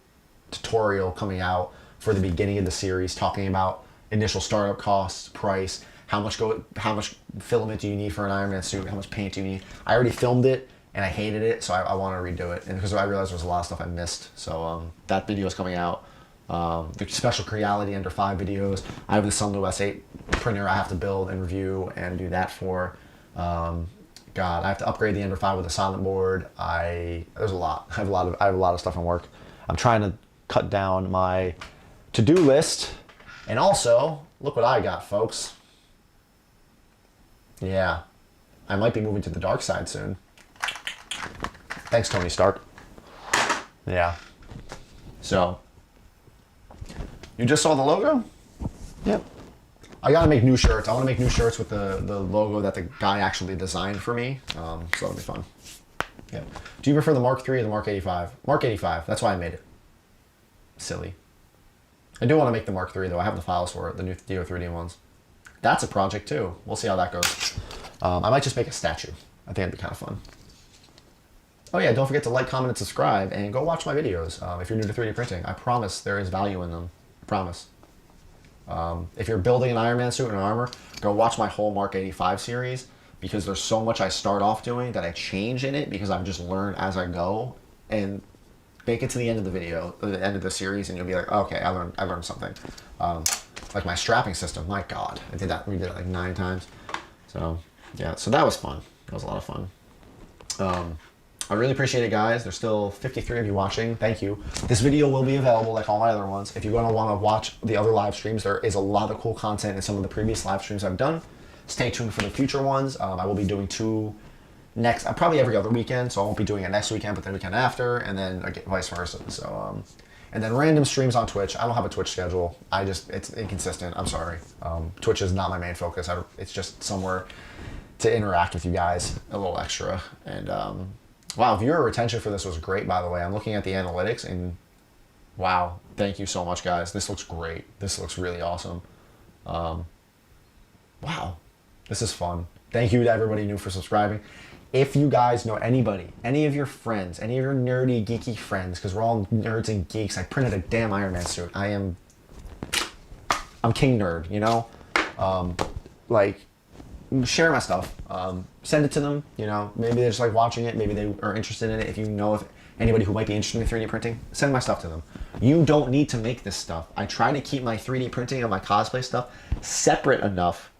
tutorial coming out for the beginning of the series, talking about initial startup costs, price, how much filament do you need for an Iron Man suit, how much paint do you need. I already filmed it and I hated it, so I want to redo it. And because I realized there's a lot of stuff I missed. So that video is coming out. The special Creality Ender 5 videos. I have the Sunlu S8 printer I have to build and review and do that for. God, I have to upgrade the Ender 5 with a silent board. There's a lot. I have a lot of stuff in work. I'm trying to cut down my to-do list. And also, look what I got, folks. Yeah. I might be moving to the dark side soon. Thanks, Tony Stark. Yeah. So, you just saw the logo? Yep. I gotta make new shirts. I want to make new shirts with the logo that the guy actually designed for me. So that'll be fun. Yeah. Do you prefer the Mark III or the Mark 85? Mark 85. That's why I made it. Silly. I do want to make the Mark III though. I have the files for it, the new DO3D ones. That's a project too. We'll see how that goes. I might just make a statue. I think that'd be kind of fun. Oh yeah, don't forget to like, comment, and subscribe, and go watch my videos. If you're new to 3D printing, I promise there is value in them. I promise. If you're building an Iron Man suit and armor, go watch my whole Mark 85 series, because there's so much I start off doing that I change in it because I've just learned as I go, and make it to the end of the video, the end of the series, and you'll be like, okay, I learned something. Like my strapping system, my God, we did it like 9 times. So yeah, so that was fun. That was a lot of fun. I really appreciate it, guys. There's still 53 of you watching. Thank you. This video will be available like all my other ones. If you're going to want to watch the other live streams, there is a lot of cool content in some of the previous live streams I've done. Stay tuned for the future ones. I will be doing 2 next, probably every other weekend, so I won't be doing it next weekend, but the weekend after, and then vice versa. So, and then random streams on Twitch. I don't have a Twitch schedule. It's inconsistent. I'm sorry. Twitch is not my main focus. It's just somewhere to interact with you guys a little extra. And wow, viewer retention for this was great, by the way. I'm looking at the analytics, and wow, thank you so much, guys. This looks great. This looks really awesome. Wow, this is fun. Thank you to everybody new for subscribing. If you guys know anybody, any of your friends, any of your nerdy, geeky friends, because we're all nerds and geeks. I printed a damn Iron Man suit. I'm king nerd, you know? Like, share my stuff. Send it to them, you know? Maybe they just like watching it. Maybe they are interested in it. If you know of anybody who might be interested in 3D printing, send my stuff to them. You don't need to make this stuff. I try to keep my 3D printing and my cosplay stuff separate enough,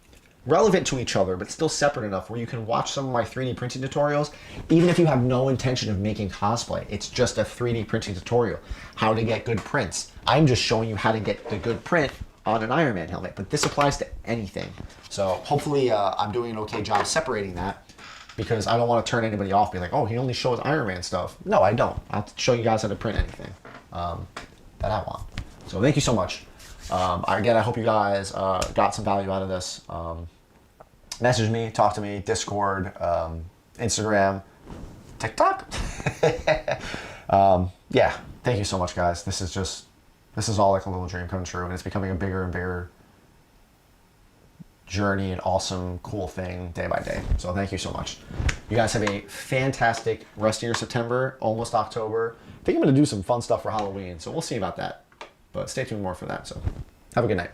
relevant to each other, but still separate enough where you can watch some of my 3D printing tutorials, even if you have no intention of making cosplay. It's just a 3D printing tutorial. How to get good prints. I'm just showing you how to get the good print on an Iron Man helmet, but this applies to anything. So hopefully I'm doing an okay job separating that, because I don't want to turn anybody off, be like, oh, he only shows Iron Man stuff. No, I don't. I'll show you guys how to print anything that I want. So thank you so much. Again, I hope you guys got some value out of this. Message me, talk to me, Discord, Instagram, TikTok. Yeah, thank you so much, guys. This is all like a little dream come true, and it's becoming a bigger and bigger journey and awesome, cool thing day by day. So thank you so much. You guys have a fantastic rest of your September, almost October. I think I'm gonna do some fun stuff for Halloween, so we'll see about that. But stay tuned more for that. So have a good night.